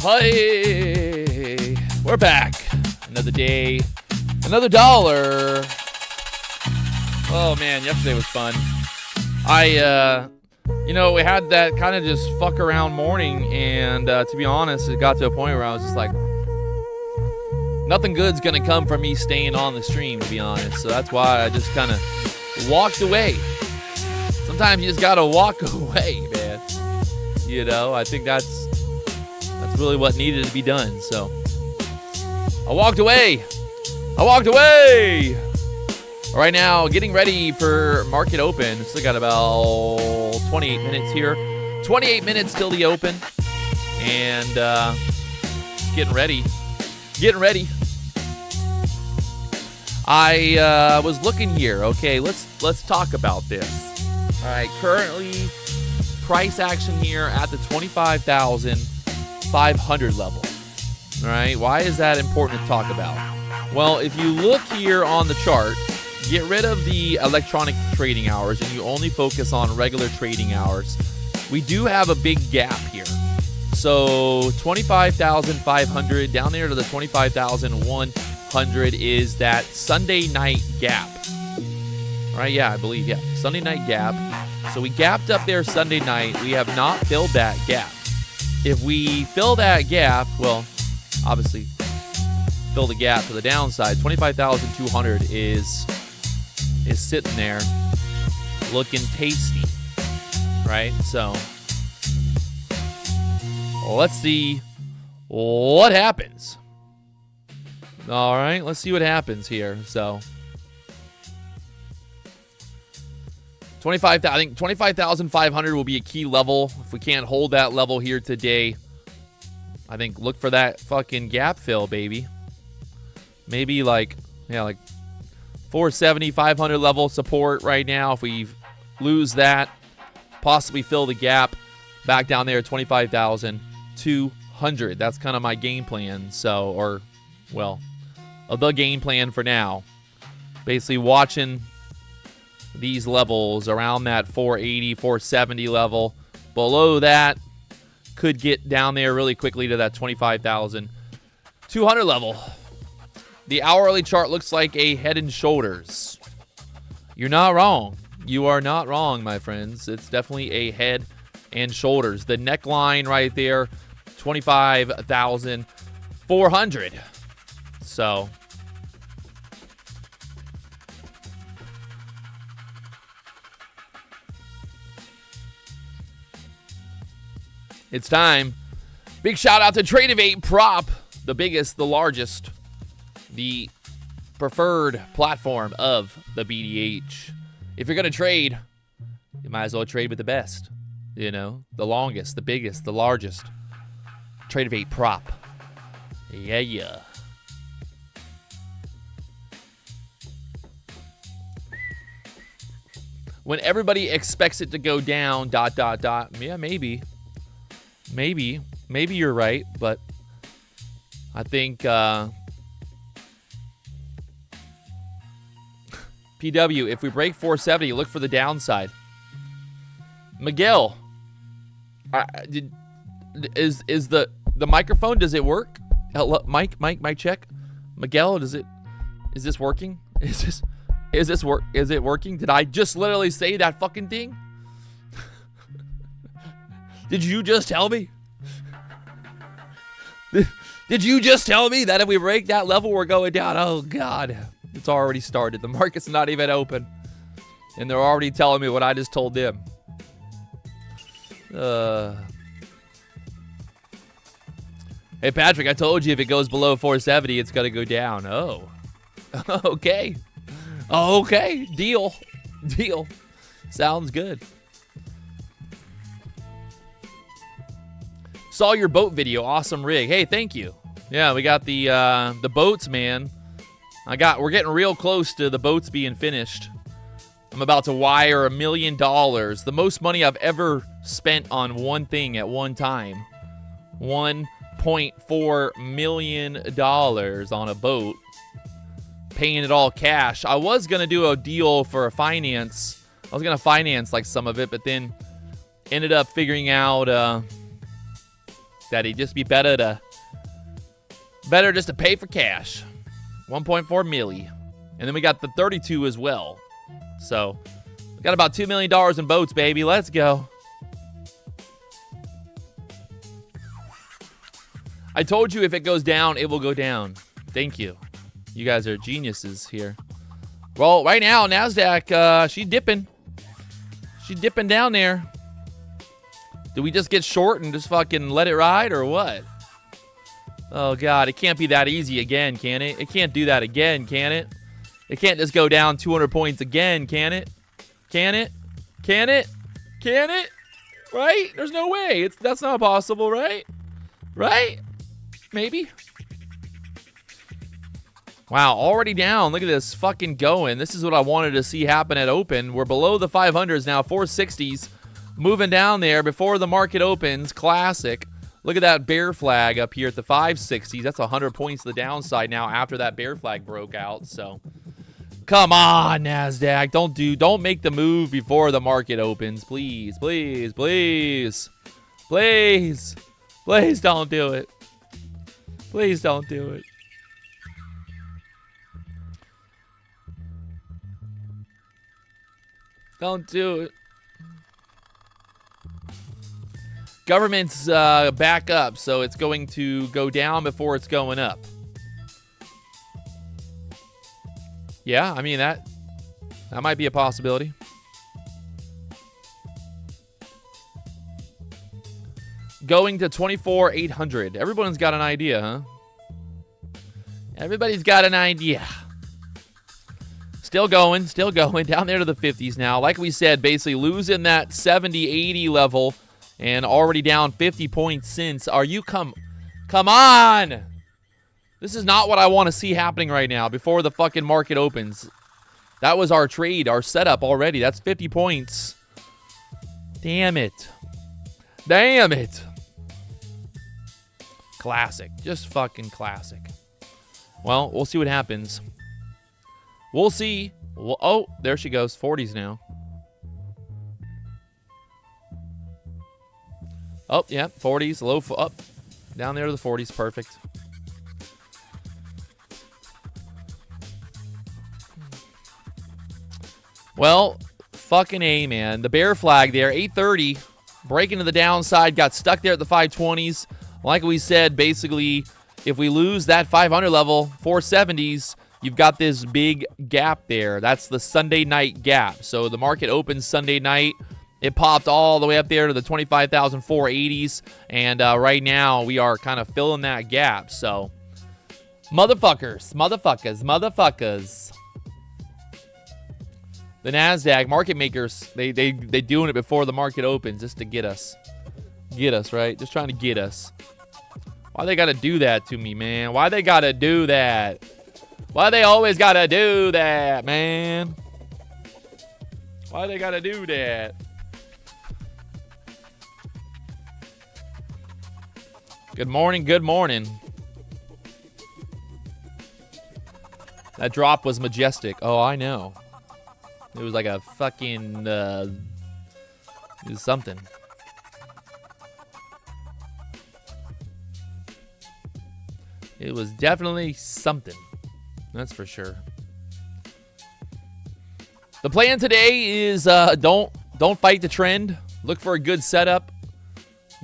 Hey, we're back. Another day, another dollar. Oh man, yesterday was fun. We had that kind of just fuck around morning, and to be honest, it got to a point where I was just like, nothing good's gonna come from me staying on the stream, to be honest. So that's why I just kind of walked away. Sometimes you just gotta walk away, man. I think that's really what needed to be done. So I walked away. Right now, getting ready for market open. Still got about 28 minutes here. 28 minutes till the open. And getting ready. I was looking here. Okay, let's talk about this. All right, currently price action here at the 25,500 level. All right, why is that important to talk about? Well, if you look here on the chart, get rid of the electronic trading hours and you only focus on regular trading hours, we do have a big gap here. So 25,500 down there to the 25,100 is that Sunday night gap. All right, yeah, I believe, yeah, Sunday night gap. So we gapped up there Sunday night. We have not filled that gap. If we fill that gap, well, obviously fill the gap to the downside. 25,200 is sitting there looking tasty, right? So let's see what happens. All right, let's see what happens here. So I think 25,500 will be a key level. If we can't hold that level here today, I think look for that fucking gap fill, baby. Maybe like 470, 500 level support right now. If we lose that, possibly fill the gap back down there at 25,200. That's kind of my game plan. The game plan for now. Basically watching these levels around that 480, 470 level. Below that, could get down there really quickly to that 25,200 level. The hourly chart looks like a head and shoulders. You're not wrong. You are not wrong, my friends. It's definitely a head and shoulders. The neckline right there, 25,400. So it's time. Big shout out to Trade Prop, the biggest, the largest, the preferred platform of the BDH. If you're going to trade, you might as well trade with the best. The longest, the biggest, the largest. Trade Prop. Yeah. When everybody expects it to go down, ... Yeah, maybe you're right, but I think PW, if we break 470, look for the downside. Miguel, is the microphone, does it work? Hello, mic check. Miguel, is this working? Is it working? Did I just literally say that fucking thing? Did you just tell me? Did you just tell me that if we break that level, we're going down? Oh, God. It's already started. The market's not even open. And they're already telling me what I just told them. Hey, Patrick, I told you if it goes below 470, it's going to go down. Oh. Okay. Okay. Deal. Sounds good. Saw your boat video. Awesome rig. Hey, thank you. Yeah, we got the boats, man. We're getting real close to the boats being finished. I'm about to wire $1 million. The most money I've ever spent on one thing at one time. $1.4 million on a boat. Paying it all cash. I was going to do a deal for a finance. I was going to finance like some of it, but then ended up figuring out that it'd just be better just to pay for cash. 1.4 milli. And then we got the 32 as well. So, we got about $2 million in boats, baby. Let's go. I told you if it goes down, it will go down. Thank you. You guys are geniuses here. Well, right now, Nasdaq, she's dipping. She's dipping down there. Do we just get short and just fucking let it ride or what? Oh, God. It can't be that easy again, can it? It can't do that again, can it? It can't just go down 200 points again, can it? Can it? Can it? Can it? Right? There's no way. That's not possible, right? Right? Maybe. Wow, already down. Look at this fucking going. This is what I wanted to see happen at open. We're below the 500s now, 460s. Moving down there before the market opens. Classic. Look at that bear flag up here at the 560s. That's 100 points to the downside now after that bear flag broke out. So, come on, Nasdaq. Don't make the move before the market opens. Please, please, please. Please. Please don't do it. Please don't do it. Don't do it. Government's back up, so it's going to go down before it's going up. Yeah, I mean, that might be a possibility. Going to 24,800. Everyone's got an idea, huh? Everybody's got an idea. Still going down there to the 50s now. Like we said, basically losing that 70, 80 level and already down 50 points since. Are you come on? This is not what I want to see happening right now before the fucking market opens. That was our trade, our setup already. That's 50 points. Damn it. Damn it. Classic. Just fucking classic. Well, we'll see what happens. We'll see. Well, oh, there she goes. 40s now. Oh, yeah. 40s. Low. Up. Down there to the 40s. Perfect. Well, fucking A, man. The bear flag there. 830. Breaking to the downside. Got stuck there at the 520s. Like we said, basically, if we lose that 500 level, 470s, you've got this big gap there. That's the Sunday night gap. So the market opens Sunday night. It popped all the way up there to the 25,480s. And right now, we are kind of filling that gap. So, motherfuckers. The Nasdaq market makers, they doing it before the market opens just to get us. Get us, right? Just trying to get us. Why they got to do that to me, man? Why they got to do that? Why they always got to do that, man? Why they got to do that? Good morning, good morning. That drop was majestic. Oh, I know. It was like a fucking, it was something. It was definitely something. That's for sure. The plan today is don't fight the trend. Look for a good setup.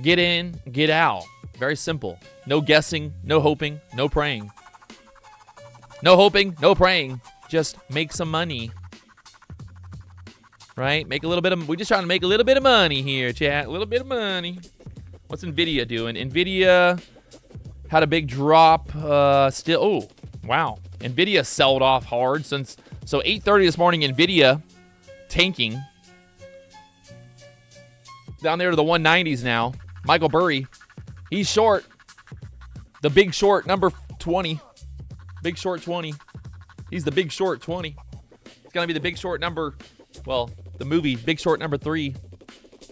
Get in, get out. Very simple. No guessing, no hoping, no praying. No hoping, no praying. Just make some money. Right? We're just trying to make a little bit of money here, chat. A little bit of money. What's Nvidia doing? Nvidia had a big drop. Still, oh, wow. Nvidia sold off hard since, so 8:30 this morning, Nvidia tanking. Down there to the 190s now. Michael Burry, he's short. The big short, number 20. Big short 20. He's the big short 20. It's going to be the big short number, well, the movie, Big Short number 3.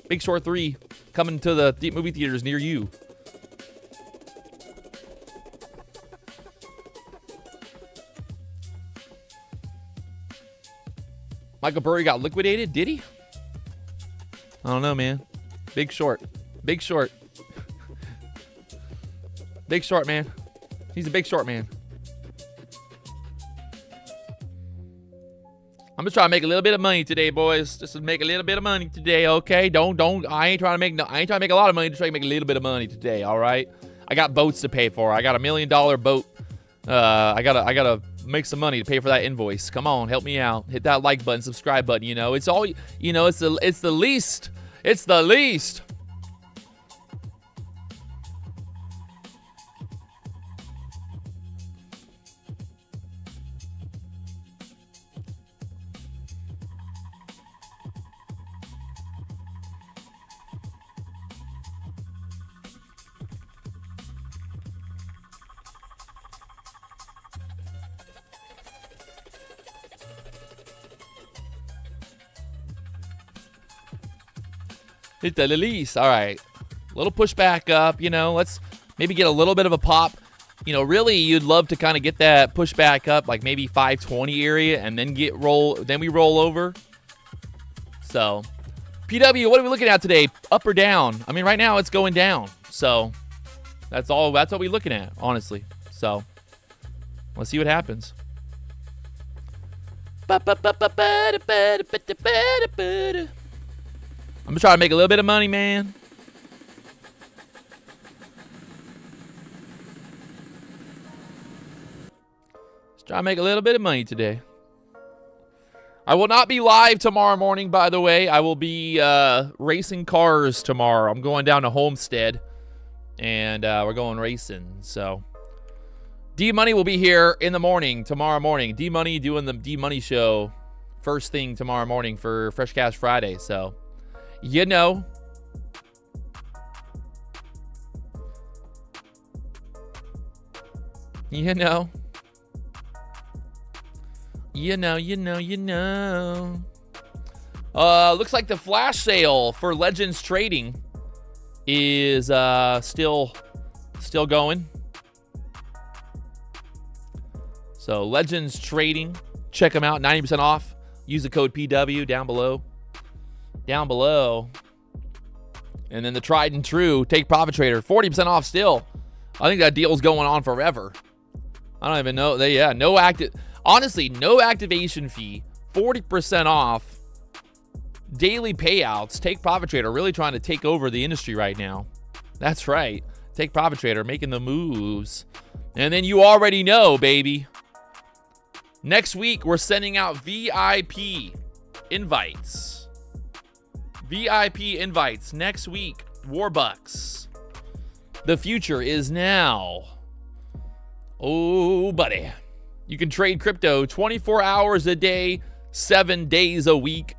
Big Short 3 coming to the movie theaters near you. Michael Burry got liquidated, did he? I don't know, man. Big Short. Big Short. Big short man. He's a big short man. I'm just trying to make a little bit of money today, boys. Just to make a little bit of money today, okay? I ain't trying to make a lot of money. Just trying to make a little bit of money today, all right? I got boats to pay for. I got $1 million boat. I gotta make some money to pay for that invoice. Come on, help me out. Hit that like button, subscribe button. You know, it's all. You know, it's the least. It's the least. Hit the release. All right. A little push back up, you know. Let's maybe get a little bit of a pop. You know, really, you'd love to kind of get that push back up, like maybe 520 area, and then then we roll over. So, PW, what are we looking at today? Up or down? I mean, right now it's going down. So, that's what we're looking at, honestly. So, let's see what happens. I'm just trying to make a little bit of money, man. Just trying to make a little bit of money today. I will not be live tomorrow morning, by the way. I will be racing cars tomorrow. I'm going down to Homestead, and we're going racing. So, D-Money will be here in the morning, tomorrow morning. D-Money doing the D-Money show first thing tomorrow morning for Fresh Cash Friday. So, you know. You know. You know. Looks like the flash sale for Legends Trading is still going. So Legends Trading, check them out, 90% off. Use the code PW down below. And then the tried and true Take Profit Trader, 40% off still. I think that deal's going on forever. I don't even know. Honestly, no activation fee, 40% off, daily payouts. Take Profit Trader really trying to take over the industry right now. That's right. Take Profit Trader making the moves. And then you already know, baby. Next week, we're sending out VIP invites. VIP invites next week. Warbucks. The future is now. Oh, buddy. You can trade crypto 24 hours a day, 7 days a week.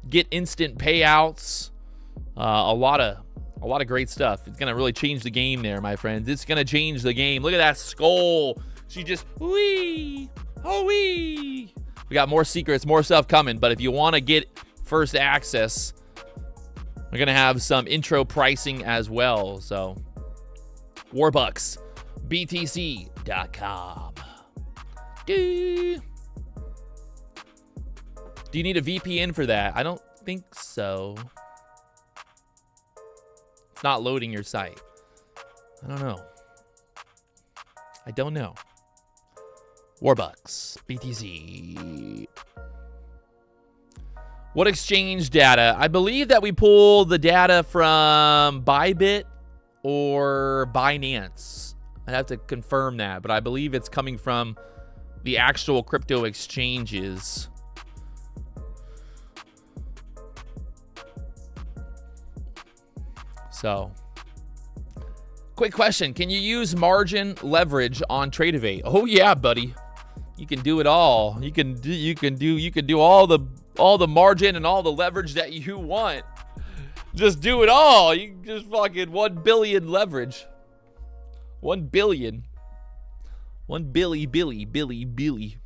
Get instant payouts. A lot of great stuff. It's gonna really change the game there, my friends. It's gonna change the game. Look at that skull. She just wee. Oh wee. We got more secrets, more stuff coming. But if you want to get first access, we're gonna have some intro pricing as well. So Warbucks, BTC.com. Do you need a VPN for that? I don't think so. It's not loading your site. I don't know. Warbucks, BTC. What exchange data? I believe that we pull the data from Bybit or Binance. I'd have to confirm that, but I believe it's coming from the actual crypto exchanges. So, quick question. Can you use margin leverage on Tradevate? Oh yeah, buddy. You can do it all. You can do all the margin and all the leverage that you want. Just do it all. You can just fucking 1 billion leverage. 1 billion. 1 billy.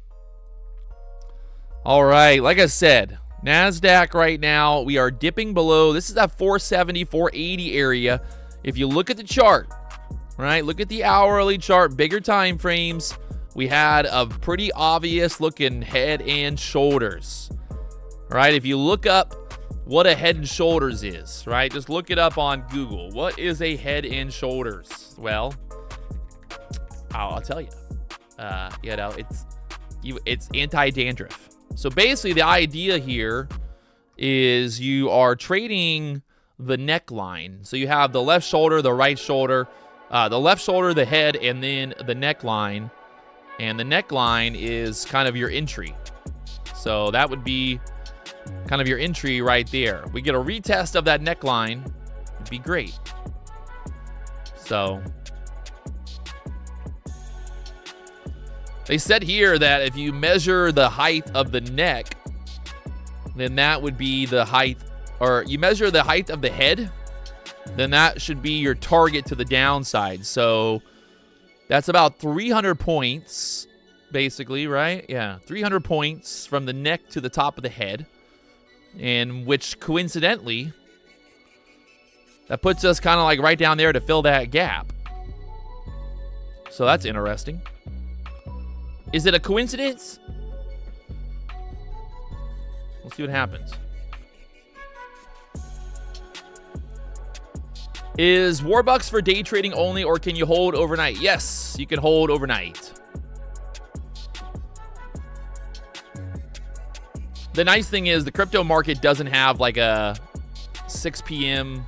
All right, like I said, Nasdaq right now, we are dipping below. This is that 470, 480 area. If you look at the chart, right? Look at the hourly chart, bigger time frames. We had a pretty obvious looking head and shoulders, right? If you look up what a head and shoulders is, right? Just look it up on Google. What is a head and shoulders? Well, I'll tell you. You know, it's anti-dandruff. So basically, the idea here is you are trading the neckline. So you have the left shoulder, the right shoulder, the left shoulder, the head, and then the neckline. And the neckline is kind of your entry. So that would be kind of your entry right there. We get a retest of that neckline. It'd be great. So they said here that if you measure the height of the neck, then that would be the height, or you measure the height of the head, then that should be your target to the downside. So that's about 300 points, basically, right? Yeah, 300 points from the neck to the top of the head, and which coincidentally, that puts us kind of like right down there to fill that gap. So that's interesting. Is it a coincidence? We'll see what happens. Is Warbucks for day trading only, or can you hold overnight? Yes, you can hold overnight. The nice thing is the crypto market doesn't have like a 6 p.m.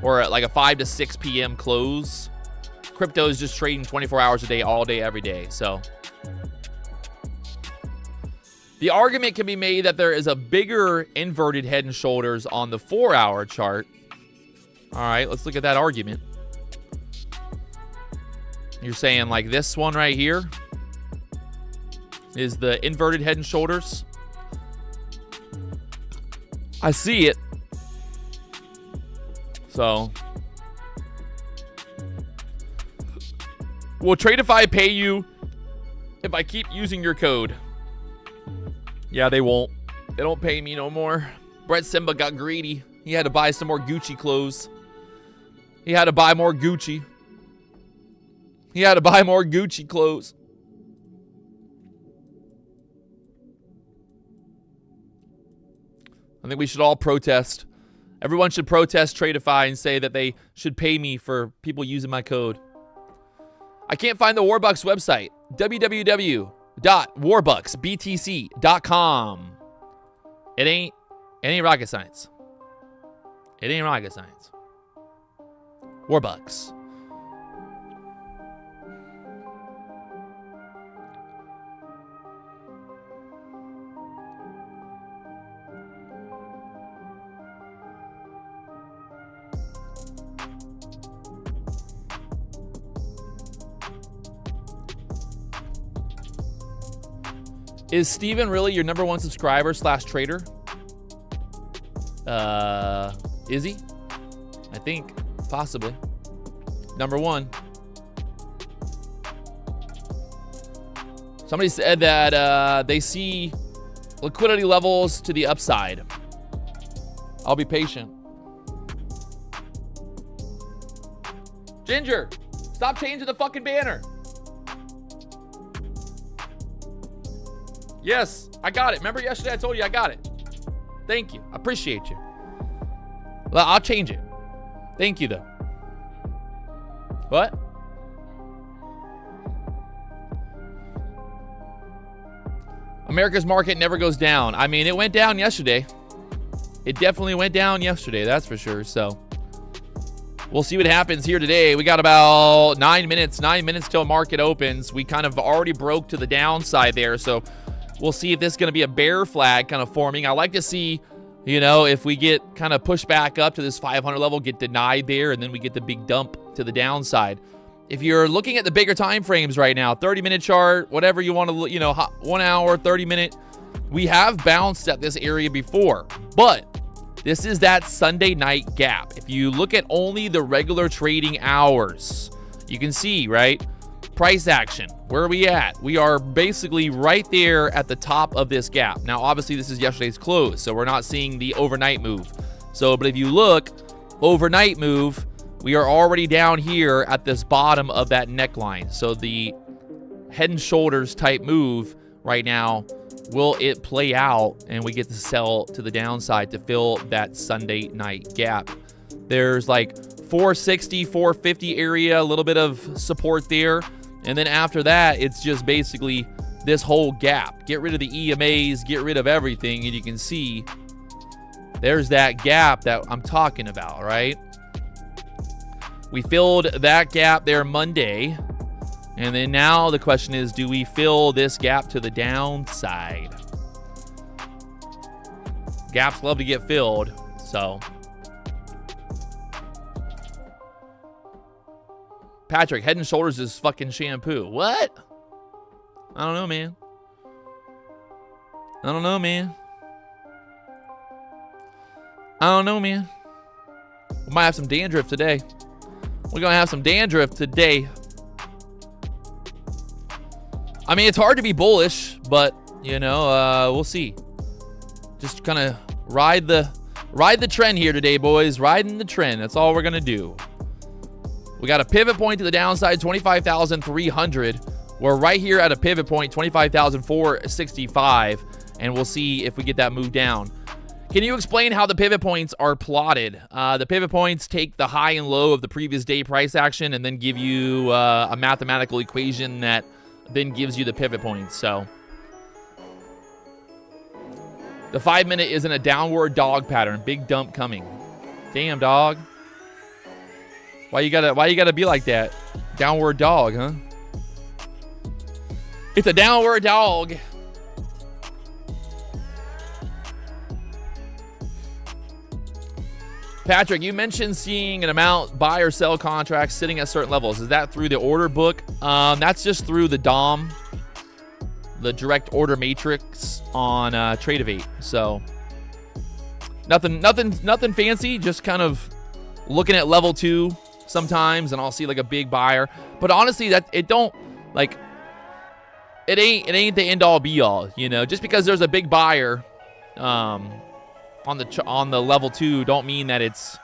or like a 5 to 6 p.m. close. Crypto is just trading 24 hours a day, all day, every day. So the argument can be made that there is a bigger inverted head and shoulders on the 4-hour chart. All right, let's look at that argument. You're saying like this one right here is the inverted head and shoulders. I see it. So will Tradeify pay you if I keep using your code? Yeah, they won't. They don't pay me no more. Brett Simba got greedy. He had to buy some more Gucci clothes. He had to buy more Gucci. He had to buy more Gucci clothes. I think we should all protest. Everyone should protest Tradeify and say that they should pay me for people using my code. I can't find the Warbucks website. www.warbucksbtc.com. It ain't rocket science. It ain't rocket science. Warbucks. Is Steven really your number one subscriber / trader? Is he? I think. Possibly. Number one. Somebody said that they see liquidity levels to the upside. I'll be patient. Ginger, stop changing the fucking banner. Yes, I got it. Remember yesterday I told you I got it. Thank you. I appreciate you. Well, I'll change it. Thank you, though. What? America's market never goes down. I mean, it went down yesterday. It definitely went down yesterday, that's for sure. So we'll see what happens here today. We got about 9 minutes till market opens. We kind of already broke to the downside there. So we'll see if this is going to be a bear flag kind of forming. I like to see, you know, if we get kind of pushed back up to this 500 level, get denied there, and then we get the big dump to the downside. If you're looking at the bigger time frames right now, 30-minute chart, whatever you want to, you know, 1 hour, 30-minute, we have bounced at this area before, but this is that Sunday night gap. If you look at only the regular trading hours, you can see, right? Price action, where are we at? We are basically right there at the top of this gap. Now, obviously, this is yesterday's close, so we're not seeing the overnight move. So, but if you look, overnight move, we are already down here at this bottom of that neckline. So the head and shoulders type move right now, will it play out and we get to sell to the downside to fill that Sunday night gap? There's like 460, 450 area, a little bit of support there. And then after that, it's just basically this whole gap. Get rid of the EMAs, get rid of everything, and you can see there's that gap that I'm talking about, right? We filled that gap there Monday. And then now the question is, do we fill this gap to the downside? Gaps love to get filled, so. Patrick, Head & Shoulders is fucking shampoo. What? I don't know, man. I don't know, man. I don't know, man. We might have some dandruff today. We're going to have some dandruff today. I mean, it's hard to be bullish, but, you know, we'll see. Just kind of ride the trend here today, boys. Riding the trend. That's all we're going to do. We got a pivot point to the downside, 25,300. We're right here at a pivot point, 25,465, and we'll see if we get that move down. Can you explain how the pivot points are plotted? The pivot points take the high and low of the previous day price action and then give you a mathematical equation that then gives you the pivot points. So the 5-minute is in a downward dog pattern. Big dump coming. Damn, dog. Why you gotta be like that? Downward dog, huh? It's a downward dog. Patrick, you mentioned seeing an amount buy or sell contracts sitting at certain levels. Is that through the order book? That's just through the DOM, the direct order matrix on Tradeovate. So nothing fancy. Just kind of looking at level 2 sometimes, and I'll see like a big buyer. But honestly, that it don't like it ain't the end all be all. You know, just because there's a big buyer on the level 2 don't mean that it's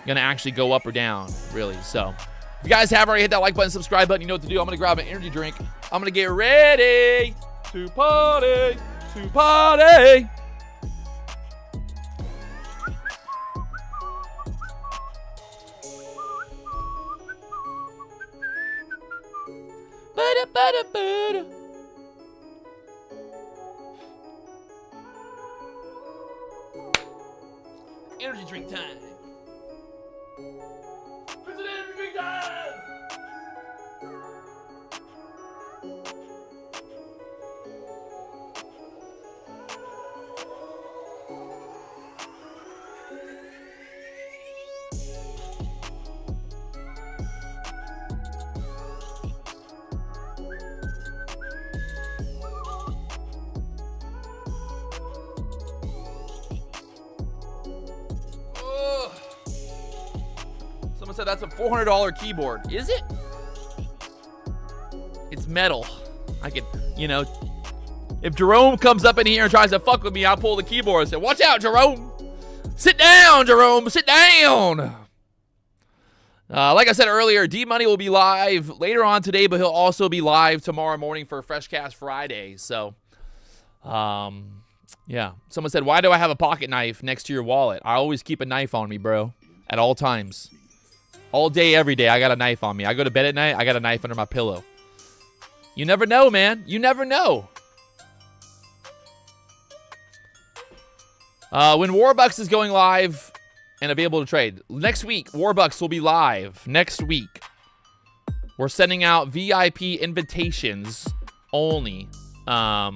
gonna actually go up or down, really. So if you guys have already hit that like button, subscribe button, you know what to do. I'm gonna grab an energy drink. I'm gonna get ready to party, to party. Ba-da-ba-da-ba-da. Energy drink time. It's an energy drink time. Someone said that's a $400 keyboard. Is it? It's metal. I could, you know, if Jerome comes up in here and tries to fuck with me, I'll pull the keyboard and say, watch out, Jerome. Sit down, Jerome. Sit down. Like I said earlier, D-Money will be live later on today, but he'll also be live tomorrow morning for Freshcast Friday. So, yeah. Someone said, why do I have a pocket knife next to your wallet? I always keep a knife on me, bro, at all times. All day, every day, I got a knife on me. I go to bed at night, I got a knife under my pillow. You never know, man. You never know. When Warbucks is going live and available to trade. Next week, Warbucks will be live. Next week. We're sending out VIP invitations only. Yeah.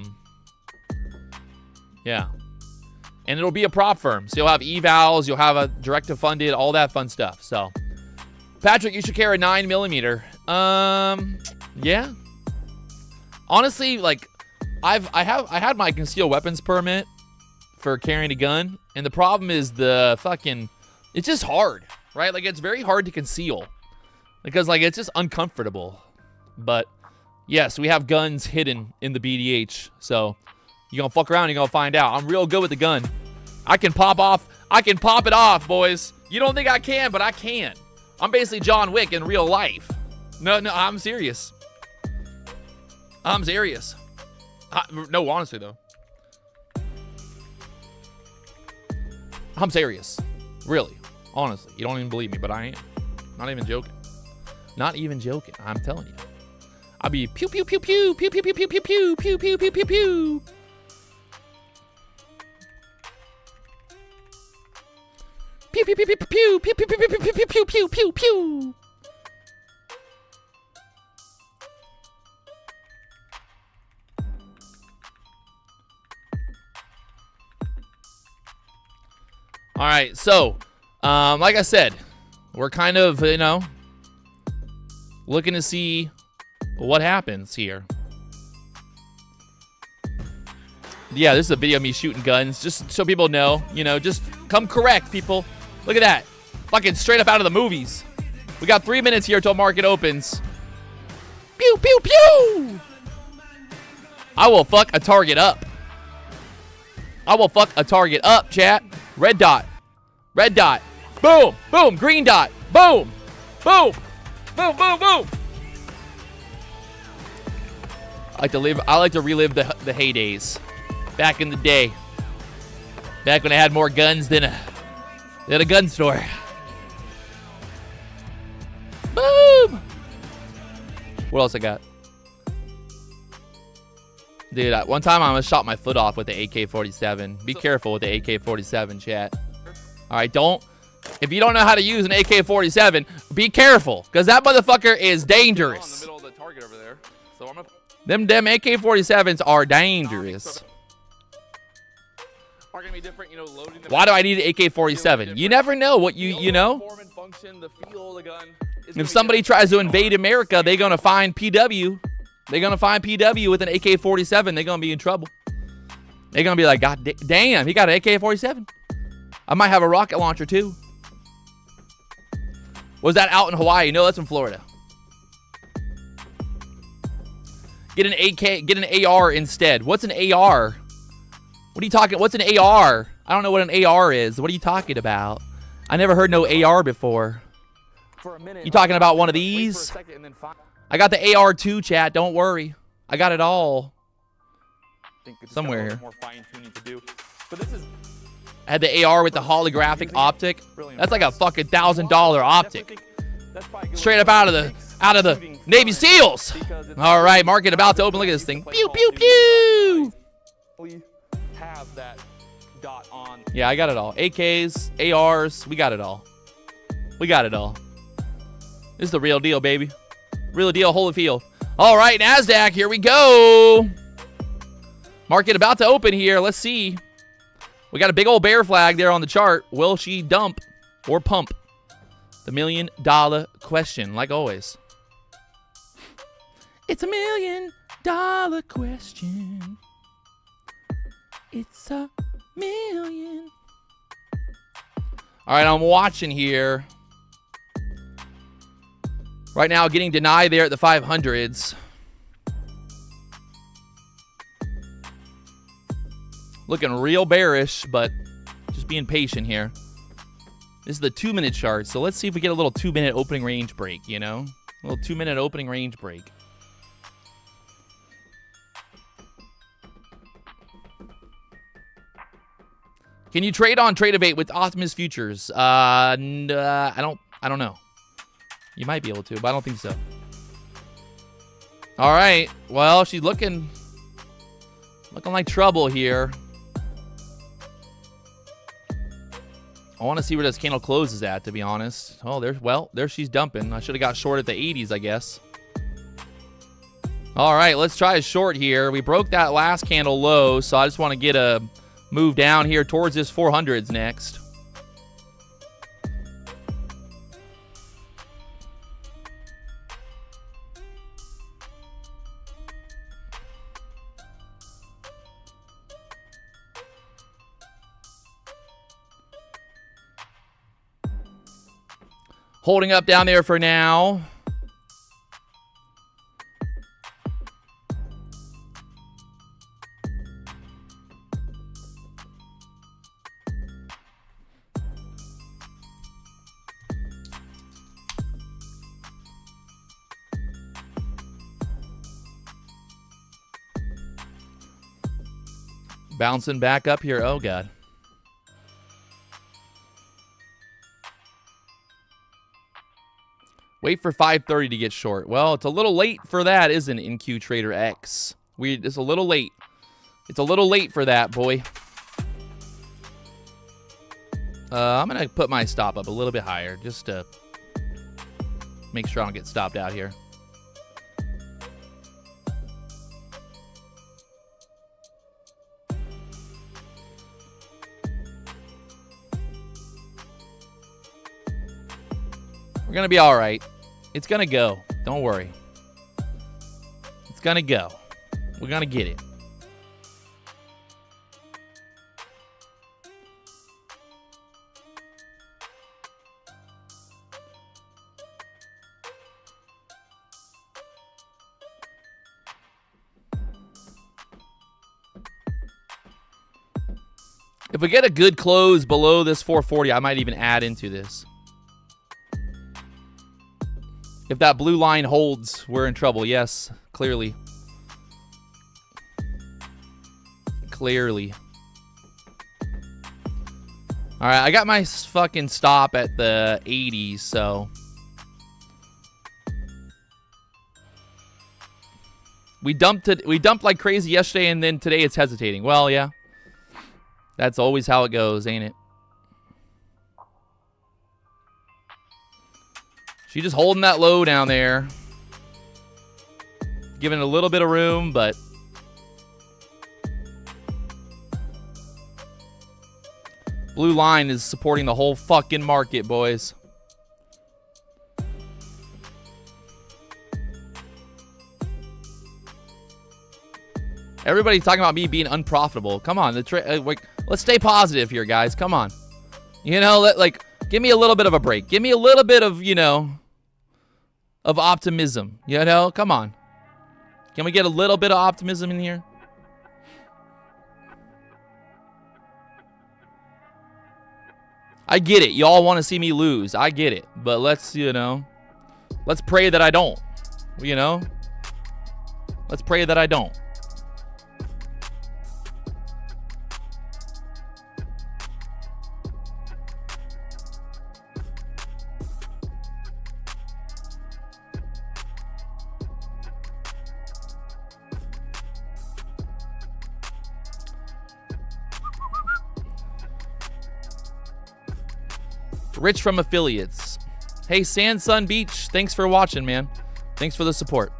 And it'll be a prop firm. So you'll have evals, you'll have a direct-to-funded, all that fun stuff. So, Patrick, you should carry a 9mm. Yeah. Honestly, like, I had my concealed weapons permit for carrying a gun, and the problem is it's just hard, right? Like, it's very hard to conceal because, like, it's just uncomfortable. But yes, we have guns hidden in the BDH, so you're gonna fuck around, you're gonna find out. I'm real good with the gun. I can pop it off, boys. You don't think I can, but I can. I'm basically John Wick in real life. No, I'm serious. I'm serious. No, honestly, though. I'm serious. Really. Honestly. You don't even believe me, but I am. Not even joking. Not even joking. I'm telling you. I'll be pew pew pew pew pew pew pew pew pew pew pew pew pew pew pew. Pew pew pew pew pew pew pew pew pew pew pew pew pew pew. All right, so like I said, we're kind of, you know, looking to see what happens here. Yeah, this is a video of me shooting guns, just so people know, you know, just come correct, people. Look at that. Fucking straight up out of the movies. We got 3 minutes here till market opens. Pew, pew, pew! I will fuck a target up. I will fuck a target up, chat. Red dot. Red dot. Boom, boom, green dot. Boom, boom, boom, boom, boom. I like to relive the heydays. Back in the day. Back when I had more guns than a gun store. Boom! What else I got? Dude, one time I almost shot my foot off with the AK-47. Be careful with the AK-47, chat. Alright, if you don't know how to use an AK-47, be careful. Because that motherfucker is dangerous. In the middle of the target over there. So I'm them AK-47s are dangerous. Are gonna be different, you know, loading them. Why do I need an AK-47? You never know what you know. If somebody tries to invade America, they're gonna find PW. They're gonna find PW with an AK-47. They're gonna be in trouble. They're gonna be like, God damn, he got an AK-47. I might have a rocket launcher too. Was that out in Hawaii? No, that's in Florida. Get an AR instead. What's an AR? What are you talking? What's an AR? I don't know what an AR is. What are you talking about? I never heard no AR before. For a minute, you talking about one of these? I got the AR2, chat. Don't worry. I got it all. Somewhere here. More fine-tuning to do. But this is. I had the AR with the holographic optic. That's like a fucking $1,000 optic. Straight up out of the Navy SEALs. All right, market about to open. Look at this thing. Pew pew pew. Have that dot on. Yeah, I got it all. AKs, ARs, we got it all. We got it all. This is the real deal, baby. Real deal, Holyfield. All right, Nasdaq, here we go. Market about to open here. Let's see. We got a big old bear flag there on the chart. Will she dump or pump? The $1 million question, like always. It's a $1 million question. It's a million. All right, I'm watching here. Right now, getting denied there at the 500s. Looking real bearish, but just being patient here. This is the 2-minute chart, so let's see if we get a little 2-minute opening range break, you know? A little 2-minute opening range break. Can you trade on Tradeovate with Optimus Futures? I don't know. You might be able to, but I don't think so. All right. Well, she's looking like trouble here. I want to see where this candle closes at, to be honest. Oh, there she's dumping. I should have got short at the 80s, I guess. All right, let's try a short here. We broke that last candle low, so I just want to get a move down here towards this 400s next. Holding up down there for now. Bouncing back up here. Oh, God. Wait for 5:30 to get short. Well, it's a little late for that, isn't it, in QTrader X? It's a little late. It's a little late for that, boy. I'm going to put my stop up a little bit higher just to make sure I don't get stopped out here. We're going to be all right. It's going to go. Don't worry. It's going to go. We're going to get it. If we get a good close below this 440, I might even add into this. If that blue line holds, we're in trouble. Yes, clearly. Clearly. All right, I got my fucking stop at the 80s, so. We dumped like crazy yesterday, and then today it's hesitating. Well, yeah. That's always how it goes, ain't it? She's just holding that low down there. Giving it a little bit of room, but blue line is supporting the whole fucking market, boys. Everybody's talking about me being unprofitable. Come on, let's stay positive here, guys. Come on. You know, give me a little bit of a break. Give me a little bit of, you know, of optimism. You know, come on. Can we get a little bit of optimism in here? I get it. Y'all want to see me lose. I get it. But let's, you know, let's pray that I don't. You know? Let's pray that I don't. Rich from affiliates. Hey, Sand Sun Beach, thanks for watching, man. Thanks for the support.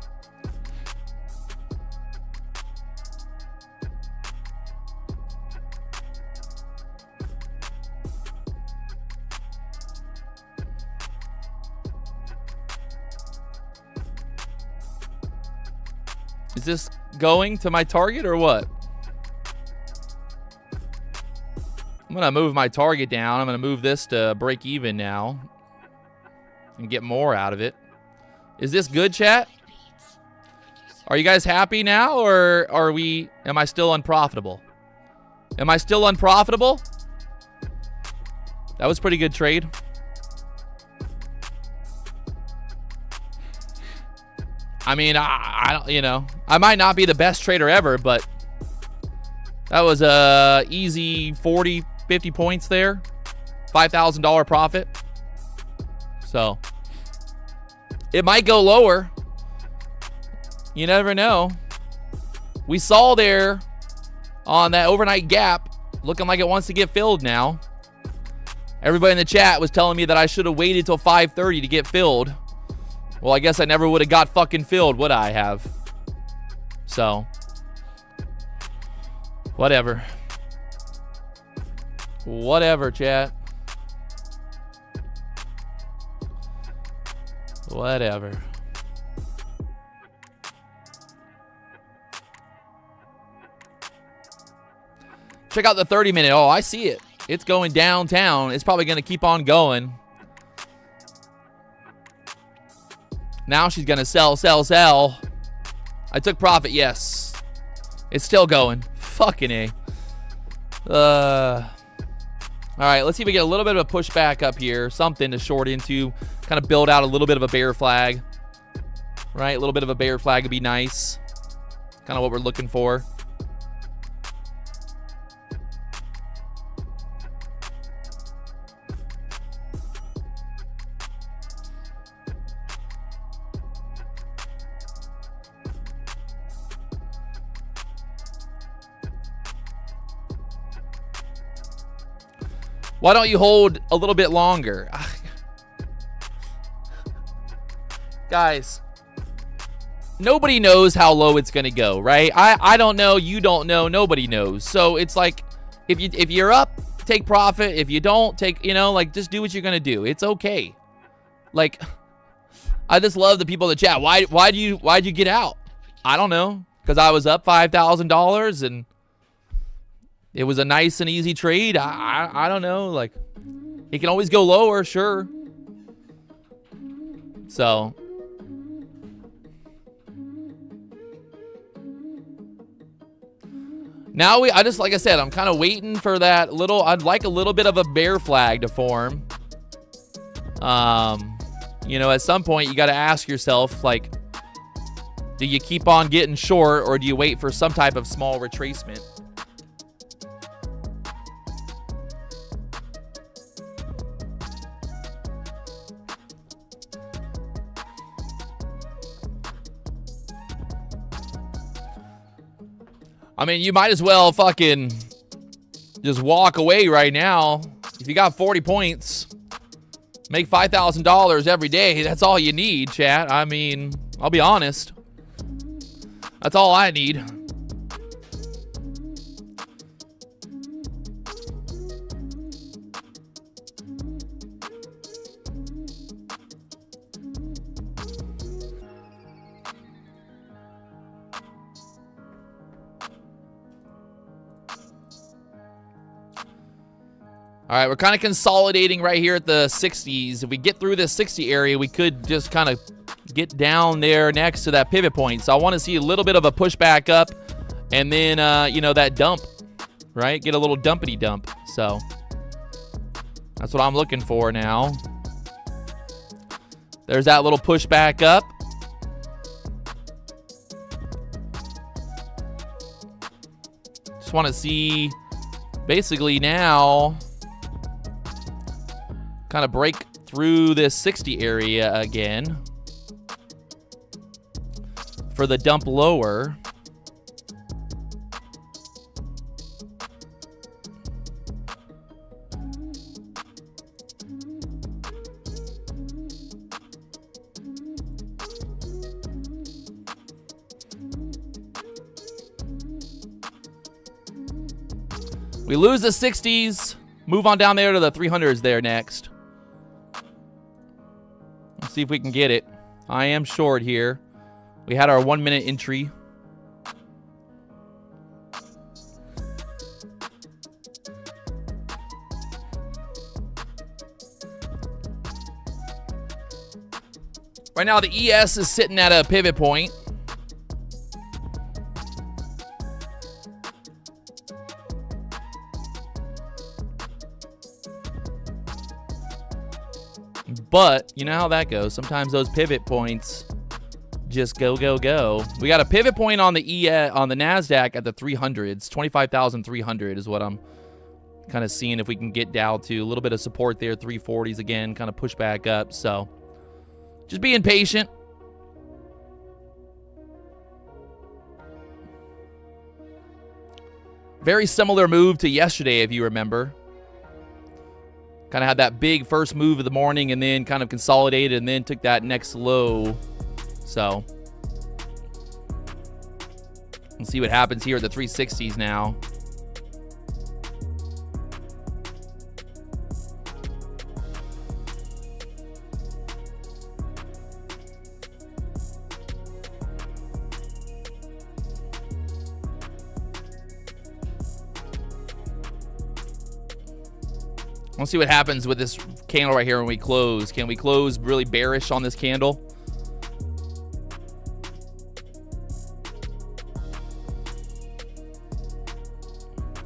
Is this going to my target or what? I'm going to move my target down. I'm going to move this to break even now and get more out of it. Is this good, chat? Are you guys happy now, or am I still unprofitable? Am I still unprofitable? That was a pretty good trade. I mean, I don't, you know, I might not be the best trader ever, but that was a easy 40, 50 points there. $5,000 profit. So it might go lower. You never know. We saw there on that overnight gap looking like it wants to get filled now. Everybody in the chat was telling me that I should have waited till 5:30 to get filled. Well, I guess I never would have got fucking filled, would I have? So whatever. Whatever, chat. Whatever. Check out the 30-minute. Oh, I see it. It's going downtown. It's probably going to keep on going. Now she's going to sell, sell, sell. I took profit, yes. It's still going. Fucking A. All right, let's see if we get a little bit of a pushback up here. Something to short into. Kind of build out a little bit of a bear flag. Right, a little bit of a bear flag would be nice. Kind of what we're looking for. Why don't you hold a little bit longer? Guys, nobody knows how low it's going to go, right? I don't know. You don't know. Nobody knows. So it's like, if you're up, take profit. If you don't, take, like, just do what you're going to do. It's okay. Like, I just love the people in the chat. Why'd you get out? I don't know. Because I was up $5,000 and it was a nice and easy trade. I don't know. Like, it can always go lower, sure. So now I just, like I said, I'm kind of waiting for that little, I'd like a little bit of a bear flag to form. At some point you got to ask yourself, like, do you keep on getting short or do you wait for some type of small retracement? I mean, you might as well fucking just walk away right now. If you got 40 points, make $5,000 every day. That's all you need, chat. I mean, I'll be honest. That's all I need. All right, we're kind of consolidating right here at the 60s. If we get through this 60 area, we could just kind of get down there next to that pivot point. So I want to see a little bit of a pushback up and then, that dump, right? Get a little dumpity dump. So that's what I'm looking for now. There's that little pushback up. Just want to see basically now kind of break through this 60 area again for the dump lower. We lose the 60s, move on down there to the 300s there next. See if we can get it. I am short here. We had our 1 minute entry. Right now the ES is sitting at a pivot point. But you know how that goes. Sometimes those pivot points just go. We got a pivot point on the Nasdaq at the 300s. 25,300 is what I'm kind of seeing if we can get down to. A little bit of support there. 340s again, kind of push back up. So just being patient. Very similar move to yesterday, if you remember. Kind of had that big first move of the morning and then kind of consolidated and then took that next low. So we'll see what happens here at the 360s now. We'll see what happens with this candle right here when we close. Can we close really bearish on this candle?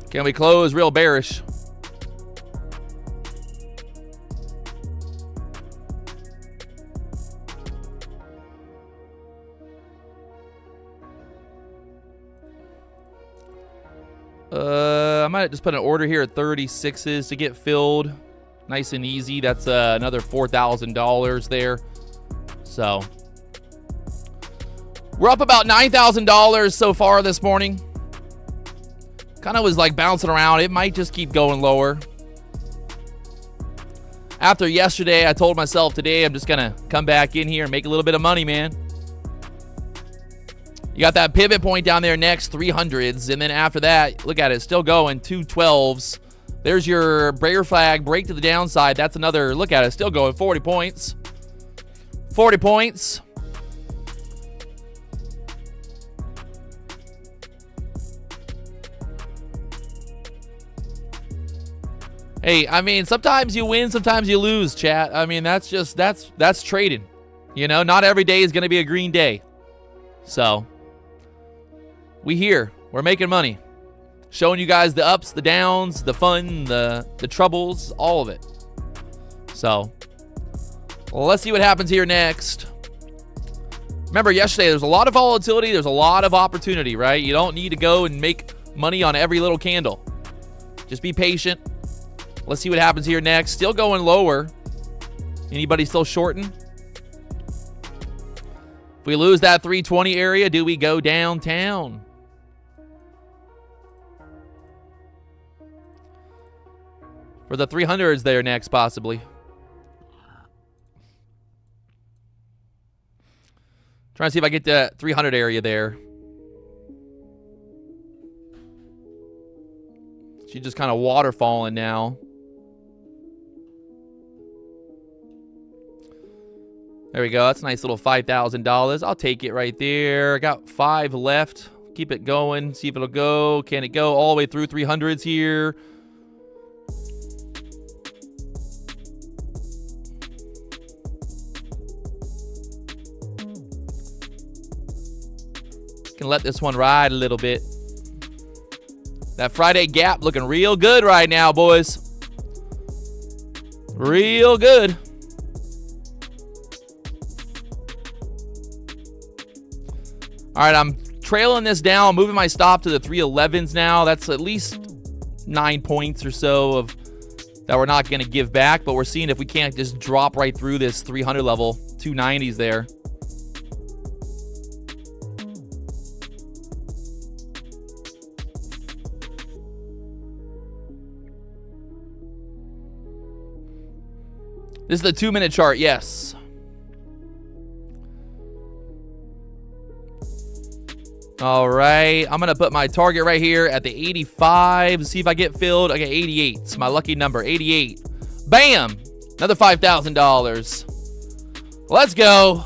Can we close real bearish? I might just put an order here at 36s to get filled. Nice and easy. That's another $4,000 there. So we're up about $9,000 so far this morning. Kind of was like bouncing around. It might just keep going lower. After yesterday, I told myself today I'm just going to come back in here and make a little bit of money, man. You got that pivot point down there next, 300s. And then after that, look at it, still going, 212s. There's your bear flag, break to the downside. That's another, look at it, still going, 40 points. 40 points. Hey, I mean, sometimes you win, sometimes you lose, chat. I mean, that's just, that's trading. You know, not every day is going to be a green day. So, we here. We're making money. Showing you guys the ups, the downs, the fun, the troubles, all of it. So, well, let's see what happens here next. Remember, yesterday, there's a lot of volatility. There's a lot of opportunity, right? You don't need to go and make money on every little candle. Just be patient. Let's see what happens here next. Still going lower. Anybody still shorting? If we lose that 320 area, do we go downtown? For the 300s there next, possibly. Trying to see if I get the 300 area there. She's just kind of waterfalling now. There we go. That's a nice little $5,000. I'll take it right there. I got 5 left. Keep it going. See if it'll go. Can it go all the way through 300s here? Can let this one ride a little bit. That Friday gap looking real good right now, boys. Real good. All right, I'm trailing this down, moving my stop to the 311s now. That's at least 9 points or so of that we're not going to give back, but we're seeing if we can't just drop right through this 300 level, 290s there. This is the 2-minute chart, yes. All right, I'm going to put my target right here at the 85. See if I get filled. I get 88. It's my lucky number, 88. Bam! Another $5,000. Let's go.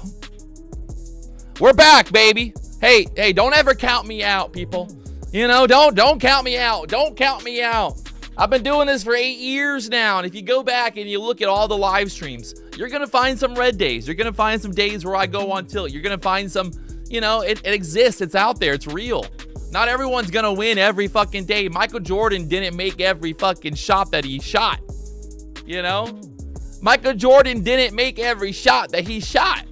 We're back, baby. Hey, don't ever count me out, people. You know, don't count me out. Don't count me out. I've been doing this for 8 years now, and if you go back and you look at all the live streams, you're going to find some red days. You're going to find some days where I go on tilt. You're going to find some, you know, it exists. It's out there. It's real. Not everyone's going to win every fucking day. Michael Jordan didn't make every fucking shot that he shot. You know? Michael Jordan didn't make every shot that he shot.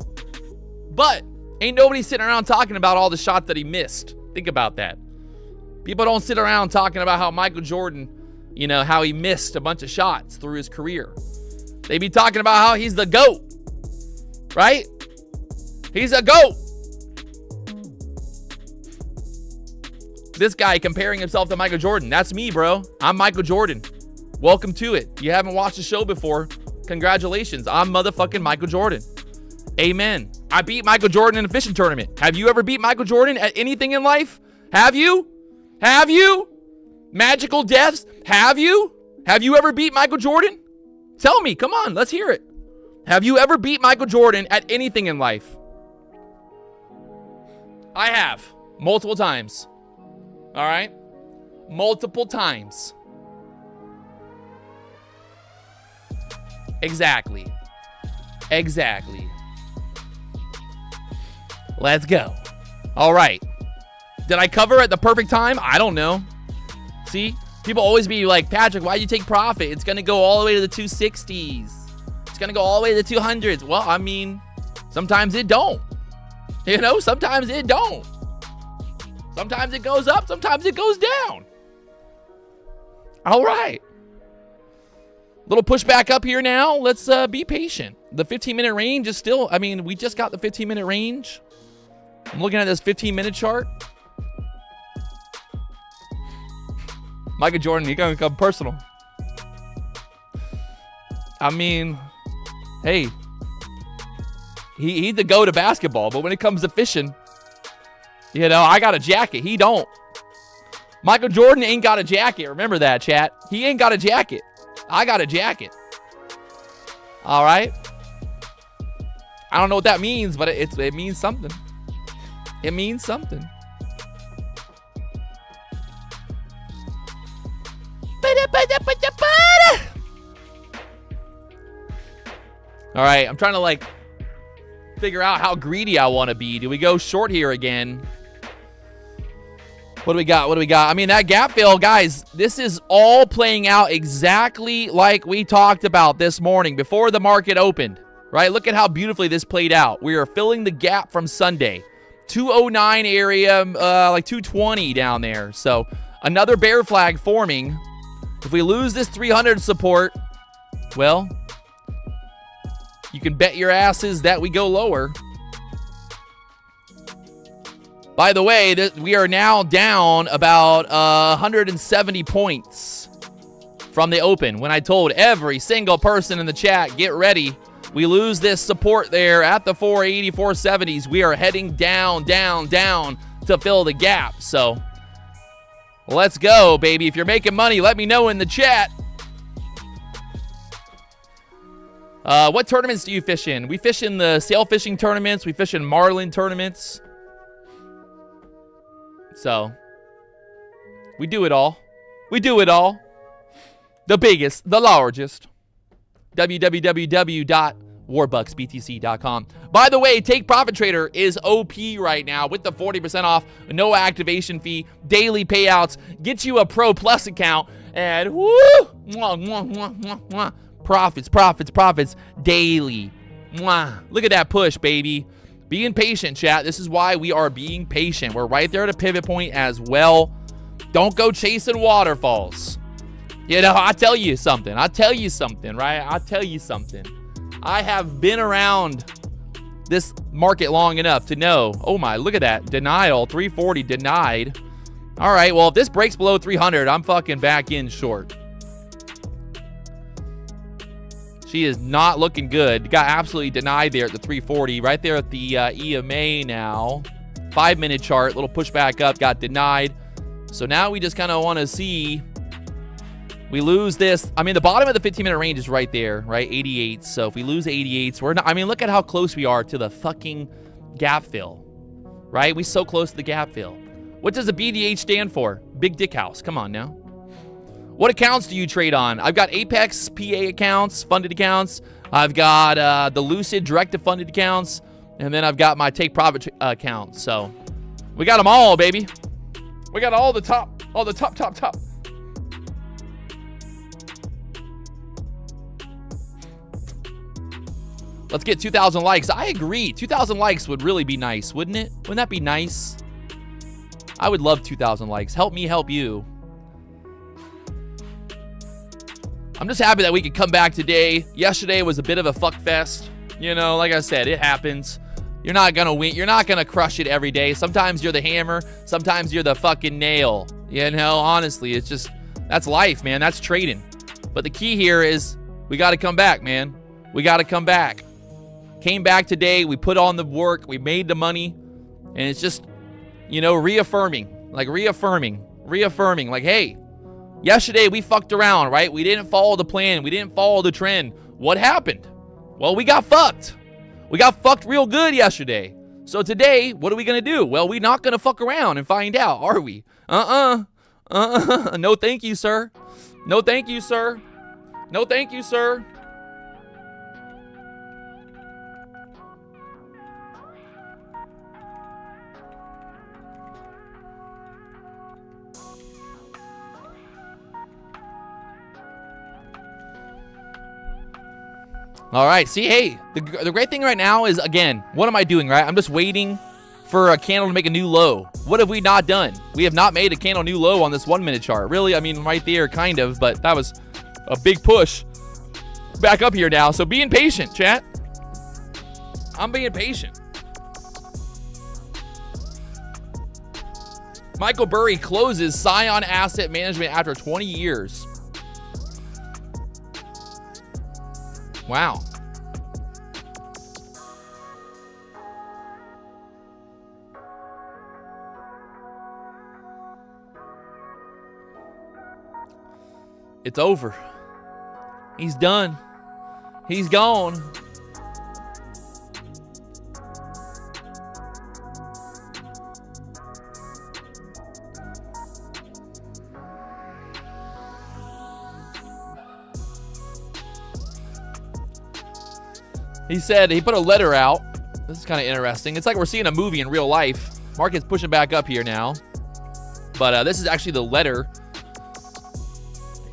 But ain't nobody sitting around talking about all the shots that he missed. Think about that. People don't sit around talking about how Michael Jordan, you know, how he missed a bunch of shots through his career. They be talking about how he's the GOAT. Right? He's a GOAT. This guy comparing himself to Michael Jordan. That's me, bro. I'm Michael Jordan. Welcome to it. You haven't watched the show before. Congratulations. I'm motherfucking Michael Jordan. Amen. I beat Michael Jordan in a fishing tournament. Have you ever beat Michael Jordan at anything in life? Have you? Have you? Magical deaths? Have you? Have you ever beat Michael Jordan? Tell me. Come on. Let's hear it. Have you ever beat Michael Jordan at anything in life? I have. Multiple times. All right? Multiple times. Exactly. Exactly. Let's go. All right. Did I cover at the perfect time? I don't know. See? People always be like, Patrick, why'd you take profit? It's going to go all the way to the 260s. It's going to go all the way to the 200s. Well, I mean, sometimes it don't. You know, sometimes it don't. Sometimes it goes up. Sometimes it goes down. All right. Little pushback up here now. Let's be patient. The 15-minute range is still, I mean, we just got the 15-minute range. I'm looking at this 15-minute chart. Michael Jordan, you're going to become personal. I mean, hey, he's the go to basketball, but when it comes to fishing, you know, I got a jacket. He don't. Michael Jordan ain't got a jacket. Remember that, chat. He ain't got a jacket. I got a jacket. All right. I don't know what that means, but it means something. It means something. All right, I'm trying to like figure out how greedy I want to be. Do we go short here again? What do we got? What do we got? I mean, that gap fill, guys, this is all playing out exactly like we talked about this morning before the market opened, right? Look at how beautifully this played out. We are filling the gap from Sunday. 209 area, like 220 down there. So another bear flag forming. If we lose this 300 support, well, you can bet your asses that we go lower. By the way, we are now down about 170 points from the open. When I told every single person in the chat, get ready. We lose this support there at the 480, 470s. We are heading down, down, down to fill the gap. So let's go, baby. If you're making money, let me know in the chat. What tournaments do you fish in? We fish in the sail fishing tournaments. We fish in marlin tournaments. So we do it all. We do it all. The biggest, the largest. www.warbucksbtc.com. By the way, Take Profit Trader is OP right now with the 40% off, no activation fee, daily payouts, get you a Pro Plus account, and woo, mwah, mwah, mwah, mwah, mwah. Profits, profits, profits, daily. Mwah. Look at that push, baby. Being patient, chat. This is why we are being patient. We're right there at a pivot point as well. Don't go chasing waterfalls. You know, I'll tell you something. I'll tell you something, right? I'll tell you something. I have been around this market long enough to know. Oh my, look at that. Denial, 340 denied. All right, well, if this breaks below 300, I'm fucking back in short. She is not looking good. Got absolutely denied there at the 340. Right there at the EMA now. 5-minute chart. Little push back up. Got denied. So now we just kind of want to see. We lose this. I mean, the bottom of the 15-minute range is right there, right? 88. So if we lose 88s, we're not. I mean, look at how close we are to the fucking gap fill, right? We so close to the gap fill. What does the BDH stand for? Big Dick House. Come on now. What accounts do you trade on? I've got Apex PA accounts, funded accounts. I've got the Lucid direct-to-funded accounts. And then I've got my Take Profit account. So we got them all, baby. We got all the top. Let's get 2,000 likes. I agree. 2,000 likes would really be nice, wouldn't it? Wouldn't that be nice? I would love 2,000 likes. Help me help you. I'm just happy that we could come back today. Yesterday was a bit of a fuck fest. You know, like I said, it happens. You're not going to win. You're not going to crush it every day. Sometimes you're the hammer. Sometimes you're the fucking nail. You know, honestly, it's just, that's life, man. That's trading. But the key here is we got to come back, man. We got to come back. Came back today. We put on the work. We made the money. And it's just, you know, reaffirming. Like, reaffirming. Like, hey, yesterday we fucked around, right? We didn't follow the plan. We didn't follow the trend. What happened? Well, we got fucked. We got fucked real good yesterday. So today, what are we going to do? Well, we're not going to fuck around and find out, are we? No thank you, sir. No thank you, sir. No thank you, sir. All right, see, hey, the great thing right now is, again, what am I doing, right? I'm just waiting for a candle to make a new low. What have we not done? We have not made a candle new low on this 1-minute chart. Really, I mean, right there, kind of, but that was a big push. Back up here now, so being patient, chat. I'm being patient. Michael Burry closes Scion Asset Management after 20 years. Wow. It's over. He's done. He's gone. He said he put a letter out. This is kind of interesting. It's like we're seeing a movie in real life. Market's pushing back up here now. But this is actually the letter.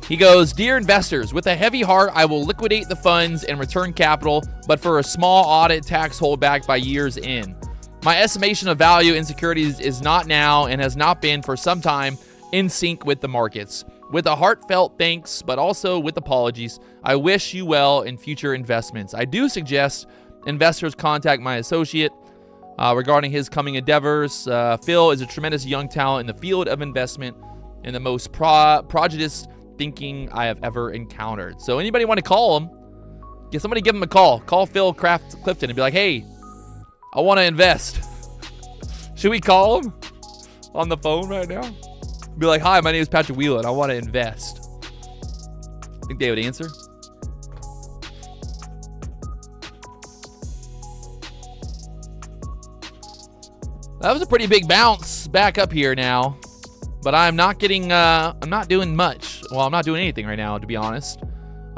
He goes, "Dear investors, with a heavy heart, I will liquidate the funds and return capital, but for a small audit tax holdback by year's end. My estimation of value in securities is not now and has not been for some time in sync with the markets. With a heartfelt thanks, but also with apologies, I wish you well in future investments. I do suggest investors contact my associate regarding his coming endeavors. Phil is a tremendous young talent in the field of investment and the most prodigious thinking I have ever encountered." So anybody want to call him? Somebody give him a call. Call Phil Clifton and be like, "Hey, I want to invest." Should we call him on the phone right now? Be like, "Hi, my name is Patrick Wieland. I want to invest." Think they would answer? That was a pretty big bounce back up here now. But I'm not getting, I'm not doing much. Well, I'm not doing anything right now, to be honest.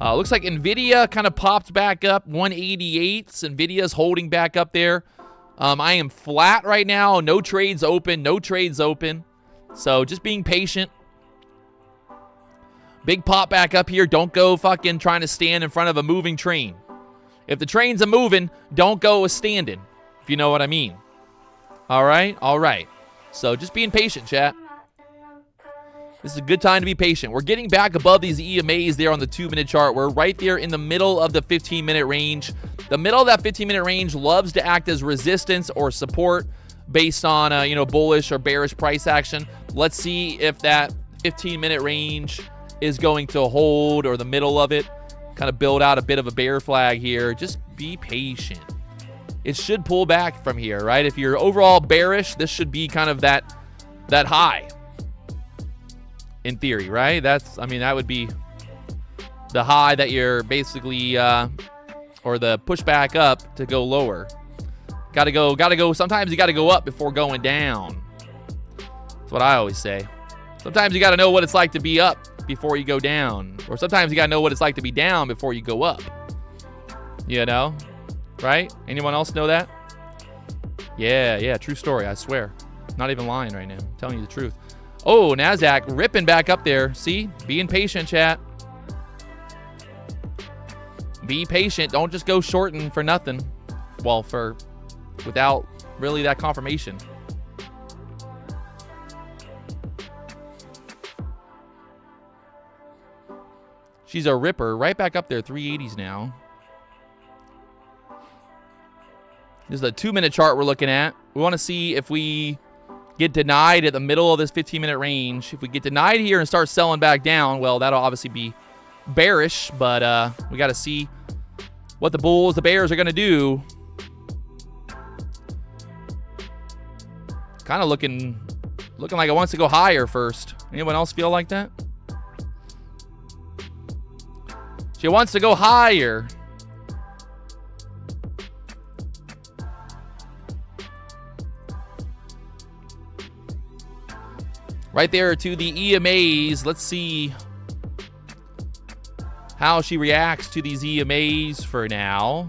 Looks like NVIDIA kind of popped back up 188s. NVIDIA's holding back up there. I am flat right now. No trades open. No trades open. So just being patient. Big pop back up here. Don't go fucking trying to stand in front of a moving train. If the train's a moving, don't go a standing, if you know what I mean. All right? All right. So just being patient, chat. This is a good time to be patient. We're getting back above these EMAs there on the 2-minute chart. We're right there in the middle of the 15-minute range. The middle of that 15-minute range loves to act as resistance or support based on, bullish or bearish price action. Let's see if that 15-minute range is going to hold, or the middle of it. Kind of build out a bit of a bear flag here. Just be patient. It should pull back from here, right? If you're overall bearish, this should be kind of that high. In theory, right? That would be the high that you're basically, or the pushback up to go lower. Gotta go. Sometimes you gotta go up before going down. That's what I always say. Sometimes you gotta know what it's like to be up before you go down. Or sometimes you gotta know what it's like to be down before you go up. You know? Right? Anyone else know that? Yeah, true story, I swear. Not even lying right now. I'm telling you the truth. Oh, Nasdaq ripping back up there. See? Being patient, chat. Be patient. Don't just go shorting for nothing. Well, without really that confirmation. She's a ripper. Right back up there. 380s now. This is a 2-minute chart we're looking at. We want to see if we get denied at the middle of this 15-minute range. If we get denied here and start selling back down, well, that'll obviously be bearish, but we got to see what the bears are going to do. Kind of looking like it wants to go higher first. Anyone else feel like that? She wants to go higher. Right there to the EMAs. Let's see how she reacts to these EMAs for now.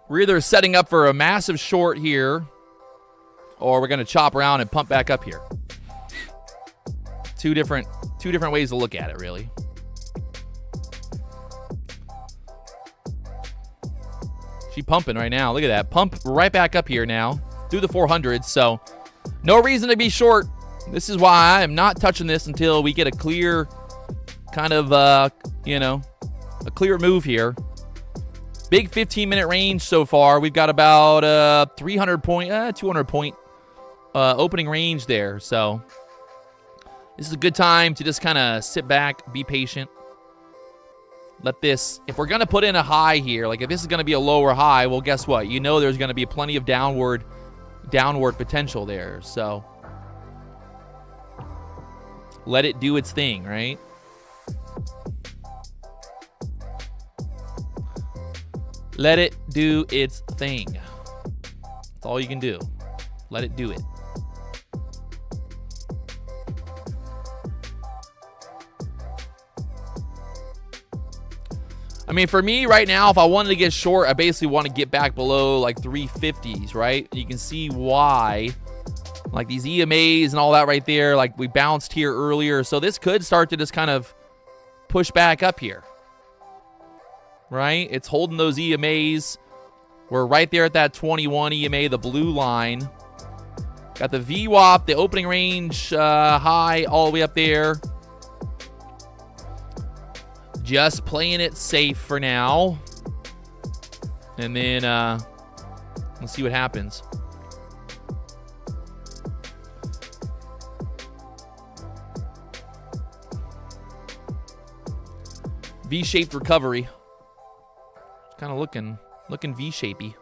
We're either setting up for a massive short here, or we're going to chop around and pump back up here. Two different ways to look at it, really. She pumping right now. Look at that. Pump right back up here now through the 400s. So no reason to be short. This is why I am not touching this until we get a clear kind of, a clear move here. Big 15-minute range so far. We've got about 200 point opening range there. So this is a good time to just kind of sit back, be patient. Let this, if we're going to put in a high here, like if this is going to be a lower high, well, guess what? You know there's going to be plenty of downward potential there. So let it do its thing, right? Let it do its thing. That's all you can do. Let it do it. I mean, for me right now, if I wanted to get short, I basically want to get back below like 350s, right? You can see why. Like these EMAs and all that right there, like we bounced here earlier. So this could start to just kind of push back up here. Right? It's holding those EMAs. We're right there at that 21 EMA, the blue line. Got the VWAP, the opening range high all the way up there. Just playing it safe for now. And then let's see what happens. V-shaped recovery. Kind of looking V-shapey.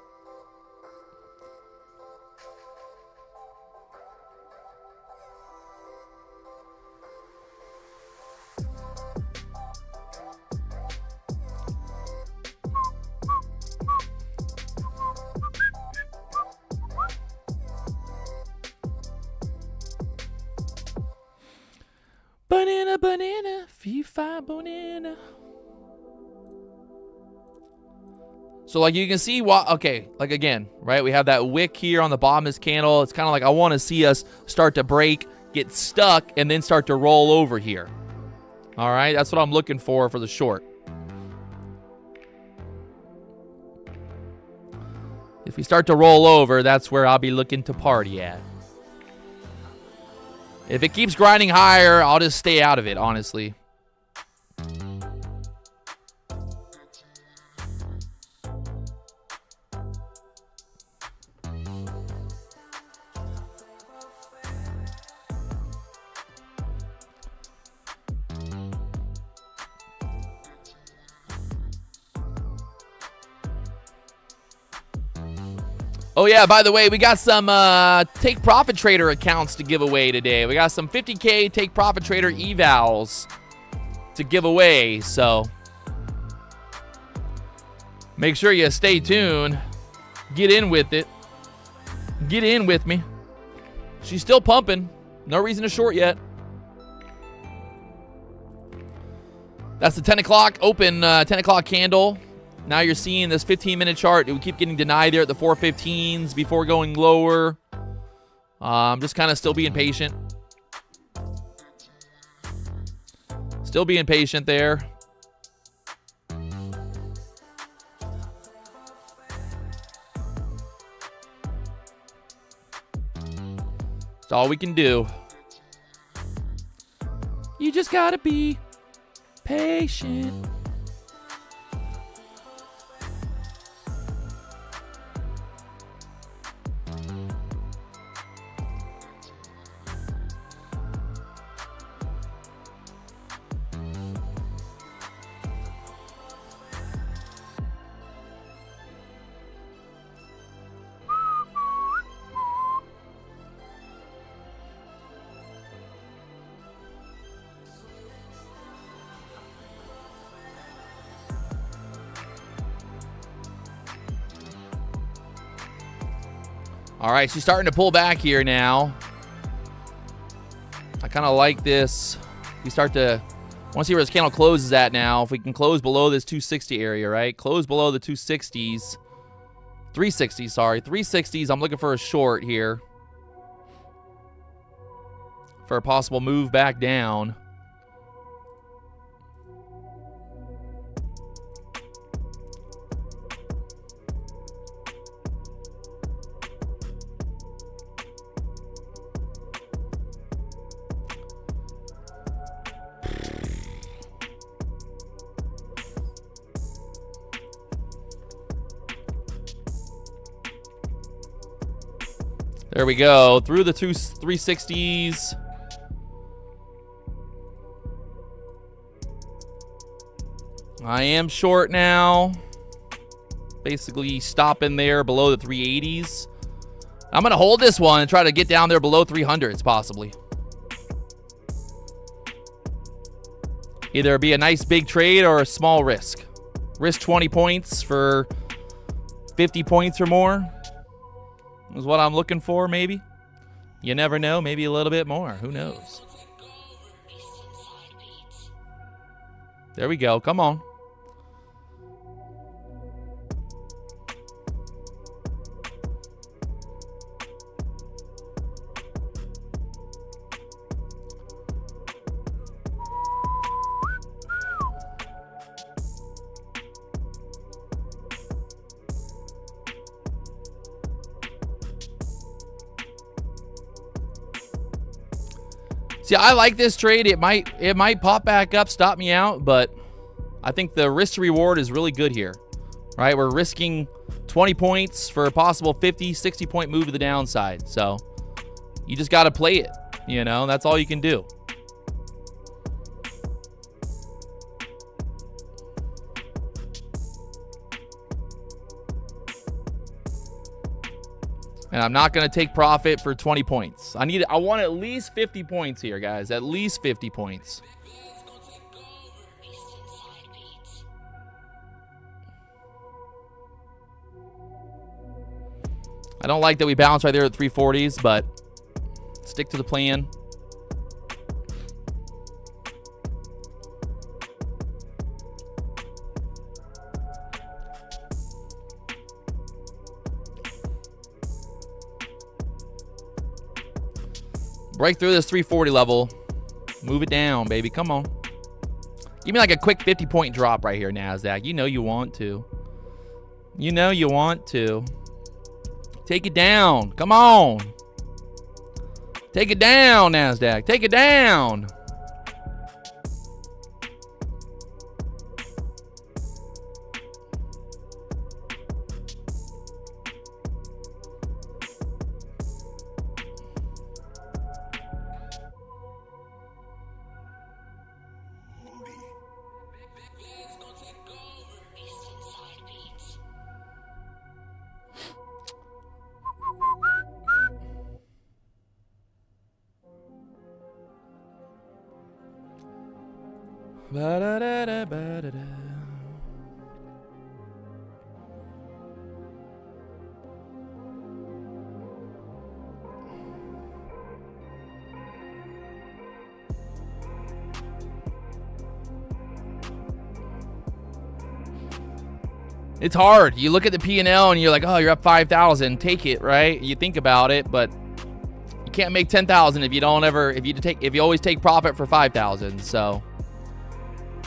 Banana, banana, fee-fi, banana. So like you can see what, okay, like again, right? We have that wick here on the bottom of this candle. It's kind of like I want to see us start to break, get stuck, and then start to roll over here. All right, that's what I'm looking for the short. If we start to roll over, that's where I'll be looking to party at. If it keeps grinding higher, I'll just stay out of it, honestly. Oh, yeah, by the way, we got some Take Profit Trader accounts to give away today. We got some 50K Take Profit Trader evals to give away. So make sure you stay tuned. Get in with it. Get in with me. She's still pumping. No reason to short yet. That's the 10 o'clock open, 10 o'clock candle. Now you're seeing this 15-minute chart. We keep getting denied there at the 415s before going lower. I'm just kind of still being patient. Still being patient there. That's all we can do. You just gotta be patient. All right, she's starting to pull back here now. I kind of like this. We start to, I want to see where this candle closes at now. If we can close below this 260 area, right? Close below the 260s. 360s, sorry. 360s, I'm looking for a short here. For a possible move back down. There we go. Through the 360s. I am short now. Basically stopping there below the 380s. I'm going to hold this one and try to get down there below 300s possibly. Either be a nice big trade or a small risk. Risk 20 points for 50 points or more is what I'm looking for, maybe. You never know. Maybe a little bit more. Who knows? There we go. Come on. See, I like this trade. It might pop back up, stop me out, but I think the risk to reward is really good here. Right? We're risking 20 points for a possible 50, 60 point move to the downside. So you just got to play it. You know, that's all you can do. And I'm not going to take profit for 20 points. I want at least 50 points here, guys. At least 50 points. I don't like that we bounce right there at 340s, but stick to the plan. Break through this 340 level. Move it down, baby. Come on. Give me like a quick 50-point drop right here, Nasdaq. You know you want to. You know you want to. Take it down. Come on. Take it down, Nasdaq. Take it down. Ba-da-da-da-ba-da-da. It's hard. You look at the P&L and you're like, oh, you're up 5,000. Take it, right? You think about it, but you can't make 10,000 if you always take profit for 5,000. So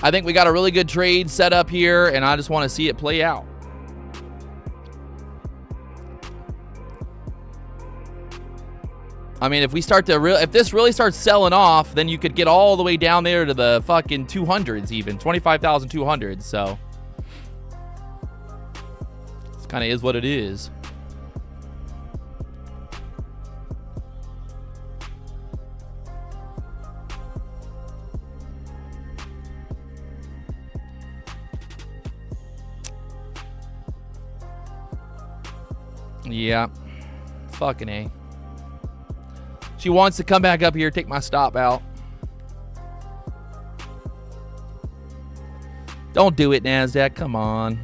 I think we got a really good trade set up here, and I just want to see it play out. I mean, if this really starts selling off, then you could get all the way down there to the fucking 200s even, 25,200. So this kind of is what it is. Yeah. Fucking A. She wants to come back up here, take my stop out. Don't do it, Nasdaq. Come on.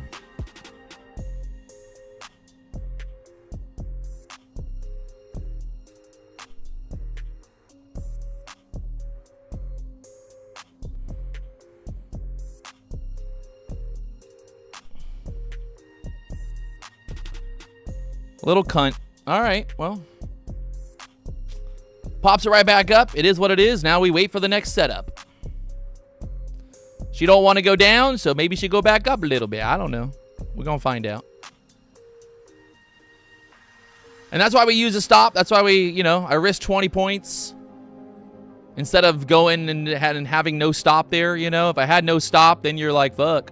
Little cunt. All right, well. Pops it right back up. It is what it is. Now we wait for the next setup. She don't want to go down, so maybe she go back up a little bit. I don't know. We're going to find out. And that's why we use a stop. That's why I risk 20 points instead of going and having no stop there, If I had no stop, then you're like, fuck.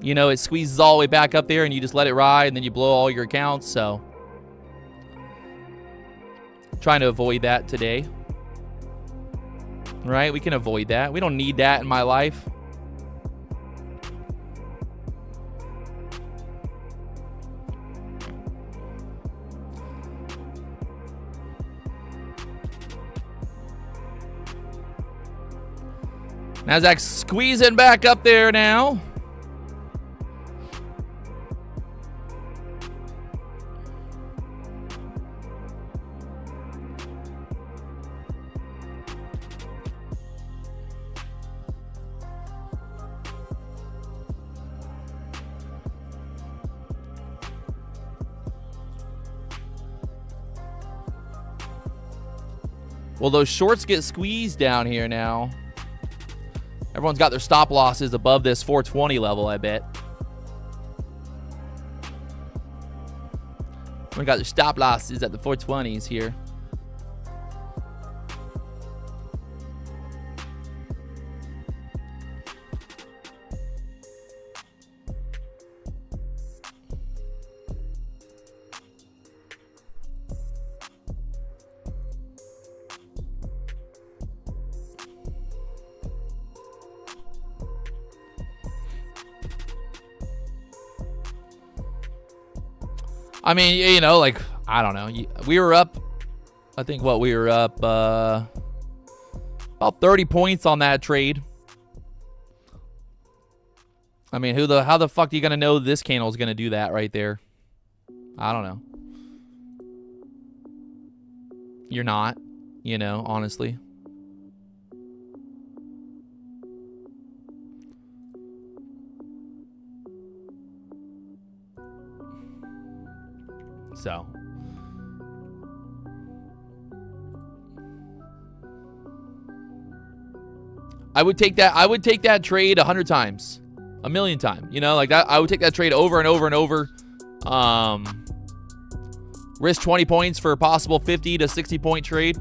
It squeezes all the way back up there and you just let it ride and then you blow all your accounts. So Trying to avoid that today. Right? We can avoid that. We don't need that in my life. Nasdaq squeezing back up there now. Well, those shorts get squeezed down here now. Everyone's got their stop losses above this 420 level, I bet. We got their stop losses at the 420s here. I mean, you know, like, I don't know. We were up, I think what, we were up about 30 points on that trade. I mean, how the fuck are you going to know this candle is going to do that right there? I don't know. You're not, you know, honestly. So I would take that trade 100 times, 1,000,000 times. You know, like that. I would take that trade over and over and over. Risk 20 points for a possible 50 to 60 point trade.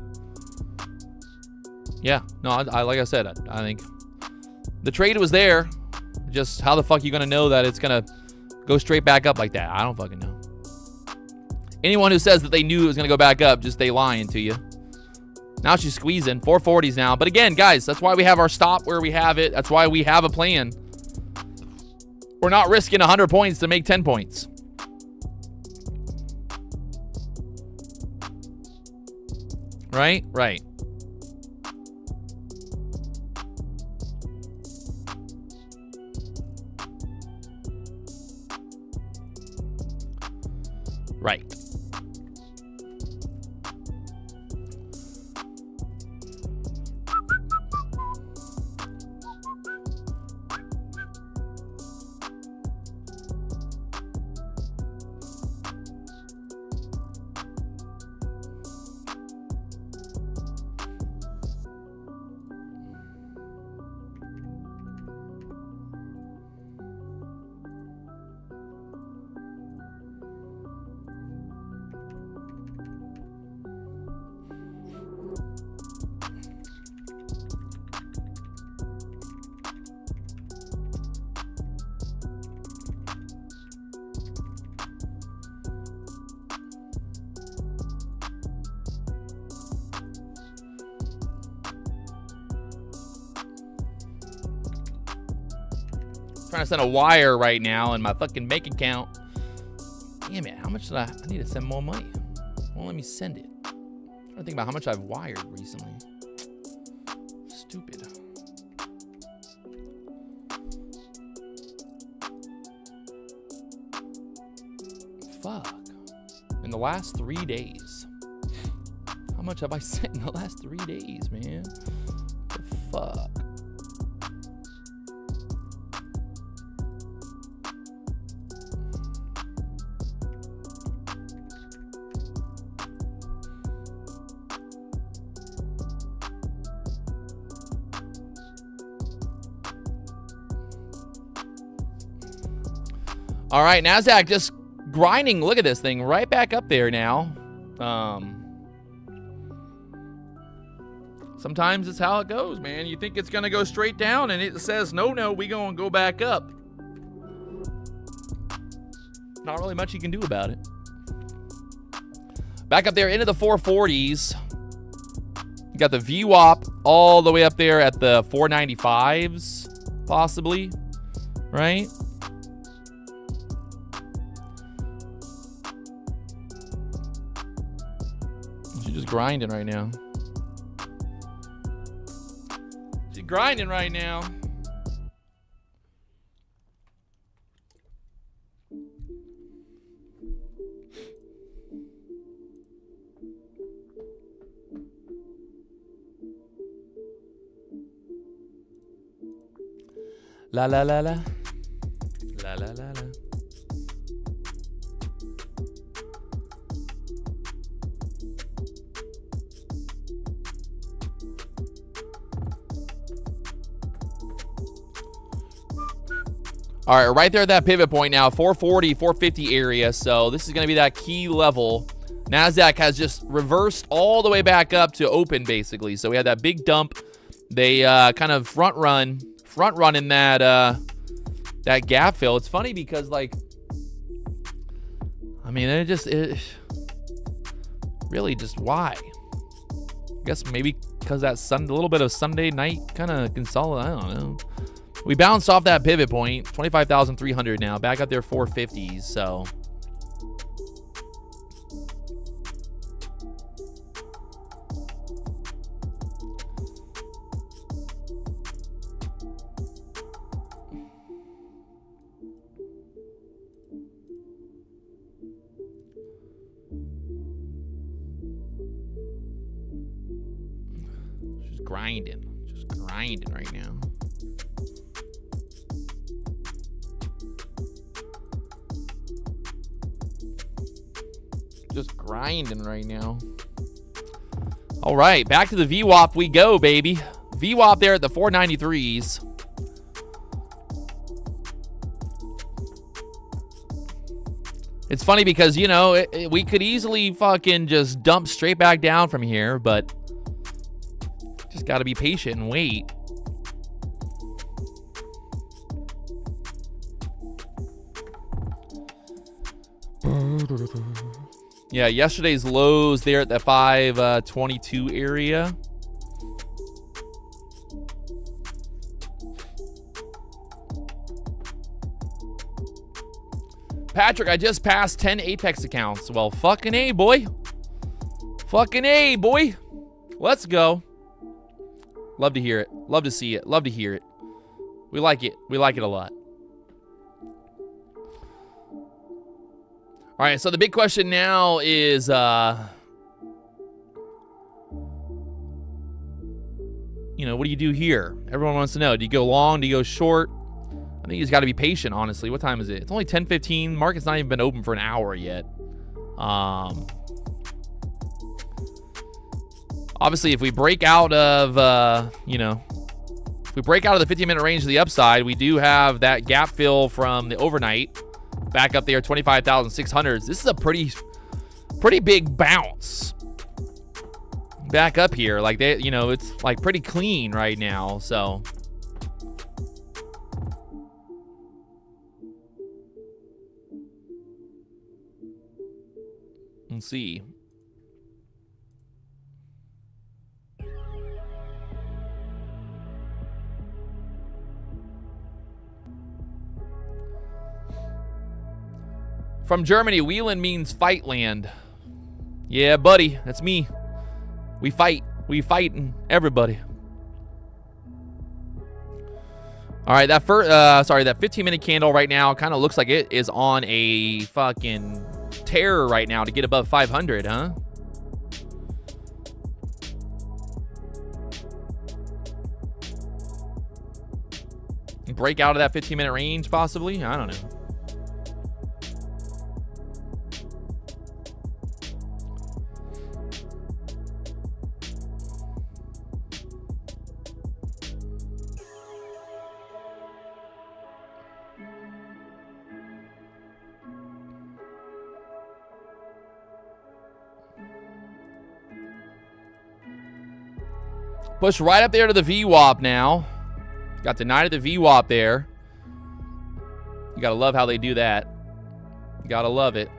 Yeah, no, I like I said, I think the trade was there. Just how the fuck are you gonna know that it's gonna go straight back up like that? I don't fucking know. Anyone who says that they knew it was going to go back up, just they lying to you. Now she's squeezing. 440s now. But again, guys, that's why we have our stop where we have it. That's why we have a plan. We're not risking 100 points to make 10 points. Right? Right. Right. Trying to send a wire right now in my fucking bank account. Damn it, how much did I need to send more money. Won't let me send it. I'm trying to think about how much I've wired recently. Stupid. Fuck. In the last 3 days. How much have I sent in the last 3 days, man? The fuck? All right, Nasdaq just grinding. Look at this thing right back up there now. Sometimes it's how it goes, man. You think it's going to go straight down, and it says, no, we going to go back up. Not really much you can do about it. Back up there into the 440s. You got the VWAP all the way up there at the 495s, possibly, right? She's just grinding right now. She's grinding right now. La la la la. La la la la. All right, right there at that pivot point now, 440, 450 area. So this is going to be that key level. Nasdaq has just reversed all the way back up to open, basically. So we had that big dump. They kind of front run in that that gap fill. It's funny because, like, I mean, it really just why? I guess maybe because that a little bit of Sunday night kind of consolidate. I don't know. We bounced off that pivot point, 25,300 now, back up there 450s. So just grinding right now. Just grinding right now. All right, back to the VWAP we go, baby. VWAP there at the 493s. It's funny because, you know, we could easily fucking just dump straight back down from here, but just got to be patient and wait. Yeah, yesterday's lows there at the 522 area. Patrick, I just passed 10 Apex accounts. Well, fucking A, boy. Fucking A, boy. Let's go. Love to hear it. Love to see it. Love to hear it. We like it. We like it a lot. All right, so the big question now is, you know, what do you do here? Everyone wants to know. Do you go long? Do you go short? I think you just got to be patient, honestly. What time is it? It's only 10:15. Market's not even been open for an hour yet. Obviously, if we break out of, you know, if we break out of the 15-minute range to the upside, we do have that gap fill from the overnight. Back up there, 25,600. This is a pretty big bounce. Back up here, like they, you know, it's like pretty clean right now. So let's see. From Germany, Wieland means fight land. Yeah, buddy, that's me. We fight. We fighting everybody. All right, that 15-minute candle right now kind of looks like it is on a fucking tear right now to get above 500, huh? Break out of that 15-minute range, possibly? I don't know. Push right up there to the VWAP now. Got denied at the VWAP there. You gotta love how they do that. You gotta love it.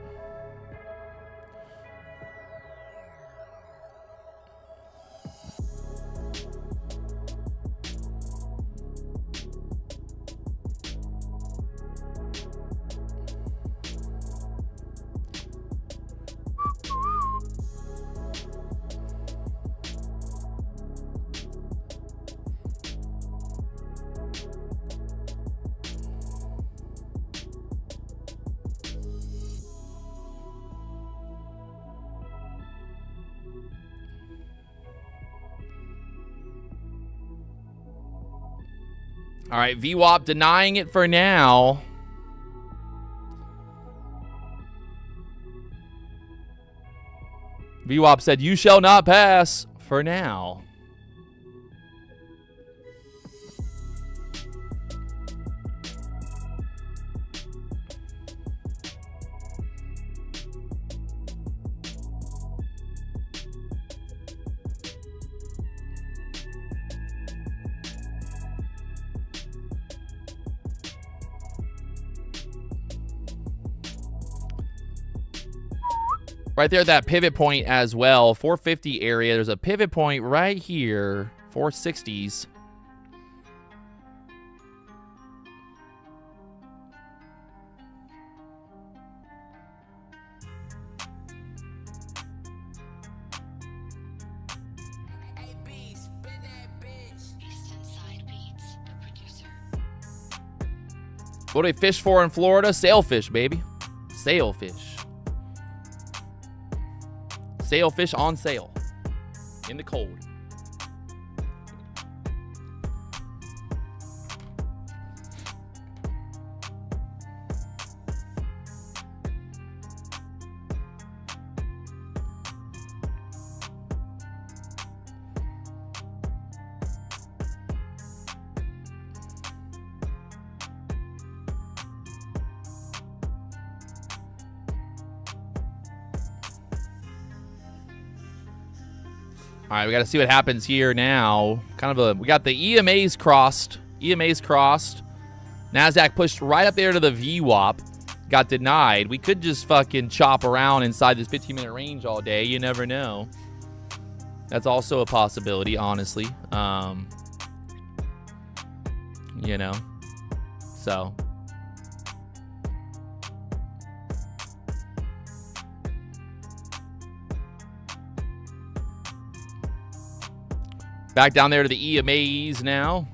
All right, VWAP denying it for now. VWAP said, you shall not pass for now. Right there at that pivot point as well, 450 area. There's a pivot point right here, 460s. What do they fish for in Florida? Sailfish, baby. Sailfish. Sailfish on sale in the cold. All right, we got to see what happens here now. We got the EMAs crossed. EMAs crossed. Nasdaq pushed right up there to the VWAP. Got denied. We could just fucking chop around inside this 15-minute range all day. You never know. That's also a possibility, honestly. You know. So. Back down there to the EMAs now.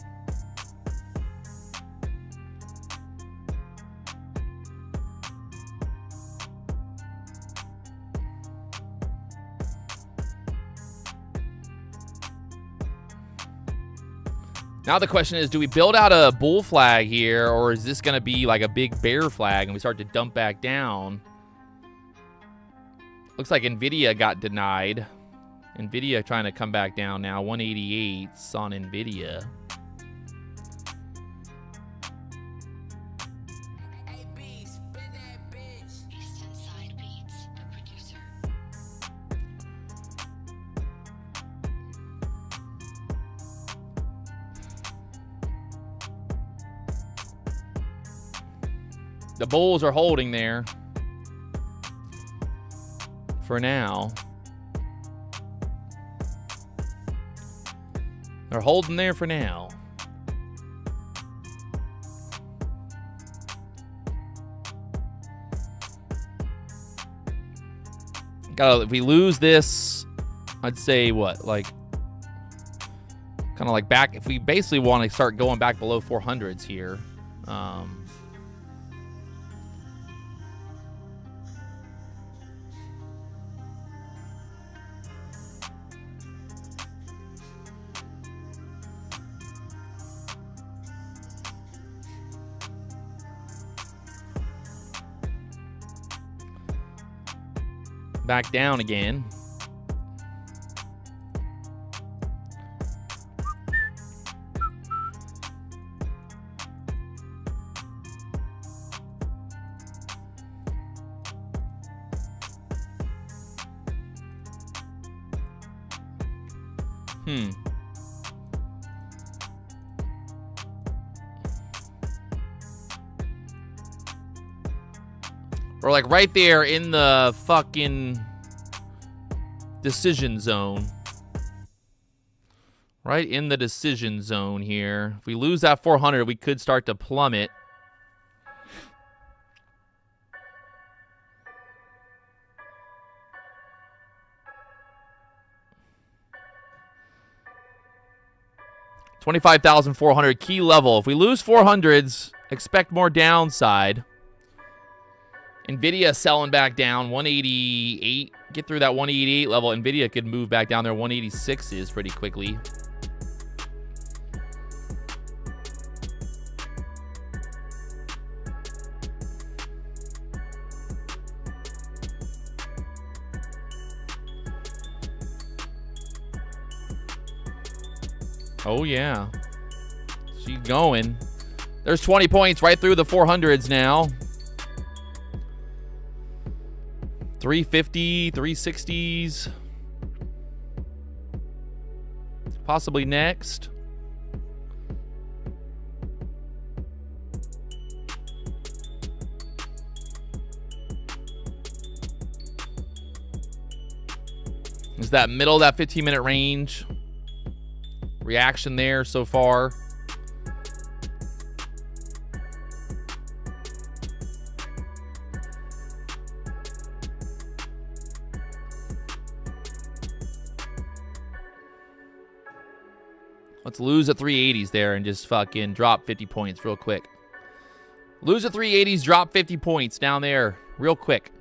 Now the question is, do we build out a bull flag here, or is this going to be like a big bear flag and we start to dump back down? Looks like NVIDIA got denied. NVIDIA trying to come back down now. 188s on NVIDIA. The bulls are holding there for now. They're holding there for now. If we lose this, I'd say what? Like, kind of like back. If we basically want to start going back below 400s here. Back down again. We're like right there in the fucking decision zone. Right in the decision zone here. If we lose that 400, we could start to plummet. $25,400 key level. If we lose 400s, expect more downside. NVIDIA selling back down 188. Get through that 188 level. NVIDIA could move back down there. 186 is pretty quickly. Oh, yeah. She's going. There's 20 points right through the 400s now. 350, 360s. Possibly next. Is that middle of that 15-minute range. Reaction there so far. Let's lose the 380s there and just fucking drop 50 points real quick. Lose the 380s, drop 50 points down there real quick.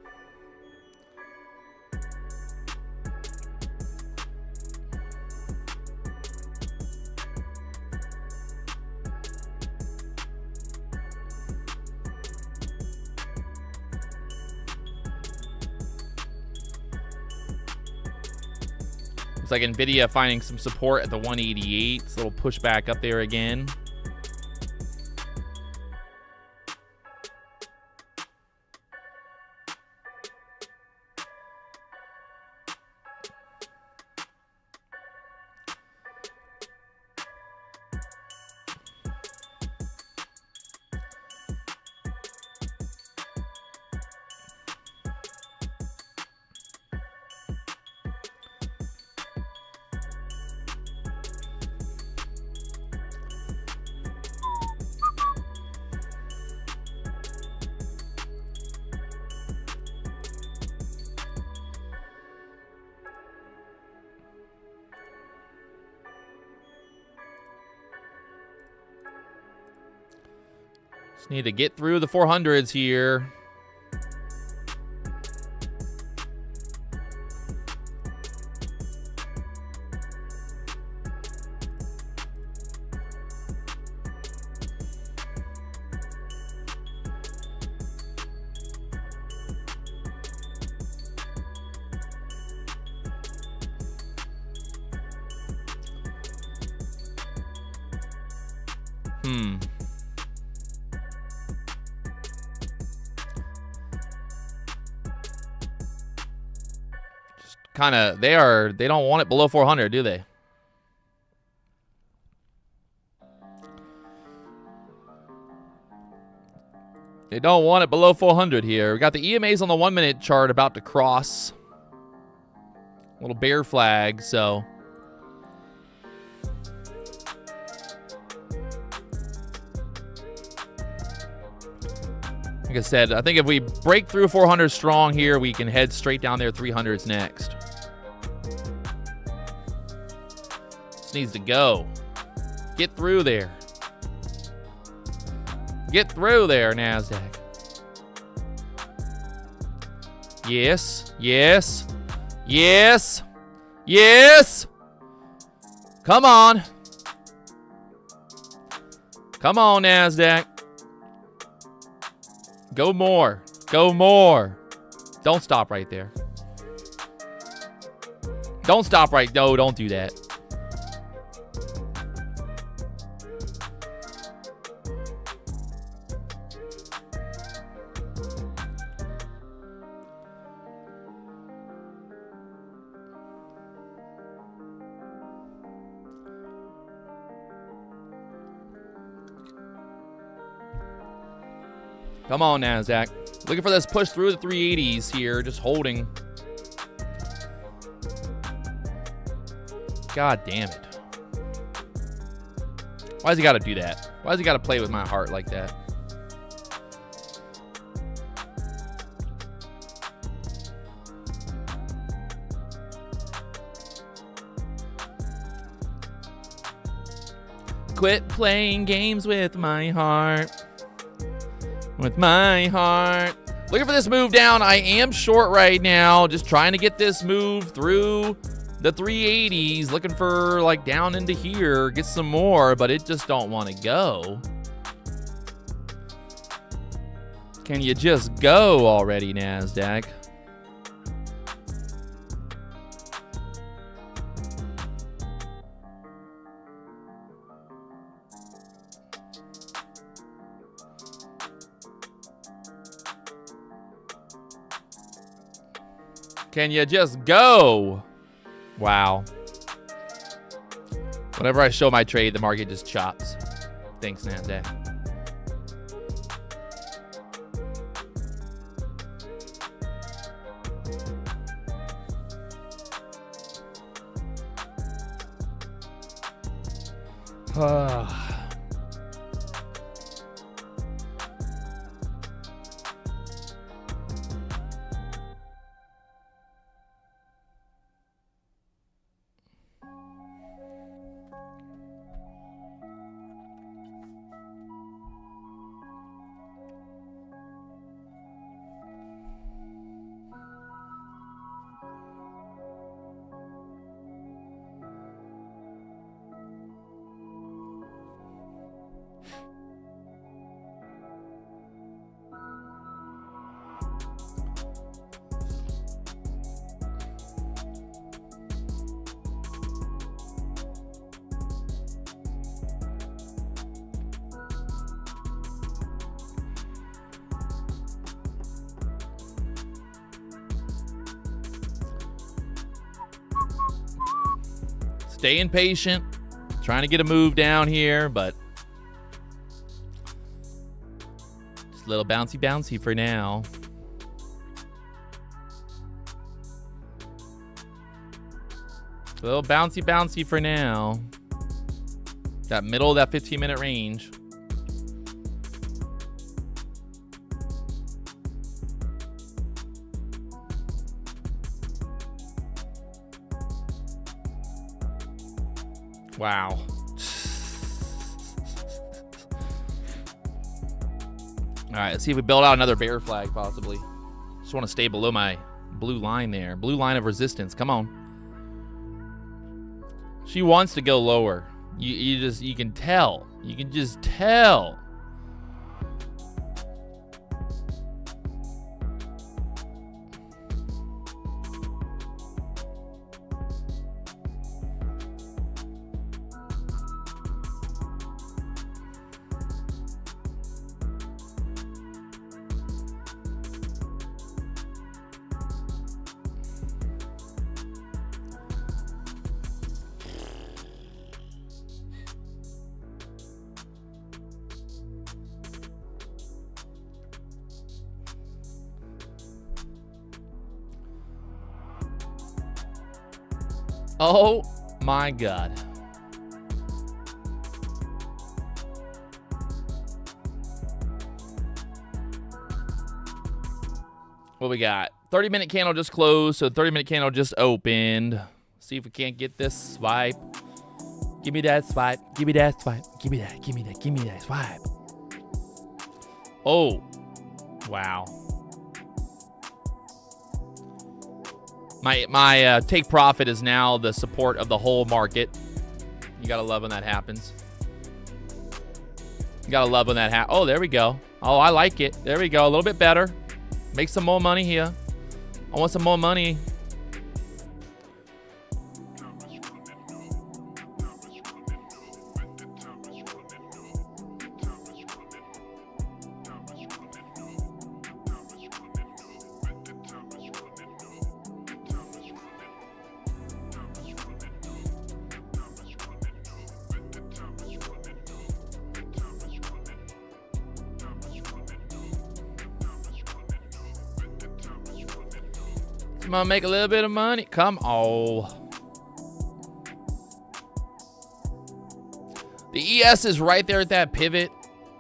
Looks like Nvidia finding some support at the 188. It's a little pushback up there again. Just need to get through the 400s here. Kind of, they don't want it below 400, do they? They don't want it below 400 here. We got the EMAs on the 1-minute chart about to cross. Little bear flag, so. Like I said, I think if we break through 400 strong here, we can head straight down there 300s next. This needs to go. Get through there. Get through there, Nasdaq. Yes, yes, yes, yes. Come on. Come on, Nasdaq. Go more. Go more. Don't stop right there. Don't stop right. No, don't do that. Come on, Nasdaq. Looking for this push through the 380s here, just holding. God damn it. Why's he got to do that? Why's he got to play with my heart like that? Quit playing games with my heart. With my heart. Looking for this move down. I am short right now. Just trying to get this move through the 380s. Looking for like down into here. Get some more, but it just don't want to go. Can you just go already, Nasdaq? Can you just go? Wow. Whenever I show my trade, the market just chops. Thanks, Nasdaq. Staying patient, trying to get a move down here, but just a little bouncy for now. A little bouncy for now. That middle of that 15-minute range. Wow. All right, let's see if we build out another bear flag, possibly. Just want to stay below my blue line there. Blue line of resistance. Come on. She wants to go lower. You can tell. You can just tell. Oh my God. What we got? 30-minute candle just closed, so 30-minute candle just opened. See if we can't get this swipe. Give me that swipe. Give me that swipe. Give me that. Give me that. Give me that swipe. Oh. Wow. My take profit is now the support of the whole market. You gotta love when that happens. You gotta love when that happens. Oh, there we go. Oh, I like it. There we go. A little bit better. Make some more money here. I want some more money. Come on, make a little bit of money. Come on. The ES is right there at that pivot.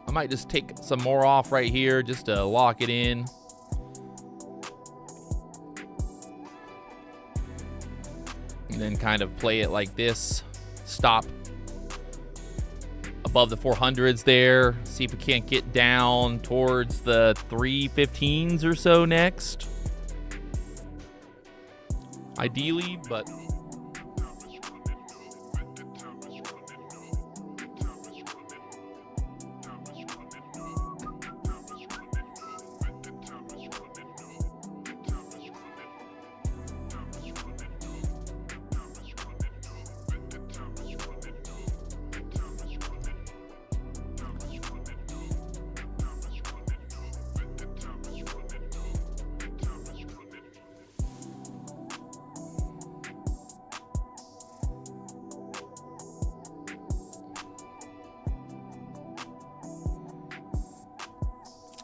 I might just take some more off right here just to lock it in. And then kind of play it like this. Stop above the 400s there. See if we can't get down towards the 315s or so next. Ideally, but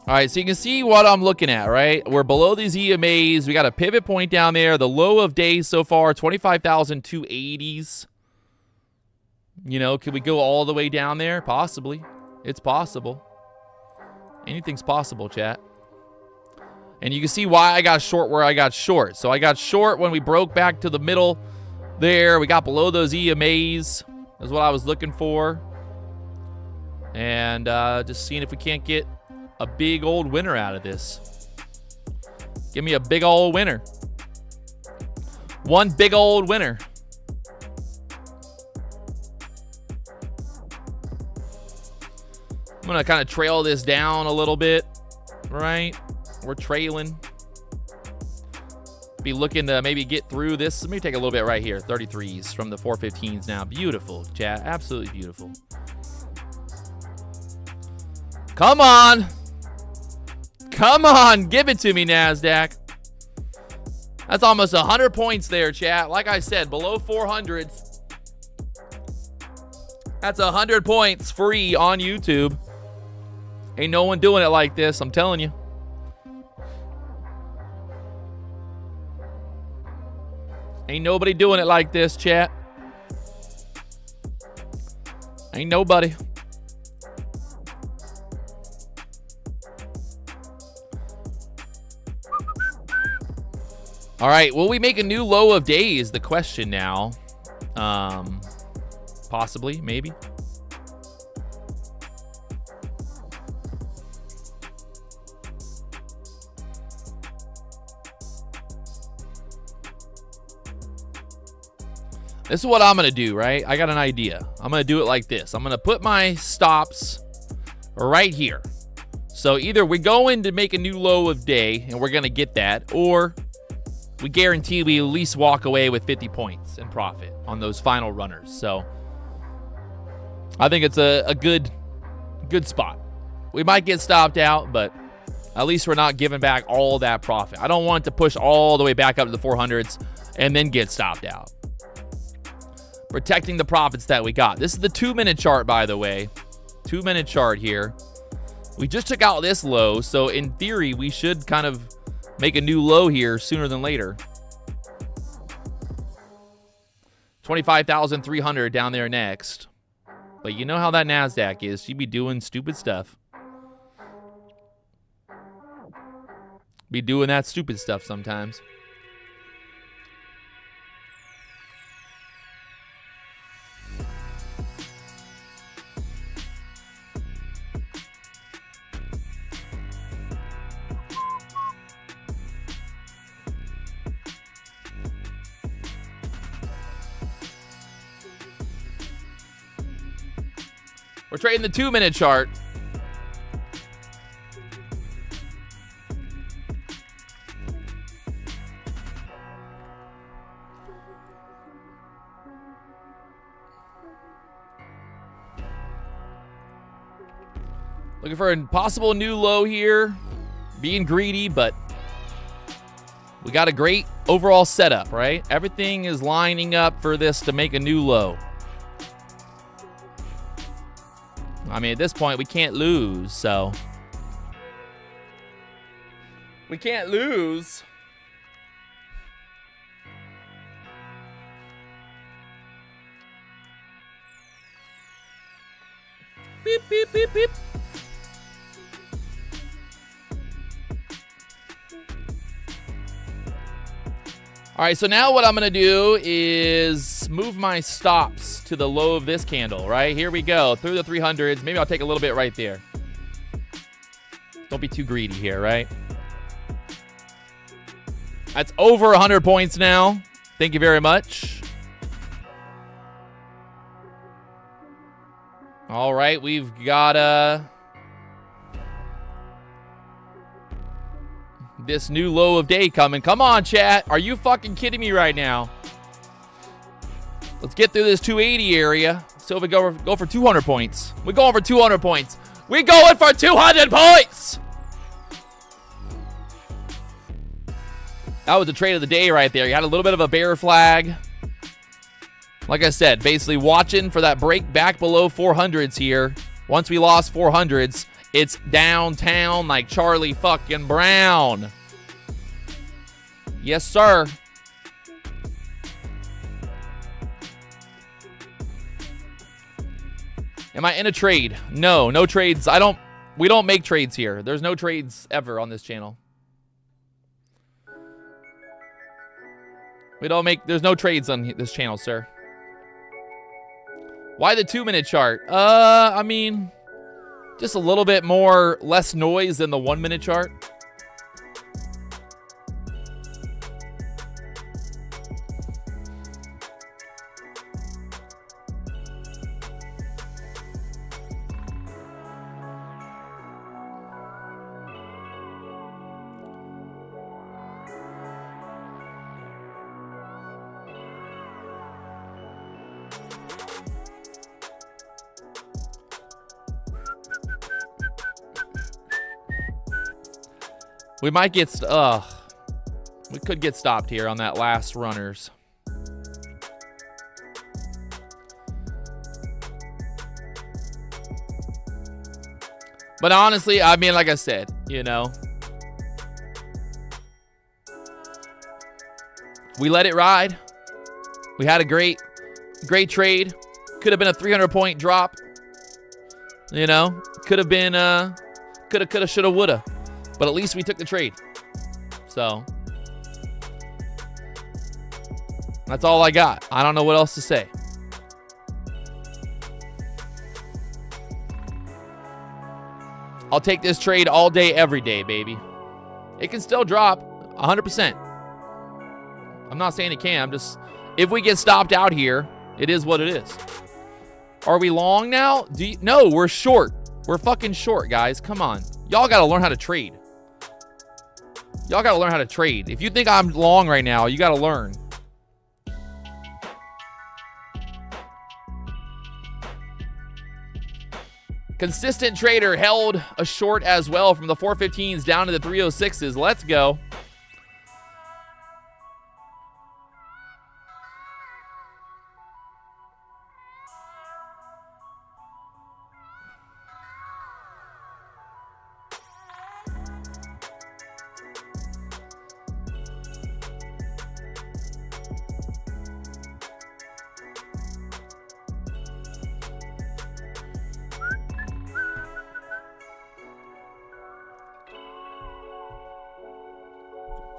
All right, so you can see what I'm looking at, right? We're below these EMAs. We got a pivot point down there. The low of days so far, 25,280s. You know, could we go all the way down there? Possibly. It's possible. Anything's possible, chat. And you can see why I got short where I got short. So I got short when we broke back to the middle there. We got below those EMAs. That's what I was looking for. And just seeing if we can't get a big old winner out of this. Give me a big old winner. One big old winner. I'm going to kind of trail this down a little bit, right? We're trailing. Be looking to maybe get through this. Let me take a little bit right here. 33s from the 415s now. Beautiful, chat. Absolutely beautiful. Come on. Come on. Give it to me, Nasdaq. That's almost 100 points there, chat. Like I said, below 400s. That's 100 points free on YouTube. Ain't no one doing it like this, I'm telling you. Ain't nobody doing it like this, chat. Ain't nobody. All right, will we make a new low of day is the question now. Possibly, maybe. This is what I'm going to do, right? I got an idea. I'm going to do it like this. I'm going to put my stops right here. So either we go in to make a new low of day, and we're going to get that, or we guarantee we at least walk away with 50 points in profit on those final runners. So I think it's a good spot. We might get stopped out, but at least we're not giving back all that profit. I don't want to push all the way back up to the 400s and then get stopped out. Protecting the profits that we got. This is the 2-minute chart, by the way. 2-minute chart here. We just took out this low, so in theory, we should kind of make a new low here sooner than later. 25,300 down there next. But you know how that Nasdaq is. She'd be doing stupid stuff. Be doing that stupid stuff sometimes. We're trading the 2-minute chart. Looking for a possible new low here. Being greedy, but we got a great overall setup, right? Everything is lining up for this to make a new low. I mean, at this point, we can't lose, so. We can't lose. Beep, beep, beep, beep. All right, so now what I'm going to do is move my stops to the low of this candle, right? Here we go, through the 300s. Maybe I'll take a little bit right there. Don't be too greedy here, right? That's over 100 points now. Thank you very much. All right, we've got this new low of day coming. Come on, chat. Are you fucking kidding me right now? Let's get through this 280 area. So we go for 200 points. We're going for 200 points. We're going for 200 points. That was the trade of the day right there. You had a little bit of a bear flag. Like I said, basically watching for that break back below 400s here. Once we lost 400s, It's downtown like Charlie fucking Brown. Yes, sir. Am I in a trade? No, no trades. We don't make trades here. There's no trades ever on this channel. There's no trades on this channel, sir. Why the 2-minute chart? I mean, just a little bit less noise than the 1-minute chart. We might get, we could get stopped here on that last runners. But honestly, I mean, like I said, you know, we let it ride. We had a great trade. Could have been a 300-point drop. You know, could have been, coulda, shoulda, woulda. But at least we took the trade. So that's all I got. I don't know what else to say. I'll take this trade all day, every day, baby. It can still drop 100%. I'm not saying it can. I'm just, if we get stopped out here, it is what it is. Are we long now? No, we're short. We're fucking short, guys. Come on. Y'all got to learn how to trade. Y'all got to learn how to trade. If you think I'm long right now, you got to learn. Consistent trader held a short as well from the 415s down to the 306s. Let's go.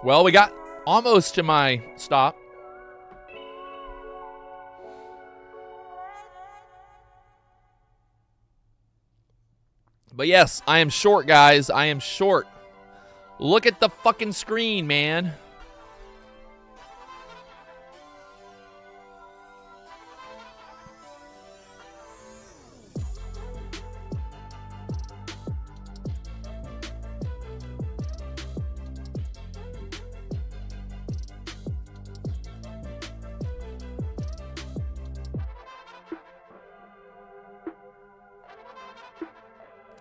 Well, we got almost to my stop. But yes, I am short, guys. I am short. Look at the fucking screen, man.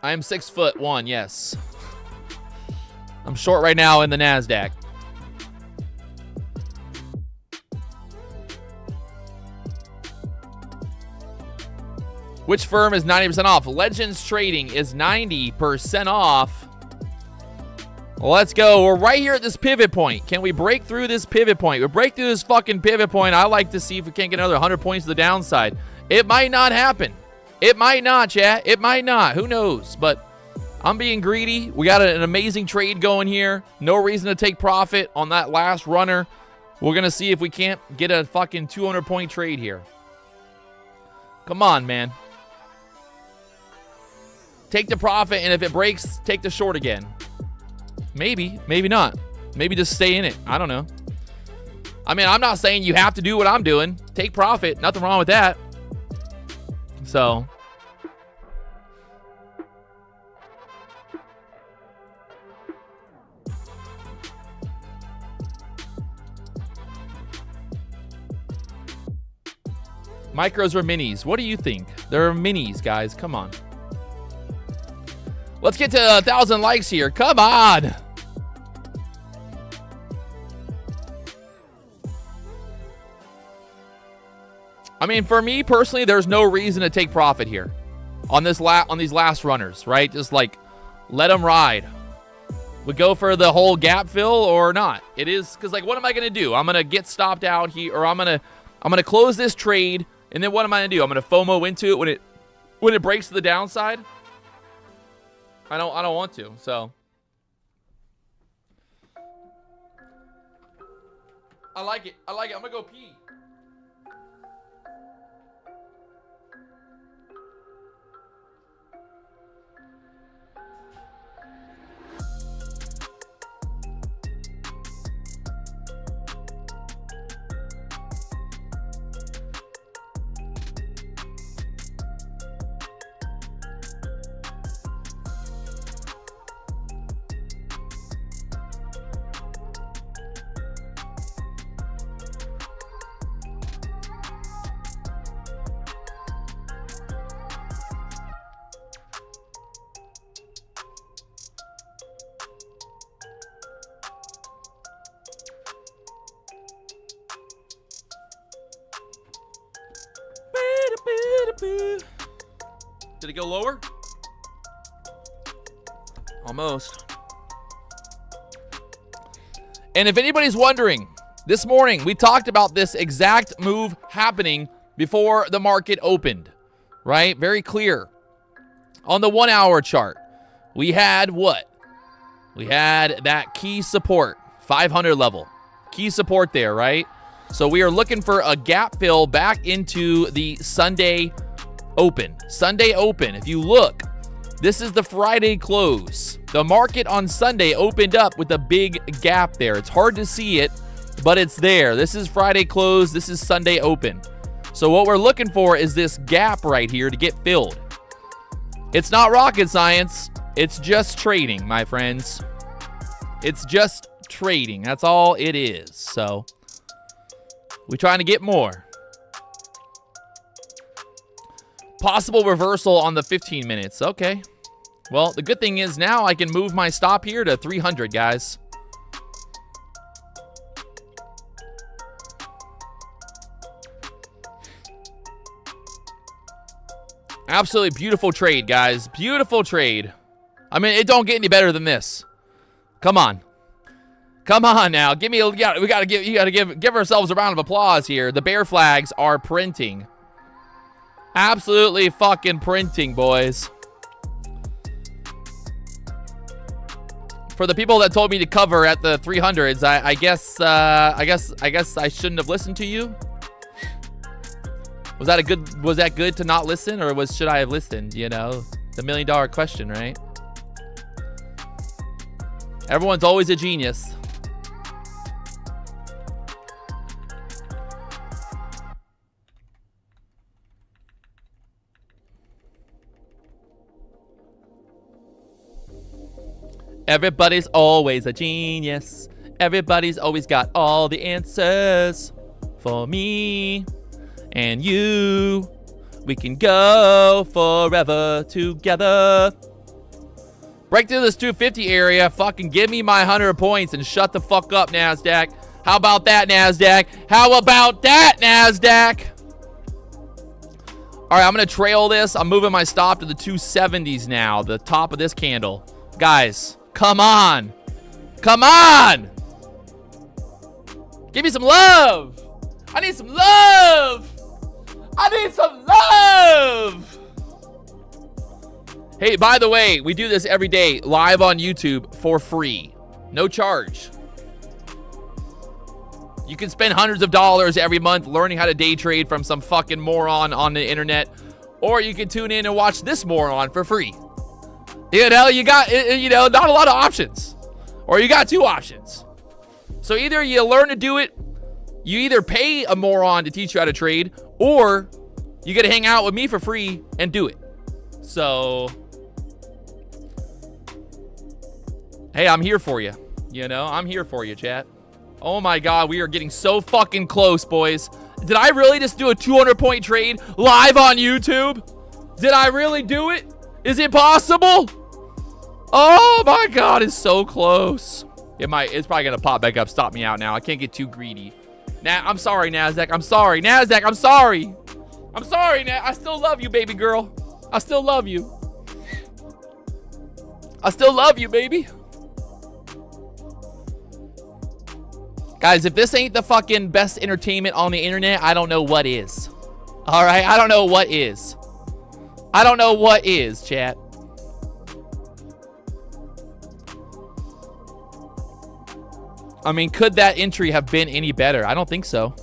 I am 6'1", yes. I'm short right now in the Nasdaq. Which firm is 90% off? Legends Trading is 90% off. Let's go. We're right here at this pivot point. Can we break through this pivot point? We break through this fucking pivot point. I like to see if we can't get another 100 points to the downside. It might not happen. It might not, chat. It might not. Who knows? But I'm being greedy. We got an amazing trade going here. No reason to take profit on that last runner. We're going to see if we can't get a fucking 200-point trade here. Come on, man. Take the profit, and if it breaks, take the short again. Maybe. Maybe not. Maybe just stay in it. I don't know. I mean, I'm not saying you have to do what I'm doing. Take profit. Nothing wrong with that. So, micros or minis? What do you think? They're minis, guys. Come on. Let's get to 1,000 likes here. Come on. I mean, for me personally, there's no reason to take profit here on these last runners, right? Just like Let them ride. We go for the whole gap fill or not. It is because, like, what am I gonna do? I'm gonna get stopped out here, or I'm gonna close this trade, and then what am I gonna do? I'm gonna FOMO into it when it breaks to the downside. I don't want to. So I like it. I'm gonna go pee. Did it go lower? Almost. And if anybody's wondering, this morning we talked about this exact move happening before the market opened, right? Very clear. On the 1 hour chart, we had what? We had that key support, 500 level. Key support there, right? So we are looking for a gap fill back into the Sunday open. Sunday open. If you look, this is the Friday close. The market on Sunday opened up with a big gap there. It's hard to see it, but it's there. This is Friday close. This is Sunday open. So what we're looking for is this gap right here to get filled. It's not rocket science. It's just trading, my friends. It's just trading. That's all it is. So we're trying to get more. Possible reversal on the 15 minutes. Okay. Well, the good thing is now I can move my stop here to 300, guys. Absolutely beautiful trade, guys. Beautiful trade. I mean, it don't get any better than this. Come on. Come on now. Give me a, you gotta give ourselves a round of applause here. The bear flags are printing. Absolutely fucking printing, boys. For the people that told me to cover at the 300s, I guess I shouldn't have listened to you. Was that good to not listen, or should I have listened? You know, the $1 million question, right? Everyone's always a genius. Everybody's always a genius. Everybody's always got all the answers. For me and you, we can go forever together. Break through this 250 area. Fucking give me my 100 points and shut the fuck up, Nasdaq. How about that, Nasdaq? How about that, Nasdaq? All right, I'm going to trail this. I'm moving my stop to the 270s now, the top of this candle. Guys, come on. Come on. Give me some love. I need some love. I need some love. Hey, by the way, we do this every day live on YouTube for free. No charge. You can spend hundreds of dollars every month learning how to day trade from some fucking moron on the internet, or you can tune in and watch this moron for free. You know, you got, not a lot of options, or you got two options. So either you learn to do it, you either pay a moron to teach you how to trade, or you get to hang out with me for free and do it. So, hey, I'm here for you. You know, I'm here for you, chat. Oh my God, we are getting so fucking close, boys. Did I really just do a 200-point trade live on YouTube? Did I really do it? Is it possible? Oh my God, it's so close. It's probably gonna pop back up. Stop me out now. I can't get too greedy. I'm sorry, Nasdaq. I'm sorry, Nasdaq. I'm sorry. I'm sorry, I still love you, baby girl. I still love you. I still love you, baby. Guys, if this ain't the fucking best entertainment on the internet, I don't know what is. All right? I don't know what is. I don't know what is, chat. I mean, could that entry have been any better? I don't think so.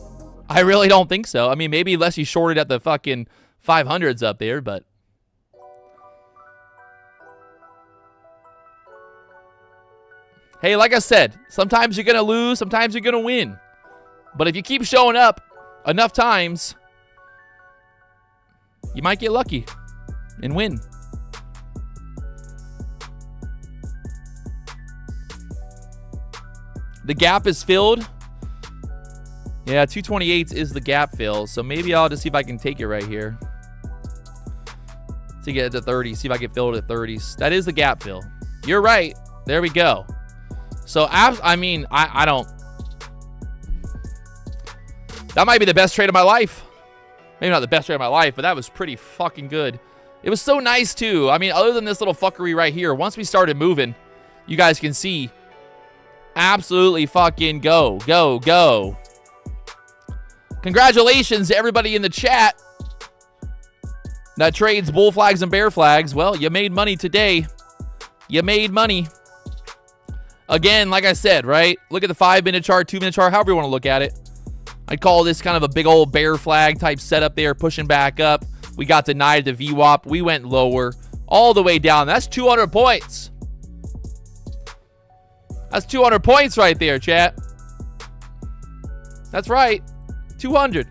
I really don't think so. I mean, maybe unless you shorted at the fucking 500s up there, but... Hey, like I said, sometimes you're going to lose, sometimes you're going to win. But if you keep showing up enough times, you might get lucky and win. The gap is filled. Yeah, 228 is the gap fill. So maybe I'll just see if I can take it right here. To get it to 30. See if I can fill it at 30s. That is the gap fill. You're right. There we go. So, I mean, I don't... That might be the best trade of my life. Maybe not the best trade of my life, but that was pretty fucking good. It was so nice, too. I mean, other than this little fuckery right here, once we started moving, you guys can see... Absolutely fucking go. Go, go. Congratulations to everybody in the chat that trades bull flags and bear flags. Well, you made money today. You made money. Again, like I said, right? Look at the 5-minute chart, 2-minute chart, however you want to look at it. I'd call this kind of a big old bear flag type setup there, pushing back up. We got denied the VWAP. We went lower all the way down. That's 200 points. That's 200 points right there, chat. That's right. 200.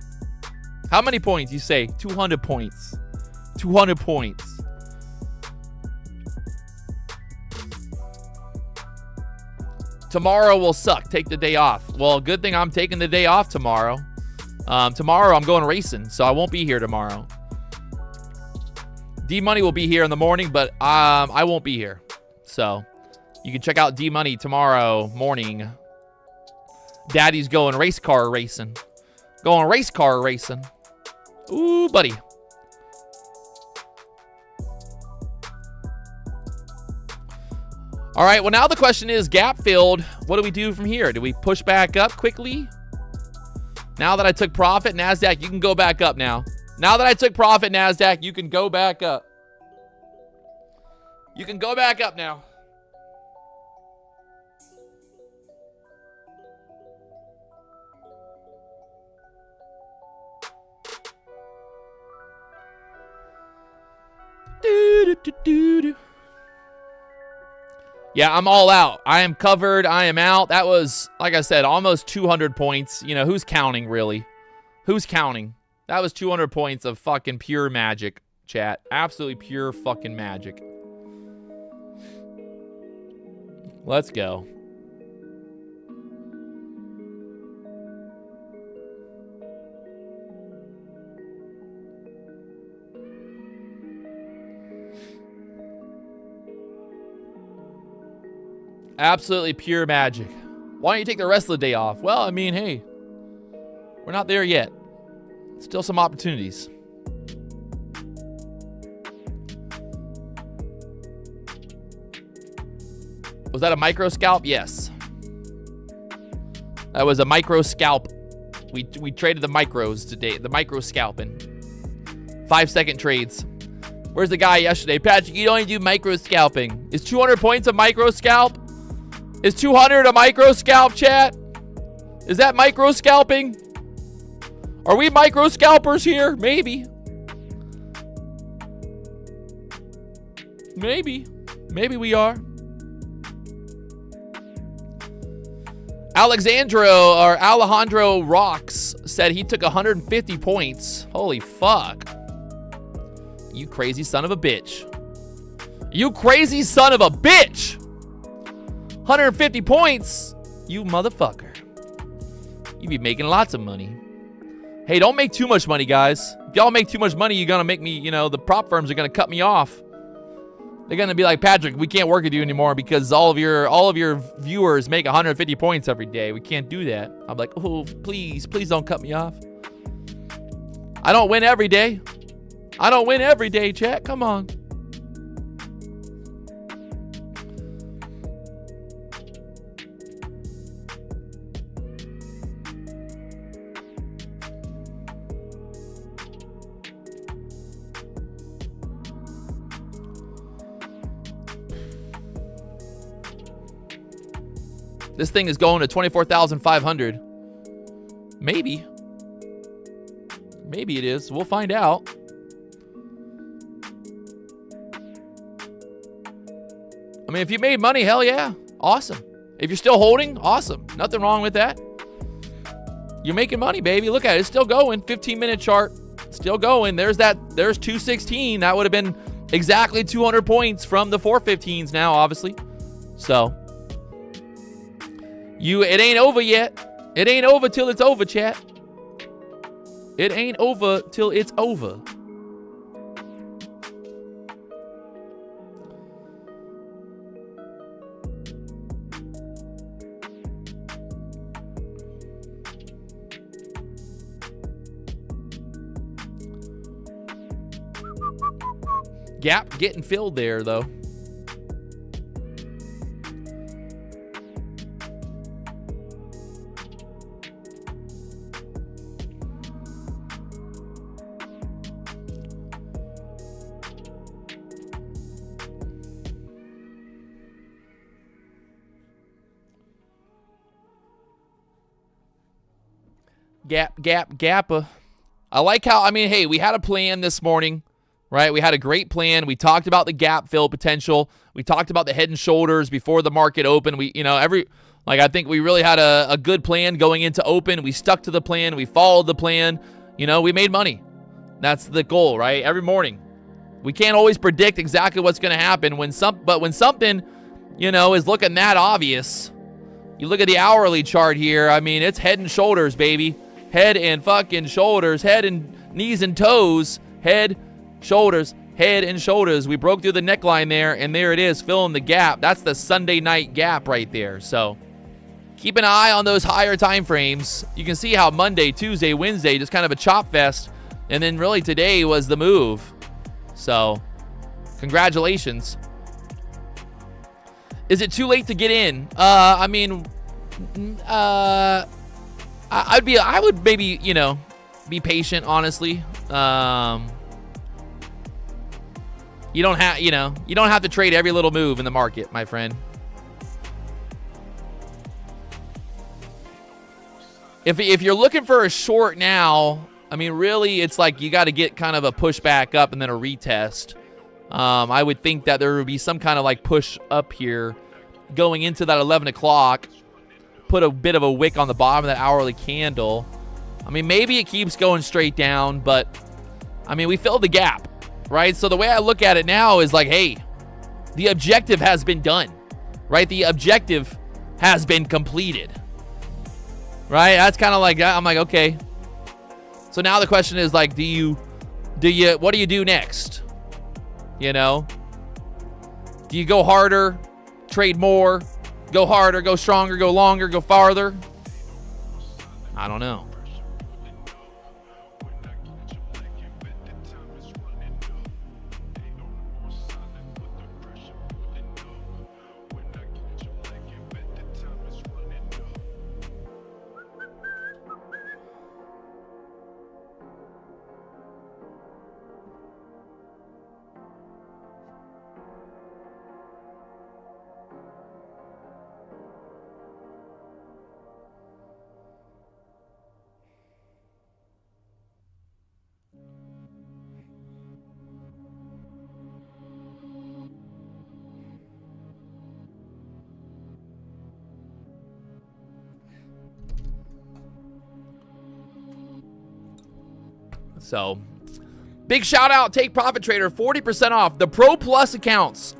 How many points you say? 200 points. 200 points. Tomorrow will suck. Take the day off. Well, good thing I'm taking the day off tomorrow. Tomorrow I'm going racing, so I won't be here tomorrow. D-Money will be here in the morning, but I won't be here. So... You can check out D-Money tomorrow morning. Daddy's going race car racing. Going race car racing. Ooh, buddy. All right, well, now the question is, gap filled. What do we do from here? Do we push back up quickly? Now that I took profit, Nasdaq, you can go back up now. Now that I took profit, Nasdaq, you can go back up. You can go back up now. Yeah, I'm all out. I am covered. I am out. That was, like I said, almost 200 points. You know, who's counting, really? Who's counting? That was 200 points of fucking pure magic, chat. Absolutely pure fucking magic. Let's go. Absolutely pure magic. Why don't you take the rest of the day off? Well, I mean, hey, we're not there yet. Still some opportunities. Was that a micro scalp? Yes. That was a micro scalp. We traded the micros today. The micro scalping. 5-second trades. Where's the guy yesterday? Patrick, you only do micro scalping. Is 200 points a micro scalp? Is 200 a micro scalp, chat? Is that micro scalping? Are we micro scalpers here? Maybe. Maybe. Maybe we are. Alejandro Rocks said he took 150 points. Holy fuck. You crazy son of a bitch. You crazy son of a bitch. 150 points. You motherfucker. You be making lots of money. Hey, don't make too much money, guys. If y'all make too much money, you're going to make me, you know, the prop firms are going to cut me off. They're going to be like, Patrick, we can't work with you anymore because all of your viewers make 150 points every day. We can't do that. I'm like, oh, please don't cut me off. I don't win every day. I don't win every day, chat. Come on. This thing is going to 24,500. Maybe. Maybe it is. We'll find out. I mean, if you made money, hell yeah. Awesome. If you're still holding, awesome. Nothing wrong with that. You're making money, baby. Look at it. It's still going. 15-minute chart. Still going. There's 216. That would have been exactly 200 points from the 415s now, obviously. So, it ain't over yet. It ain't over till it's over, chat. It ain't over till it's over. Gap getting filled there, though. Gappa. I like how, I mean, hey, we had a plan this morning, right? We had a great plan. We talked about the gap fill potential. We talked about the head and shoulders before the market opened. We, I think we really had a good plan going into open. We stuck to the plan. We followed the plan. We made money. That's the goal, right? Every morning. We can't always predict exactly what's going to happen but when something, is looking that obvious, you look at the hourly chart here. I mean, it's head and shoulders, baby. Head and fucking shoulders. Head and knees and toes. Head, shoulders, head and shoulders. We broke through the neckline there, and there it is, filling the gap. That's the Sunday night gap right there. So keep an eye on those higher time frames. You can see how Monday, Tuesday, Wednesday, just kind of a chop fest. And then really today was the move. So congratulations. Is it too late to get in? I would maybe, be patient, honestly. You don't have to trade every little move in the market, my friend. If you're looking for a short now, I mean, really, it's like you got to get kind of a push back up and then a retest. I would think that there would be some kind of like push up here going into that 11 o'clock. Put a bit of a wick on the bottom of that hourly candle. I mean, maybe it keeps going straight down, but I mean, we filled the gap, right? So the way I look at it now is like, hey, the objective has been done, right? The objective has been completed, right? That's kind of like, I'm like, okay. So now the question is like, what do you do next? Do you go harder, trade more, go harder, go stronger, go longer, go farther? I don't know. So, big shout out, Take Profit Trader, 40% off. The Pro Plus accounts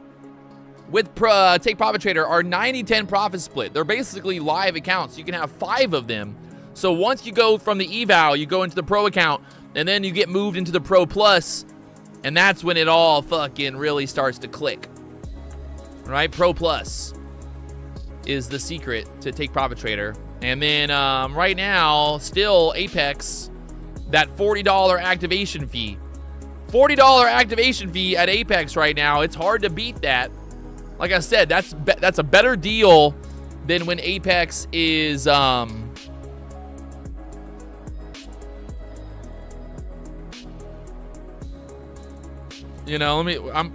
with Take Profit Trader are 90-10 profit split. They're basically live accounts. You can have 5 of them. So once you go from the eval, you go into the Pro account, and then you get moved into the Pro Plus, and that's when it all fucking really starts to click. Right? Pro Plus is the secret to Take Profit Trader. And then right now, still Apex, that $40 activation fee. $40 activation fee at Apex right now. It's hard to beat that. Like I said, that's a better deal than when Apex is let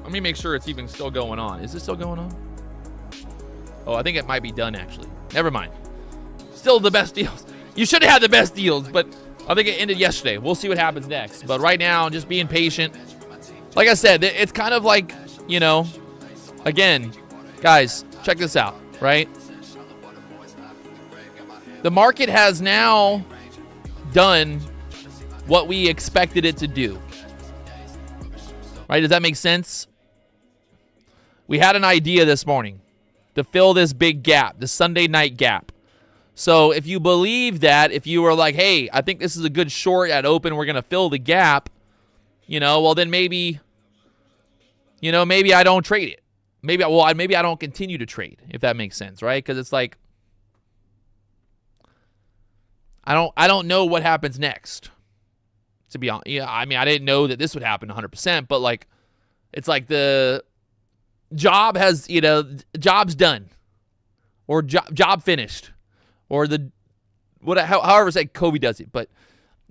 me make sure it's even still going on. Is it still going on? Oh, I think it might be done actually. Never mind. Still the best deals. You should have had the best deals, but I think it ended yesterday. We'll see what happens next. But right now, just being patient. Like I said, it's kind of like, you know, again, guys, check this out, right? The market has now done what we expected it to do. Right? Does that make sense? We had an idea this morning to fill this big gap, the Sunday night gap. So if you believe that, if you were like, hey, I think this is a good short at open, we're going to fill the gap, you know, well, then maybe, you know, maybe I don't trade it. Maybe I don't continue to trade, if that makes sense, right? Because it's like, I don't know what happens next, to be honest. Yeah, I mean, I didn't know that this would happen 100%, but like, it's like the job has, you know, job's done, or job finished. Or however say Kobe does it, but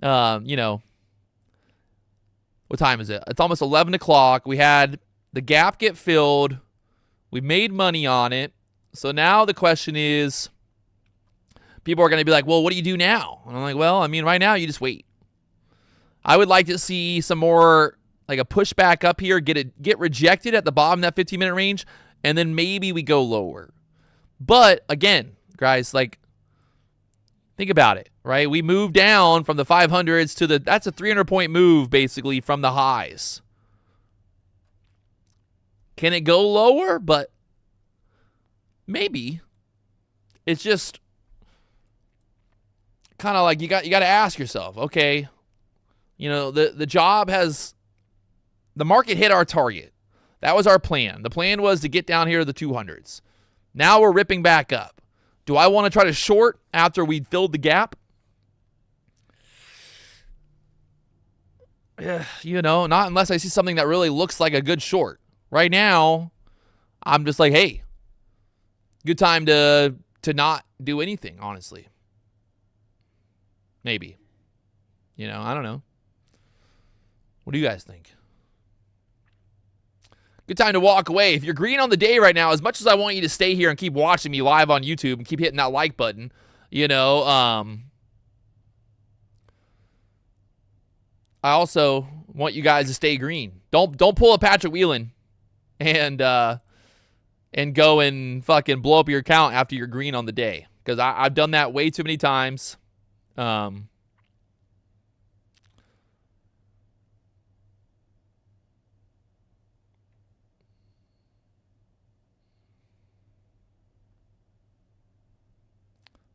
you know, what time is it? It's almost 11 o'clock. We had the gap get filled. We made money on it. So now the question is, people are going to be like, well, what do you do now? And I'm like, well, I mean, right now you just wait. I would like to see some more, like a pushback up here, get rejected at the bottom of that 15-minute range, and then maybe we go lower. But again, guys, like, think about it, right? We moved down from the 500s to that's a 300-point move, basically, from the highs. Can it go lower? But maybe. It's just kind of like you got to ask yourself, okay, you know, the market hit our target. That was our plan. The plan was to get down here to the 200s. Now we're ripping back up. Do I want to try to short after we filled the gap? You know, not unless I see something that really looks like a good short. Right now, I'm just like, hey, good time to not do anything, honestly. Maybe. You know, I don't know. What do you guys think? Good time to walk away. If you're green on the day right now, as much as I want you to stay here and keep watching me live on YouTube and keep hitting that like button, you know, I also want you guys to stay green. Don't pull a Patrick Wieland and go and fucking blow up your account after you're green on the day, because I've done that way too many times.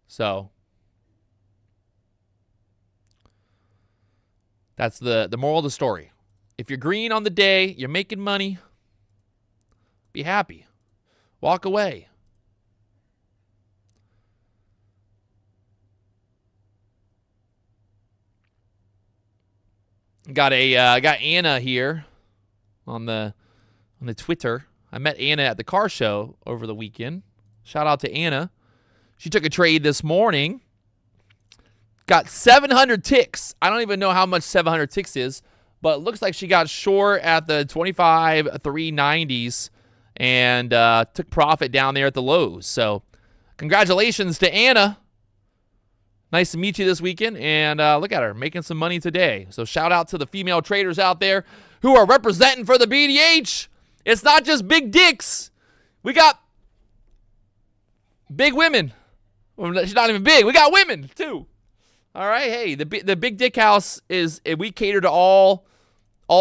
So that's the moral of the story. If you're green on the day, you're making money, be happy. Walk away. Got Anna here on the Twitter. I met Anna at the car show over the weekend. Shout out to Anna. She took a trade this morning. Got 700 ticks. I don't even know how much 700 ticks is, but it looks like she got short at the 25 390s and took profit down there at the lows. So congratulations to Anna. Nice to meet you this weekend, and look at her making some money today. So shout out to the female traders out there who are representing for the BDH. It's not just big dicks. We got big women. Well, she's not even big. We got women too. All right. Hey, the Big Dick House is, we cater to all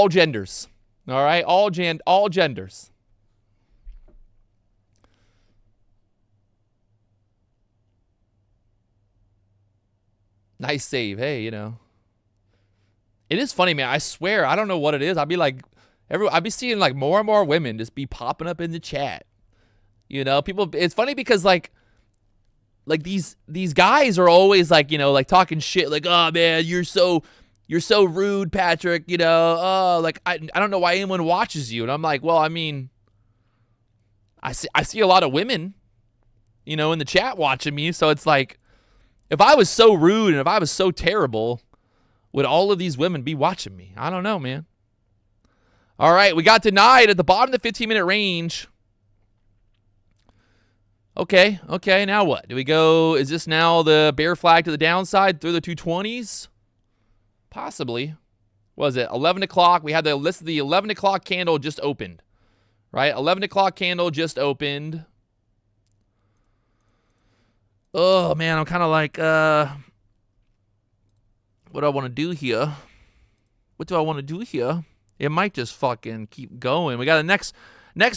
genders. All right, all genders. Nice save. Hey, you know, it is funny, man. I swear, I don't know what it is. I'd be seeing like more and more women just be popping up in the chat. You know, people. It's funny because like these guys are always like, you know, like talking shit, like, oh man, you're so rude, Patrick. You know, oh, like I don't know why anyone watches you. And I'm like, well, I mean, I see a lot of women, you know, in the chat watching me. So it's like, if I was so rude and if I was so terrible, would all of these women be watching me? I don't know, man. All right, we got denied at the bottom of the 15-minute range. Okay, now what? Do we go, is this now the bear flag to the downside through the 220s? Possibly. What was it, 11 o'clock? We had the list of the 11 o'clock candle just opened, right? 11 o'clock candle just opened. Oh, man, I'm kind of like, what do I want to do here? What do I want to do here? It might just fucking keep going. We got a next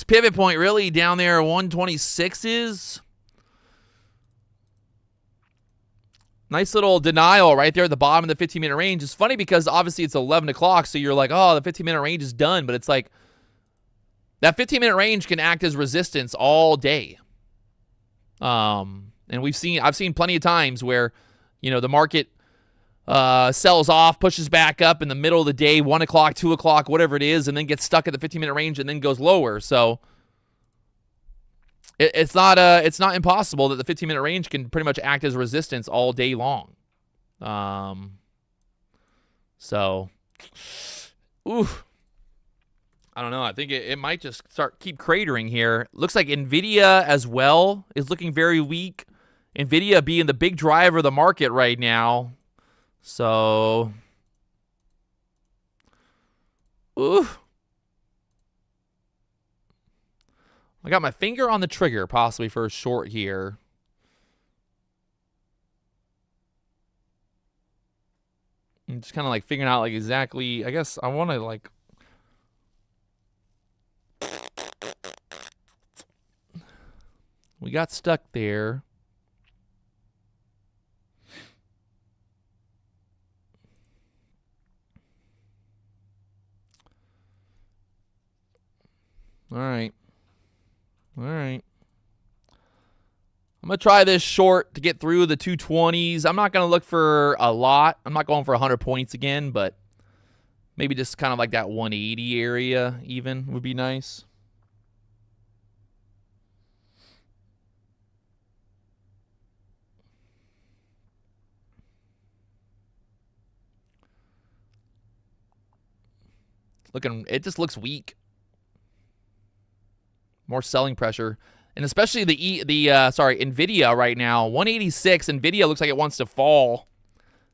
pivot point really down there, 126s. Nice little denial right there at the bottom of the 15-minute range. It's funny because obviously it's 11 o'clock, so you're like, oh, the 15-minute range is done. But it's like that 15-minute range can act as resistance all day. And I've seen plenty of times where, you know, the market sells off, pushes back up in the middle of the day, 1 o'clock, 2 o'clock, whatever it is, and then gets stuck at the 15-minute range and then goes lower. So it's not impossible that the 15-minute range can pretty much act as resistance all day long. So, oof. I don't know. I think it might just keep cratering here. Looks like Nvidia as well is looking very weak. Nvidia being the big driver of the market right now. So, oof. I got my finger on the trigger possibly for a short here. I'm just kind of like figuring out like exactly, I guess I want to like, we got stuck there. All right. I'm going to try this short to get through the 220s. I'm not going to look for a lot. I'm not going for 100 points again, but maybe just kind of like that 180 area even would be nice. It just looks weak. More selling pressure. And especially Nvidia right now, 186. Nvidia looks like it wants to fall.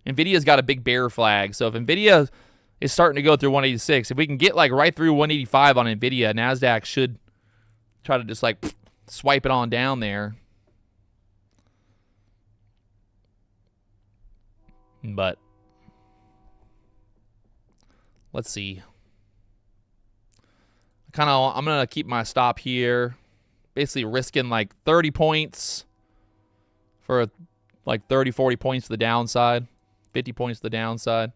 Nvidia's got a big bear flag. So if Nvidia is starting to go through 186, if we can get like right through 185 on Nvidia, Nasdaq should try to just like swipe it on down there. But let's see. I'm going to keep my stop here. Basically risking like 30 points for like 30, 40 points to the downside. 50 points to the downside.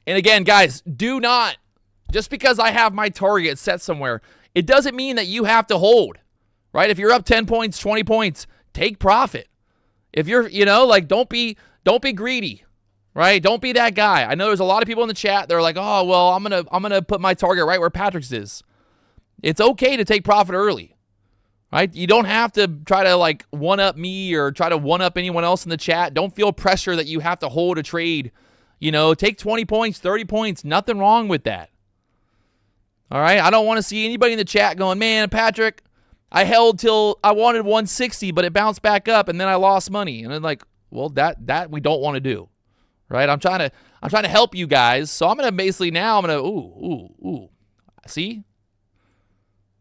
And again, guys, do not, just because I have my target set somewhere, it doesn't mean that you have to hold, right? If you're up 10 points, 20 points, take profit. If you're, like don't be greedy. Right? Don't be that guy. I know there's a lot of people in the chat. They're like, oh, well, I'm gonna put my target right where Patrick's is. It's okay to take profit early. Right? You don't have to try to like one-up me or try to one-up anyone else in the chat. Don't feel pressure that you have to hold a trade. Take 20 points, 30 points. Nothing wrong with that. All right? I don't want to see anybody in the chat going, man, Patrick, I held till I wanted 160, but it bounced back up and then I lost money. And then like, well, that we don't want to do. Right? I'm trying to help you guys. So I'm gonna basically now ooh. See?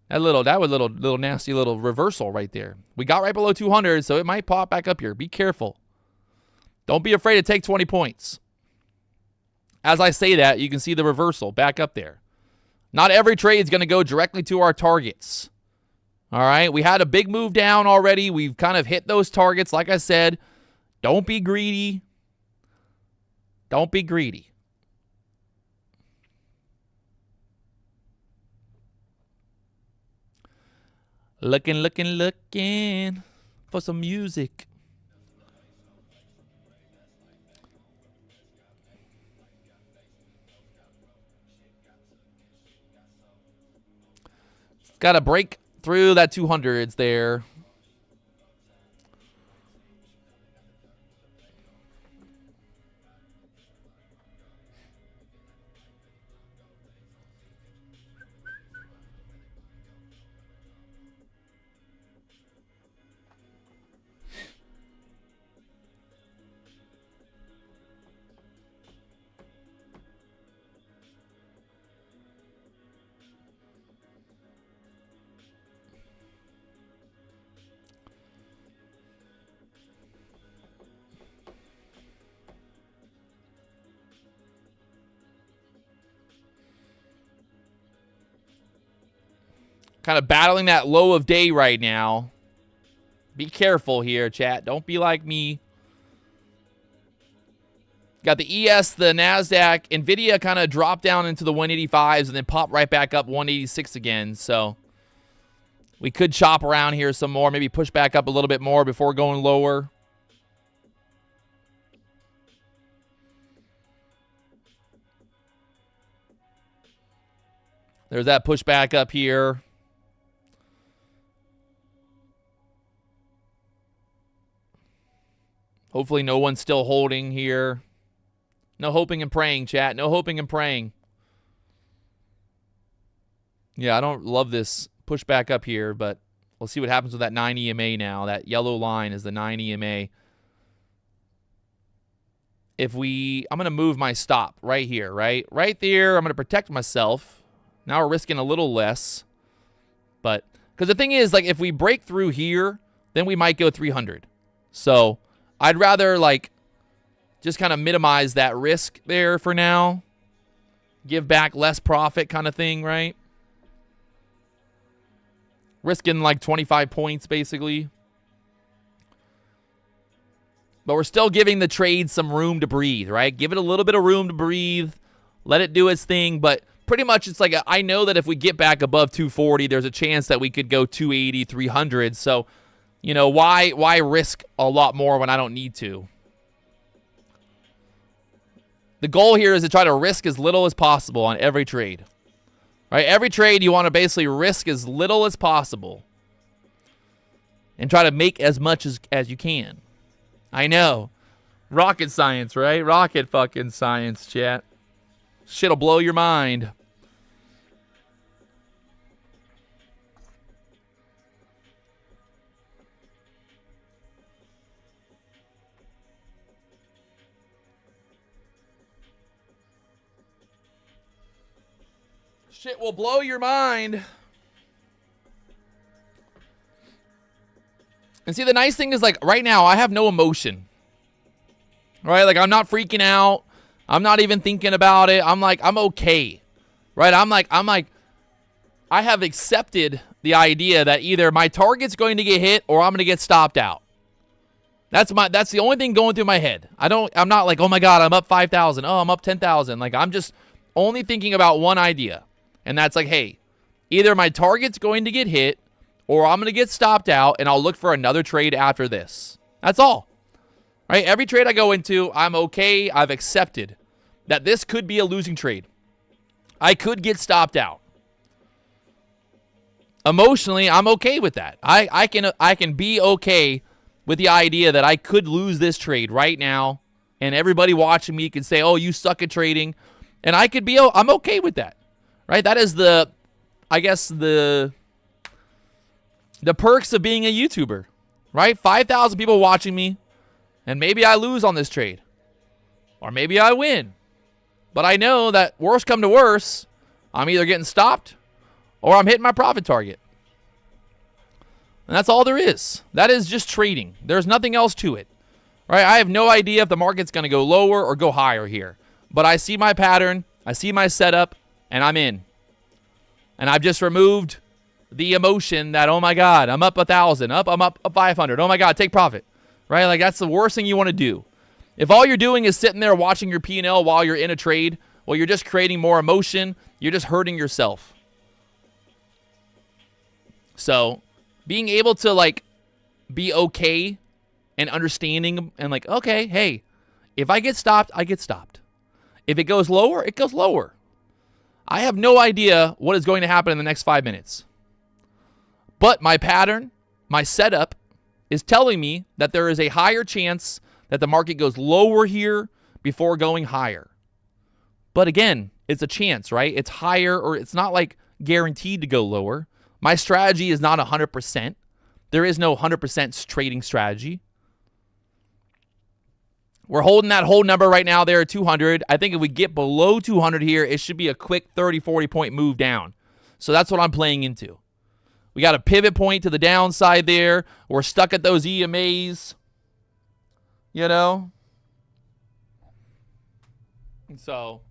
That was a little nasty little reversal right there. We got right below 200, so it might pop back up here. Be careful. Don't be afraid to take 20 points. As I say that, you can see the reversal back up there. Not every trade is going to go directly to our targets. All right? We had a big move down already. We've kind of hit those targets. Like I said, don't be greedy. Don't be greedy. Looking for some music. Got to break through that 200s there. Kind of battling that low of day right now. Be careful here, chat. Don't be like me. Got the ES, the Nasdaq, NVIDIA kind of dropped down into the 185s and then pop right back up 186 again. So we could chop around here some more, maybe push back up a little bit more before going lower. There's that pushback up here. Hopefully no one's still holding here. No hoping and praying, chat. No hoping and praying. Yeah, I don't love this pushback up here, but we'll see what happens with that 9 EMA now. That yellow line is the 9 EMA. I'm going to move my stop right here, right? Right there, I'm going to protect myself. Now we're risking a little less. But, because the thing is, like, if we break through here, then we might go 300. So, I'd rather, like, just kind of minimize that risk there for now. Give back less profit kind of thing, right? Risking like 25 points, basically. But we're still giving the trade some room to breathe, right? Give it a little bit of room to breathe. Let it do its thing. But pretty much it's like, I know that if we get back above 240, there's a chance that we could go 280, 300. So, you know, why risk a lot more when I don't need to? The goal here is to try to risk as little as possible on every trade. Right? Every trade you want to basically risk as little as possible. And try to make as much as you can. I know. Rocket science, right? Rocket fucking science, chat. Shit'll blow your mind. Shit will blow your mind. And see, the nice thing is, like, right now, I have no emotion. Right? Like, I'm not freaking out. I'm not even thinking about it. I'm like, I'm okay. Right? I'm like, I have accepted the idea that either my target's going to get hit or I'm going to get stopped out. That's the only thing going through my head. I'm not like, oh my God, I'm up 5,000. Oh, I'm up 10,000. Like, I'm just only thinking about one idea. And that's like, hey, either my target's going to get hit or I'm going to get stopped out and I'll look for another trade after this. That's all. Right? Every trade I go into, I'm okay. I've accepted that this could be a losing trade. I could get stopped out. Emotionally, I'm okay with that. I can be okay with the idea that I could lose this trade right now and everybody watching me can say, oh, you suck at trading. And I'm okay with that. Right? That is I guess the perks of being a YouTuber. Right? 5,000 people watching me. And maybe I lose on this trade. Or maybe I win. But I know that worst come to worst, I'm either getting stopped or I'm hitting my profit target. And that's all there is. That is just trading. There's nothing else to it. Right? I have no idea if the market's going to go lower or go higher here. But I see my pattern. I see my setup. And I'm in. And I've just removed the emotion that, oh my God, I'm up 1,000. I'm up 500. Oh my God, take profit. Right? Like, that's the worst thing you want to do. If all you're doing is sitting there watching your P&L while you're in a trade, well, you're just creating more emotion. You're just hurting yourself. So, being able to, like, be okay and understanding and like, okay, hey, if I get stopped, I get stopped. If it goes lower, it goes lower. I have no idea what is going to happen in the next 5 minutes. But my pattern, my setup, is telling me that there is a higher chance that the market goes lower here before going higher. But again, it's a chance, right? It's higher, or it's not like guaranteed to go lower. My strategy is not 100%. There is no 100% trading strategy. We're holding that whole number right now there at 200. I think if we get below 200 here, it should be a quick 30, 40 point move down. So that's what I'm playing into. We got a pivot point to the downside there. We're stuck at those EMAs. You know? So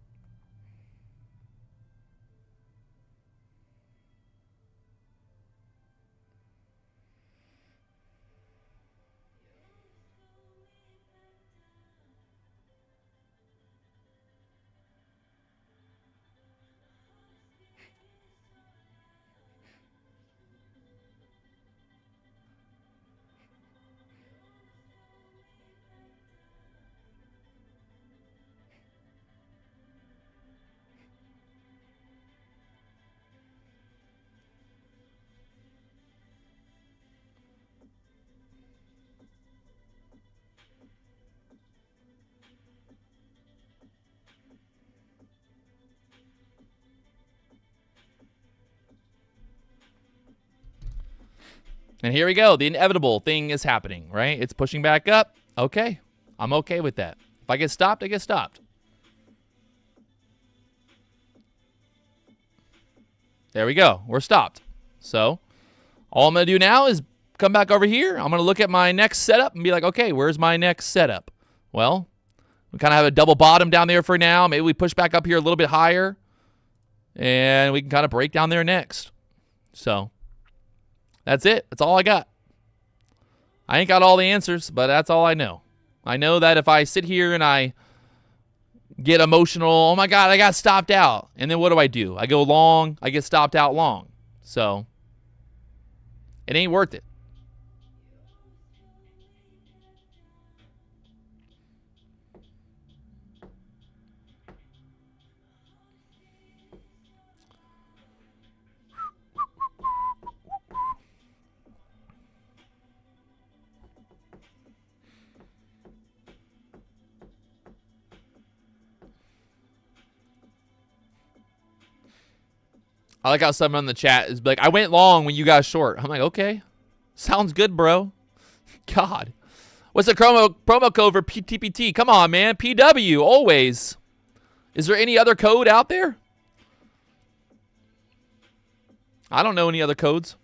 And here we go. The inevitable thing is happening, right? It's pushing back up. Okay. I'm okay with that. If I get stopped, I get stopped. There we go. We're stopped. So all I'm going to do now is come back over here. I'm going to look at my next setup and be like, okay, where's my next setup? Well, we kind of have a double bottom down there for now. Maybe we push back up here a little bit higher, and we can kind of break down there next. So that's it. That's all I got. I ain't got all the answers, but that's all I know. I know that if I sit here and I get emotional, oh my God, I got stopped out. And then what do? I go long, I get stopped out long. So it ain't worth it. I like how someone in the chat is like, I went long when you got short. I'm like, okay. Sounds good, bro. God. What's the promo code for TPT? Come on, man. PW, always. Is there any other code out there? I don't know any other codes.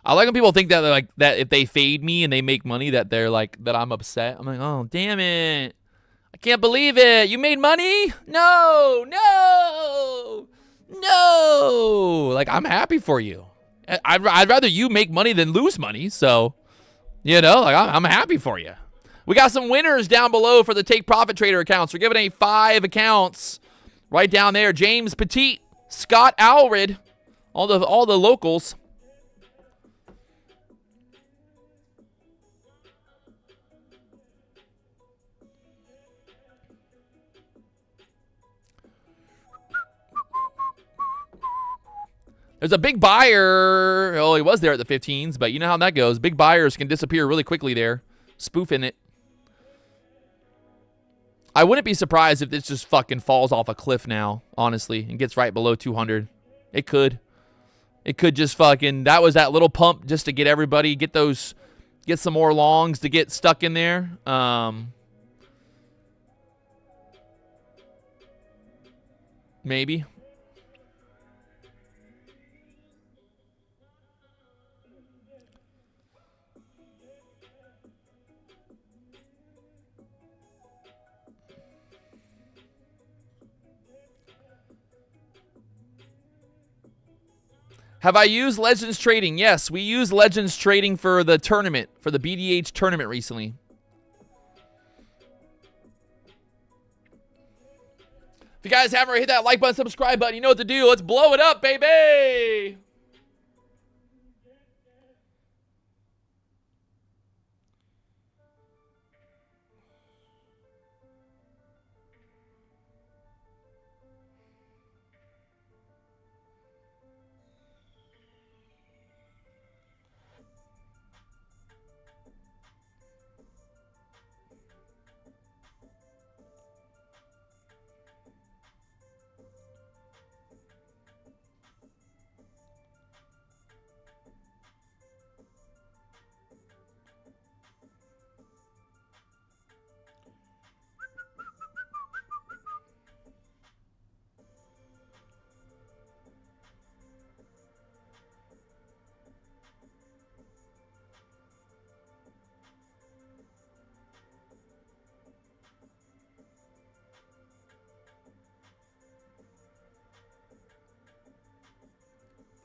I like when people think that like that if they fade me and they make money that they're like that I'm upset. I'm like, oh damn it. I can't believe it. You made money? No. Like, I'm happy for you. I'd rather you make money than lose money. So, you know, like I'm happy for you. We got some winners down below for the Take Profit Trader accounts. We're giving away 5 accounts right down there. James Petit, Scott Alred, all the locals. There's a big buyer. Oh, he was there at the 15s, but you know how that goes. Big buyers can disappear really quickly there. Spoofing it. I wouldn't be surprised if this just fucking falls off a cliff now, honestly, and gets right below 200. It could. It could just fucking, that was that little pump just to get everybody, get some more longs to get stuck in there. Maybe. Have I used Legends Trading? Yes, we used Legends Trading for the tournament, for the BDH tournament recently. If you guys haven't already hit that like button, subscribe button, you know what to do. Let's blow it up, baby!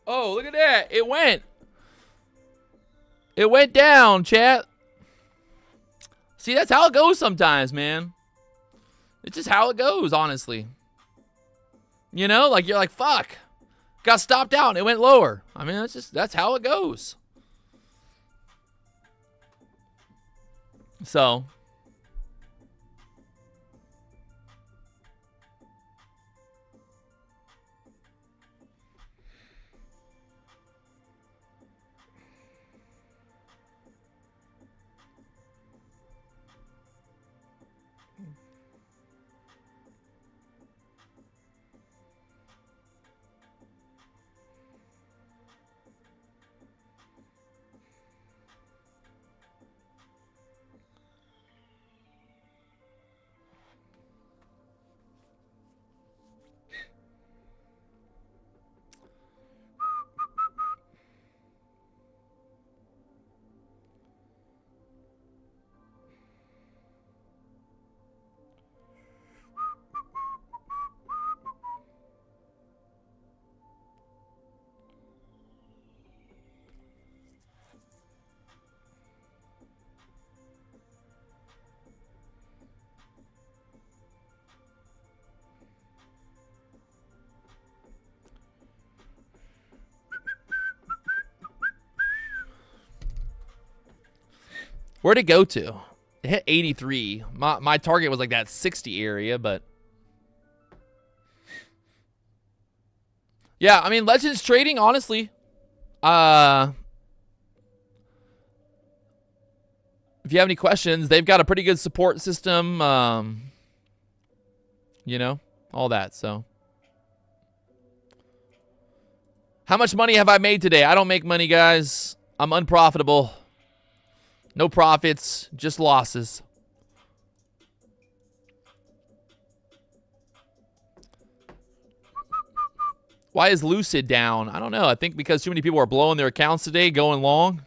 Oh, look at that. It went. It went down, chat. See, that's how it goes sometimes, man. It's just how it goes, honestly. You know, like you're like, fuck. Got stopped out and it went lower. I mean, that's how it goes. So. Where'd it go to? It hit 83. My target was like that 60 area, but yeah, I mean, Legends Trading, honestly, if you have any questions, they've got a pretty good support system, you know, all that. So how much money have I made today? I don't make money, guys. I'm unprofitable. No profits, just losses. Why is Lucid down? I don't know. I think because too many people are blowing their accounts today, going long.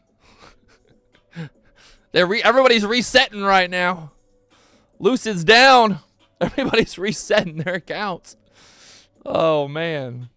Everybody's resetting right now. Lucid's down. Everybody's resetting their accounts. Oh, man.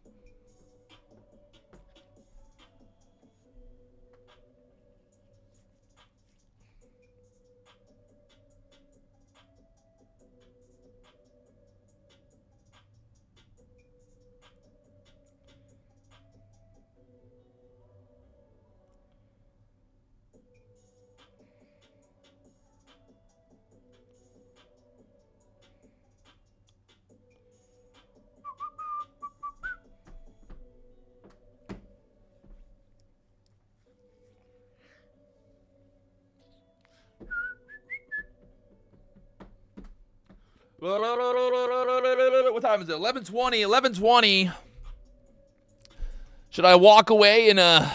What time is it? 11:20. 11:20. Should I walk away and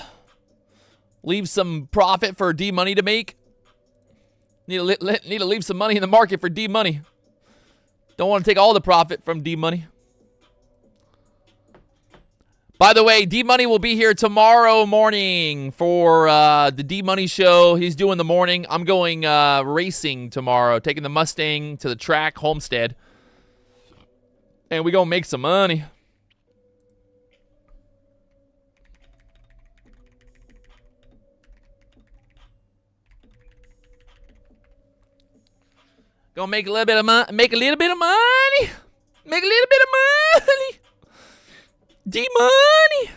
leave some profit for D-Money to make? Need to leave some money in the market for D-Money. Don't want to take all the profit from D-Money. By the way, D-Money will be here tomorrow morning for the D-Money show. He's doing the morning. I'm going racing tomorrow, taking the Mustang to the track, Homestead. And we're going to make some money. Gonna make a little bit of money. Make a little bit of money. Make a little bit of money. D-Money.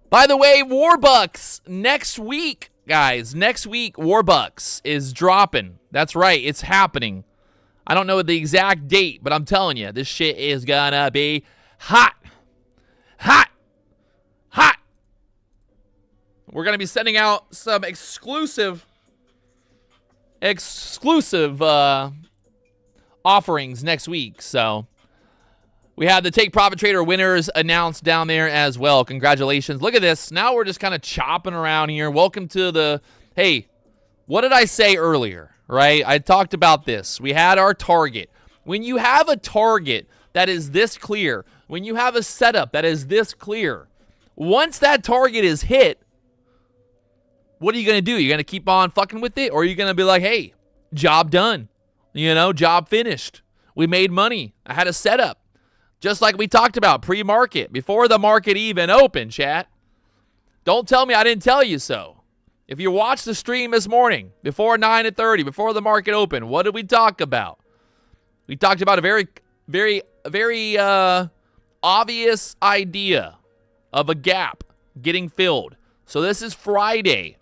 By the way, Warbucks next week, guys. Next week, Warbucks is dropping. That's right. It's happening. I don't know the exact date, but I'm telling you, this shit is gonna be hot. Hot. Hot. We're gonna be sending out some exclusive offerings next week. So we have the Take Profit Trader winners announced down there as well. Congratulations. Look at this. Now we're just kind of chopping around here. Welcome to the, hey, what did I say earlier, right? I talked about this. We had our target. When you have a target that is this clear, when you have a setup that is this clear, once that target is hit, what are you going to do? You're going to keep on fucking with it? Or are you going to be like, hey, job done. You know, job finished. We made money. I had a setup. Just like we talked about pre-market, before the market even opened, chat. Don't tell me I didn't tell you so. If you watched the stream this morning, before 9:30, before the market opened, what did we talk about? We talked about a very obvious idea of a gap getting filled. So this is Friday.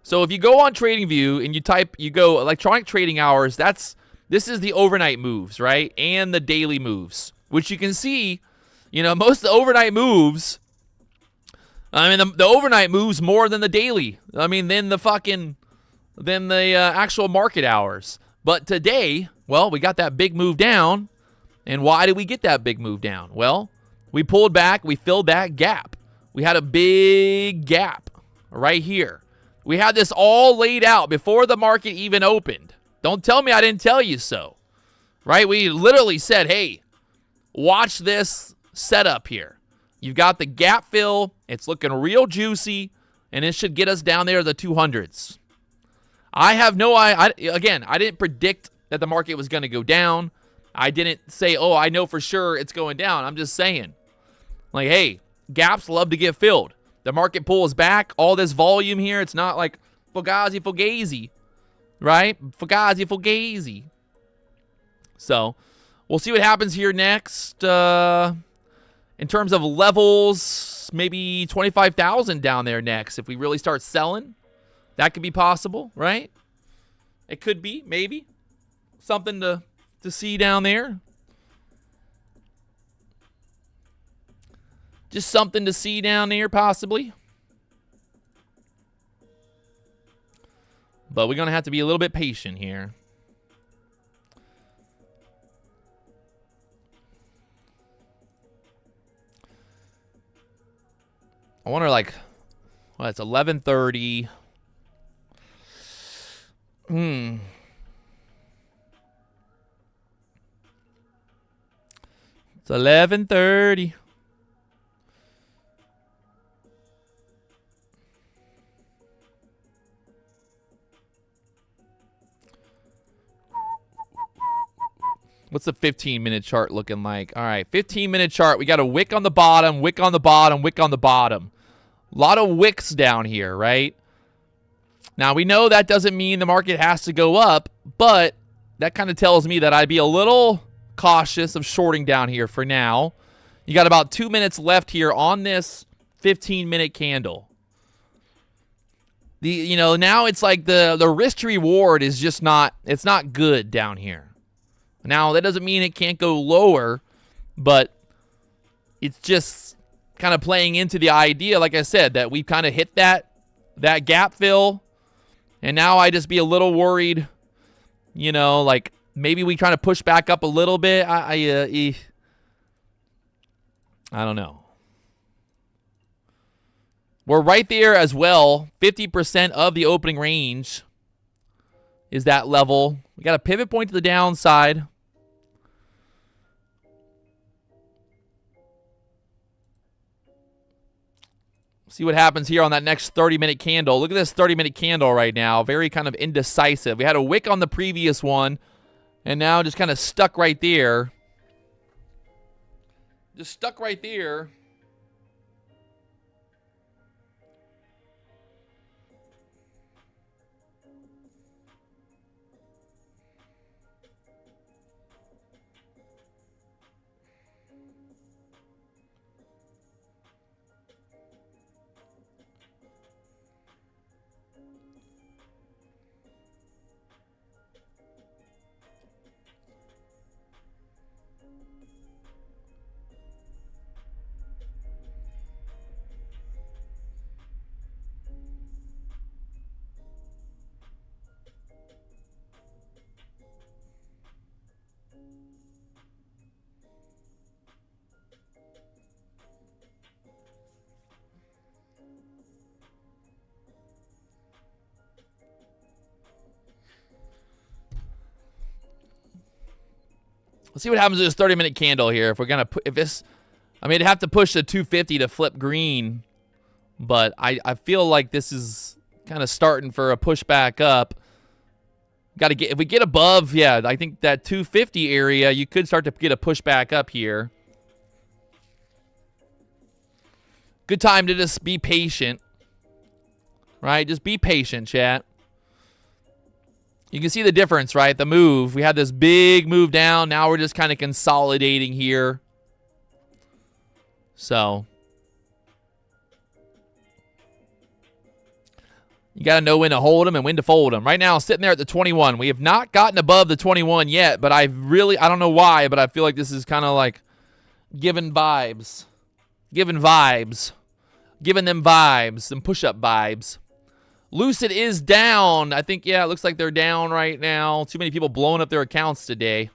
So if you go on TradingView and you go electronic trading hours, this is the overnight moves, right? And the daily moves, which you can see, you know, most of the overnight moves, I mean, the overnight moves more than the daily. I mean, than the actual market hours. But today, well, we got that big move down. And why did we get that big move down? Well, we pulled back. We filled that gap. We had a big gap right here. We had this all laid out before the market even opened. Don't tell me I didn't tell you so, right? We literally said, hey, watch this setup here. You've got the gap fill. It's looking real juicy, and it should get us down there to the 200s. I have no idea. Again, I didn't predict that the market was going to go down. I didn't say, oh, I know for sure it's going down. I'm just saying, like, hey, gaps love to get filled. The market pulls back. All this volume here, it's not like Fugazi, right? Fugazi. So we'll see what happens here next. In terms of levels, maybe 25,000 down there next. If we really start selling, that could be possible, right? It could be, maybe. Something to see down there. Just something to see down there, possibly. But we're going to have to be a little bit patient here. I wonder, like, well, it's 11:30. It's 11:30. What's the 15-minute chart looking like? All right, 15-minute chart. We got a wick on the bottom, wick on the bottom, wick on the bottom. A lot of wicks down here, right? Now, we know that doesn't mean the market has to go up, but that kind of tells me that I'd be a little cautious of shorting down here for now. You got about 2 minutes left here on this 15-minute candle. Now it's like the risk to reward is just not, it's not good down here. Now, that doesn't mean it can't go lower, but it's just kind of playing into the idea, like I said, that we've kind of hit that gap fill, and now I just be a little worried, like maybe we try to push back up a little bit. I don't know. We're right there as well. 50% of the opening range is that level. We got a pivot point to the downside. See what happens here on that next 30-minute candle. Look at this 30-minute candle right now. Very kind of indecisive. We had a wick on the previous one, and now just kind of stuck right there. Just stuck right there. Let's see what happens to this 30-minute candle here. If we're gonna put, if this, I mean, I'd have to push the 250 to flip green, but I feel like this is kind of starting for a push back up. Got to get, if we get above, yeah, I think that 250 area, you could start to get a push back up here. Good time to just be patient, right? Just be patient, chat. You can see the difference, right? The move. We had this big move down. Now we're just kind of consolidating here. So you got to know when to hold them and when to fold them. Right now, sitting there at the 21. We have not gotten above the 21 yet, but I don't know why, but I feel like this is kind of like giving vibes. Giving vibes. Giving them vibes. Some push-up vibes. Lucid is down. I think, yeah, it looks like they're down right now. Too many people blowing up their accounts today.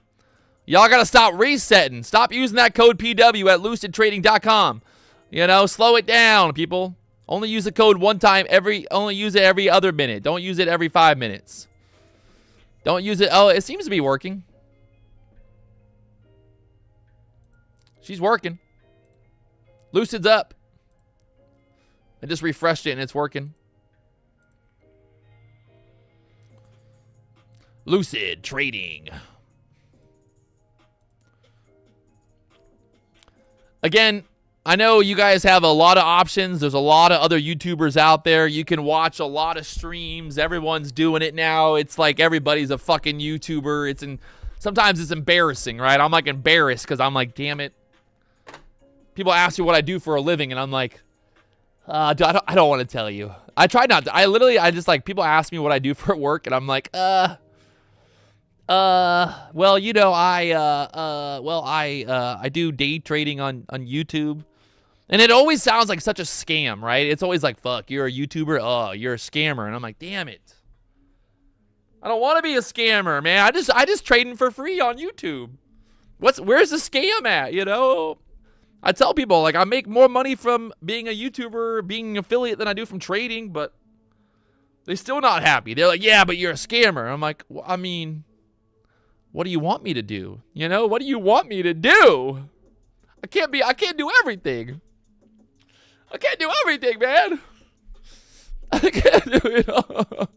Y'all got to stop resetting. Stop using that code PW at lucidtrading.com. Slow it down, people. Only use the code one time only use it every other minute. Don't use it every 5 minutes. Don't use it. Oh, it seems to be working. She's working. Lucid's up. I just refreshed it and it's working. Lucid Trading. Again, I know you guys have a lot of options. There's a lot of other YouTubers out there. You can watch a lot of streams. Everyone's doing it now. It's like everybody's a fucking YouTuber. Sometimes it's embarrassing, right? I'm like embarrassed because I'm like, damn it. People ask me what I do for a living, and I'm like, I don't want to tell you. I try not to. I just like, people ask me what I do for work, and I'm like, Well, you know, I do day trading on YouTube. And it always sounds like such a scam, right? It's always like, fuck, you're a YouTuber? Oh, you're a scammer. And I'm like, damn it. I don't want to be a scammer, man. I just trading for free on YouTube. Where's the scam at, you know? I tell people, like, I make more money from being a YouTuber, being an affiliate than I do from trading, but they're still not happy. They're like, yeah, but you're a scammer. I'm like, well, I mean, what do you want me to do? You know, what do you want me to do? I can't do everything. I can't do everything, man. I can't do it all.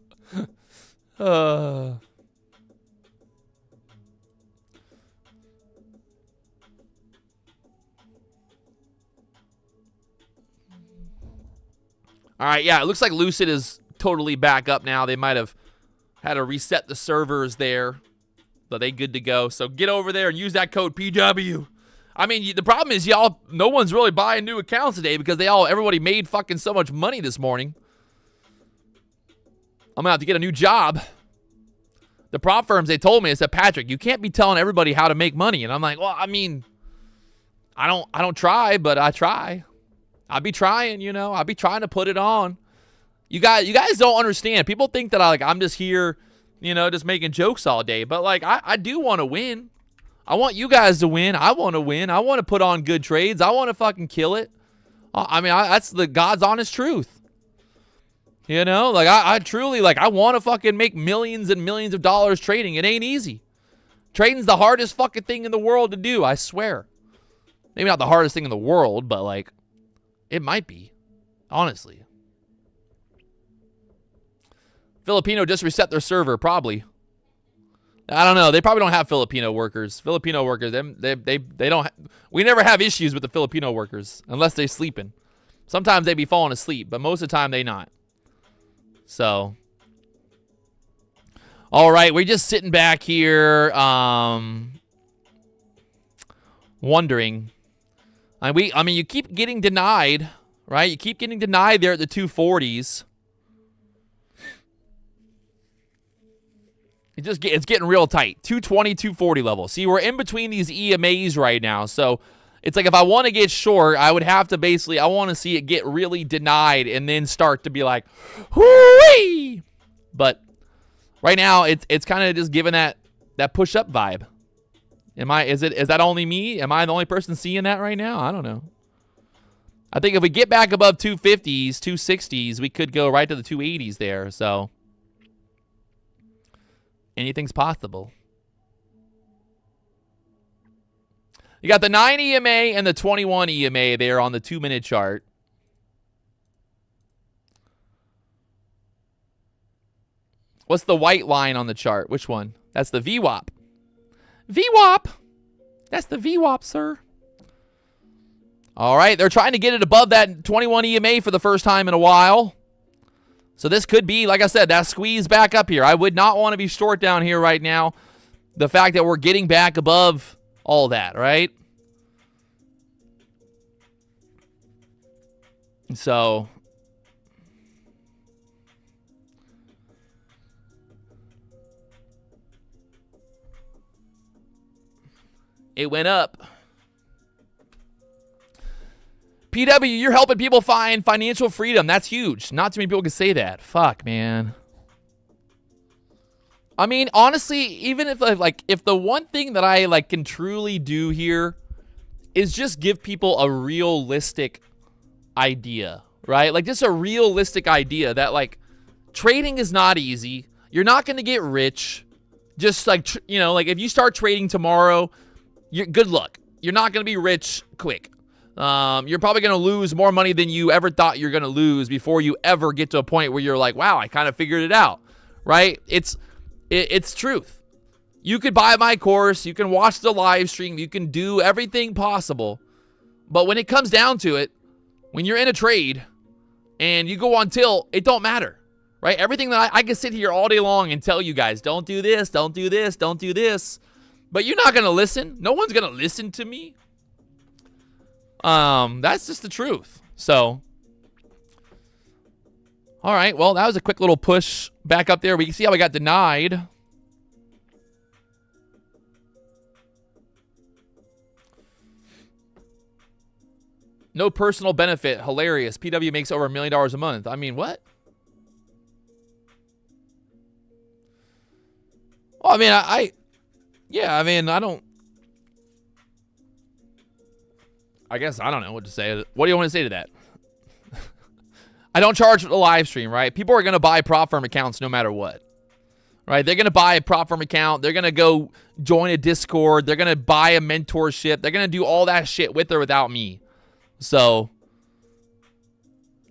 All right, yeah, it looks like Lucid is totally back up now. They might have had to reset the servers there, but they good to go. So get over there and use that code PW. I mean, the problem is y'all, no one's really buying new accounts today because everybody made fucking so much money this morning. I'm gonna have to get a new job. The prop firms, they told me, they said, Patrick, you can't be telling everybody how to make money. And I'm like, well, I mean, I don't try, but I try. I'll be trying, you know. I'll be trying to put it on. You guys don't understand. People think that I'm just here, you know, just making jokes all day. But like, I do want to win. I want you guys to win. I want to win. I want to put on good trades. I want to fucking kill it. I mean, that's the God's honest truth. You know, like I truly, like, I want to fucking make millions and millions of dollars trading. It ain't easy. Trading's the hardest fucking thing in the world to do, I swear. Maybe not the hardest thing in the world, but like, it might be, honestly. Filipino just reset their server, probably. I don't know. They probably don't have Filipino workers. Filipino workers, they don't. We never have issues with the Filipino workers unless they're sleeping. Sometimes they be falling asleep, but most of the time they not. So, all right, we're just sitting back here, wondering. I mean, you keep getting denied, right? You keep getting denied there at the 240s. It's getting real tight. 220, 240 level. See, we're in between these EMAs right now. So it's like if I want to get short, I would have to basically, I want to see it get really denied and then start to be like, hoo-wee! But right now, it's kind of just giving that push-up vibe. Is that only me? Am I the only person seeing that right now? I don't know. I think if we get back above 250s, 260s, we could go right to the 280s there. So anything's possible. You got the 9 EMA and the 21 EMA there on the 2-minute chart. What's the white line on the chart? Which one? That's the VWAP. VWAP. That's the VWAP, sir. All right, they're trying to get it above that 21 EMA for the first time in a while. So this could be, like I said, that squeeze back up here. I would not want to be short down here right now. The fact that we're getting back above all that, right? So it went up. PW, you're helping people find financial freedom. That's huge. Not too many people can say that. Fuck, man. I mean, honestly, even if the one thing that I can truly do here is just give people a realistic idea, right? Like just a realistic idea that trading is not easy. You're not going to get rich. Just if you start trading tomorrow, good luck. You're not going to be rich quick. You're probably going to lose more money than you ever thought you're going to lose before you ever get to a point where you're like, wow, I kind of figured it out, right? It's truth. You could buy my course. You can watch the live stream. You can do everything possible. But when it comes down to it, when you're in a trade and you go on tilt, it don't matter, right? Everything that I can sit here all day long and tell you guys, don't do this, don't do this, don't do this. But you're not going to listen. No one's going to listen to me. That's just the truth. So, all right. Well, that was a quick little push back up there. We can see how we got denied. No personal benefit. Hilarious. PW makes over $1 million a month. I mean, what? Well, I mean, I guess I don't know what to say. What do you want to say to that? I don't charge for the live stream, right? People are going to buy prop firm accounts no matter what, right? They're going to buy a prop firm account. They're going to go join a Discord. They're going to buy a mentorship. They're going to do all that shit with or without me. So,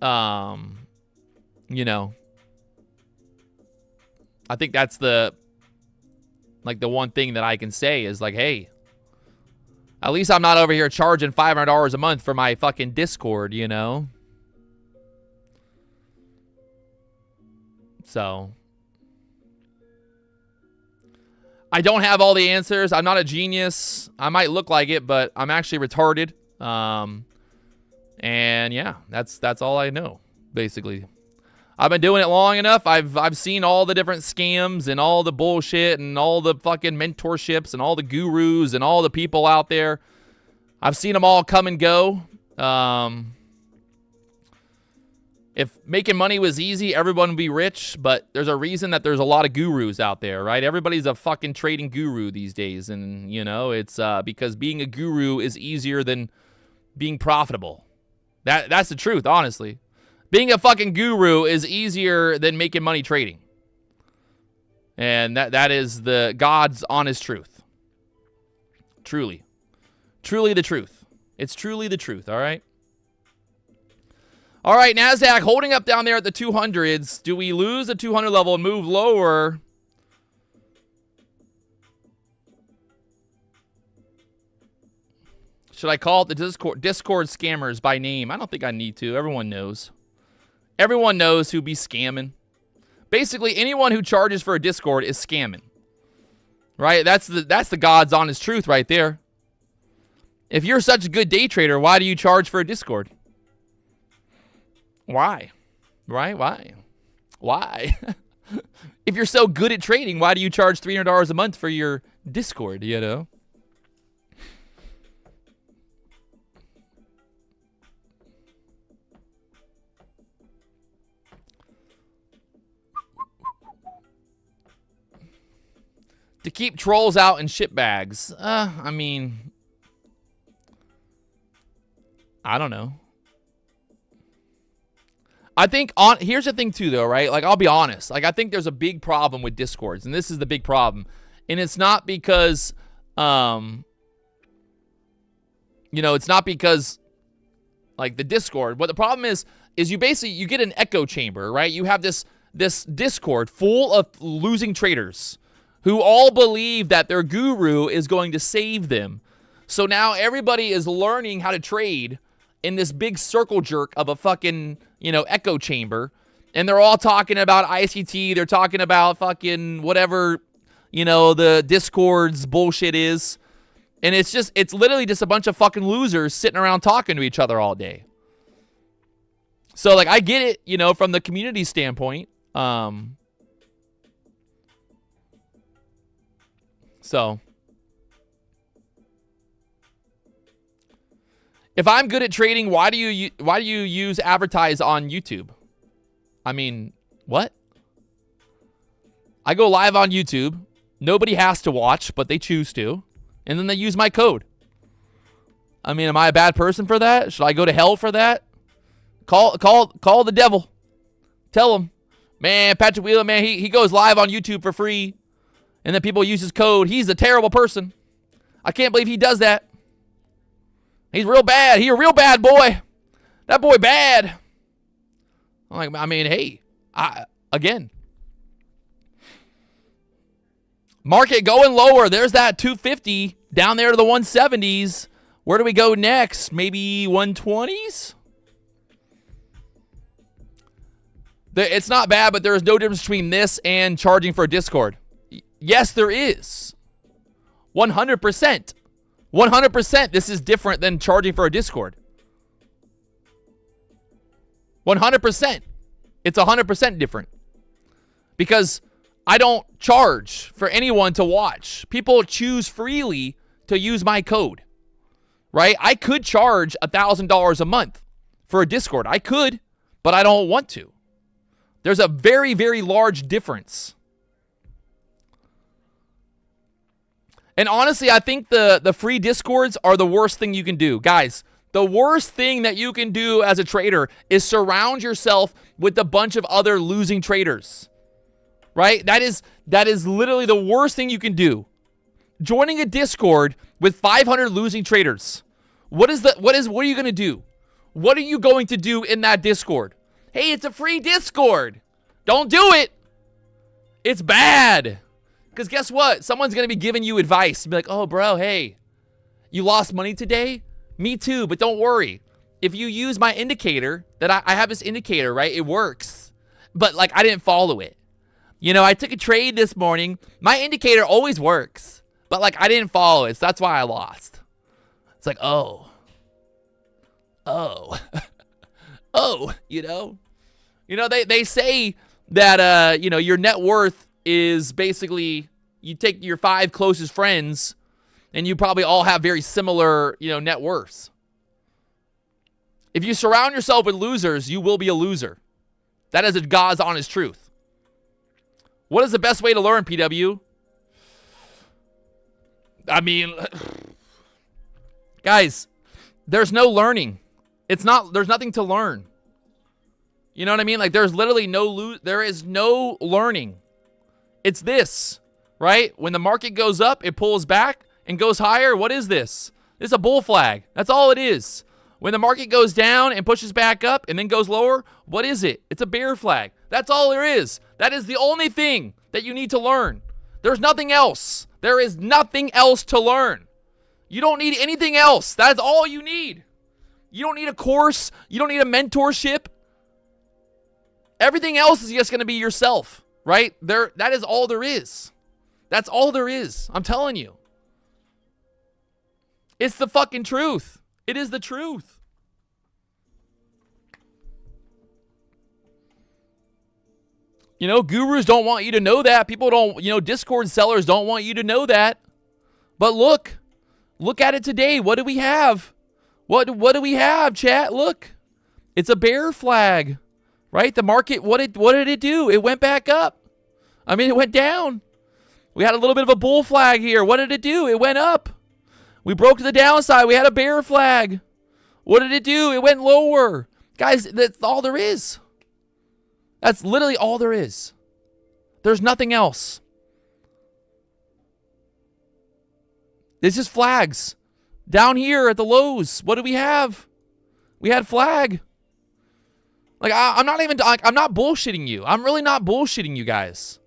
you know, I think that's the one thing that I can say is like, hey, at least I'm not over here charging $500 a month for my fucking Discord, you know? So, I don't have all the answers. I'm not a genius. I might look like it, but I'm actually retarded. And yeah, that's all I know, basically. I've been doing it long enough. I've seen all the different scams and all the bullshit and all the fucking mentorships and all the gurus and all the people out there. I've seen them all come and go. If making money was easy, everyone would be rich, but there's a reason that there's a lot of gurus out there, right? Everybody's a fucking trading guru these days, and, you know, it's because being a guru is easier than being profitable. That's the truth, honestly. Being a fucking guru is easier than making money trading. And that is the God's honest truth. Truly. Truly the truth. It's truly the truth, all right? All right, Nasdaq holding up down there at the 200s. Do we lose the 200 level and move lower? Should I call it the Discord scammers by name? I don't think I need to. Everyone knows. Everyone knows who be scamming. Basically, anyone who charges for a Discord is scamming. Right? That's the God's honest truth right there. If you're such a good day trader, why do you charge for a Discord? Why? Right? Why? If you're so good at trading, why do you charge $300 a month for your Discord, you know? To keep trolls out in shit bags. I mean, I don't know. I think here's the thing too, though, right? Like, I'll be honest. Like, I think there's a big problem with Discords, and this is the big problem. And it's not because, you know, it's not because, like, the Discord. What the problem is you get an echo chamber, right? You have this Discord full of losing traders who all believe that their guru is going to save them. So now everybody is learning how to trade in this big circle jerk of a fucking, you know, echo chamber. And they're all talking about ICT. They're talking about fucking whatever, you know, the Discord's bullshit is. And it's literally just a bunch of fucking losers sitting around talking to each other all day. So, like, I get it, you know, from the community standpoint. So, if I'm good at trading, why do you use advertise on YouTube? I mean, what? I go live on YouTube. Nobody has to watch, but they choose to, and then they use my code. I mean, am I a bad person for that? Should I go to hell for that? Call the devil. Tell him, man, Patrick Wieland, man, he goes live on YouTube for free. And then people use his code. He's a terrible person. I can't believe he does that. He's real bad. He's a real bad boy. That boy bad. I'm like, I mean, hey, again. Market going lower. There's that 250 down there to the 170s. Where do we go next? Maybe 120s? It's not bad, but there is no difference between this and charging for a Discord. Yes, there is. 100%. 100% this is different than charging for a Discord. 100%. It's 100% different. Because I don't charge for anyone to watch. People choose freely to use my code. right? I could charge $1,000 a month for a Discord. I could, but I don't want to. There's a very, very large difference. And honestly, I think the free Discords are the worst thing you can do. Guys, the worst thing that you can do as a trader is surround yourself with a bunch of other losing traders. Right? That is literally the worst thing you can do. Joining a Discord with 500 losing traders. What are you going to do? What are you going to do in that Discord? Hey, it's a free Discord. Don't do it. It's bad. Because guess what? Someone's going to be giving you advice. Be like, oh, bro, hey, you lost money today? Me too, but don't worry. If you use my indicator, that I have this indicator, right? It works. But, like, I didn't follow it. You know, I took a trade this morning. My indicator always works. But, like, I didn't follow it, so that's why I lost. It's like, oh. Oh, you know? You know, they say that, you know, your net worth is basically, you take your 5 closest friends, and you probably all have very similar, you know, net worths. If you surround yourself with losers, you will be a loser. That is a God's honest truth. What is the best way to learn, PW? I mean, guys, there's no learning. There's nothing to learn. You know what I mean? Like, there's literally there is no learning. It's this, right? When the market goes up, it pulls back and goes higher. What is this? This is a bull flag. That's all it is. When the market goes down and pushes back up and then goes lower, what is it? It's a bear flag. That's all there is. That is the only thing that you need to learn. There's nothing else. There is nothing else to learn. You don't need anything else. That's all you need. You don't need a course. You don't need a mentorship. Everything else is just going to be yourself, right? That is all there is. That's all there is. I'm telling you. It's the fucking truth. It is the truth. You know, gurus don't want you to know that. People don't, you know, Discord sellers don't want you to know that. But look at it today. What do we have? What do we have, chat? Look. It's a bear flag. Right? The market, what did it do? It went back up. I mean, it went down. We had a little bit of a bull flag here. What did it do? It went up. We broke to the downside. We had a bear flag. What did it do? It went lower. Guys, that's all there is. That's literally all there is. There's nothing else. It's just flags. Down here at the lows, what do we have? We had flag. Like, I'm not bullshitting you. I'm really not bullshitting you guys.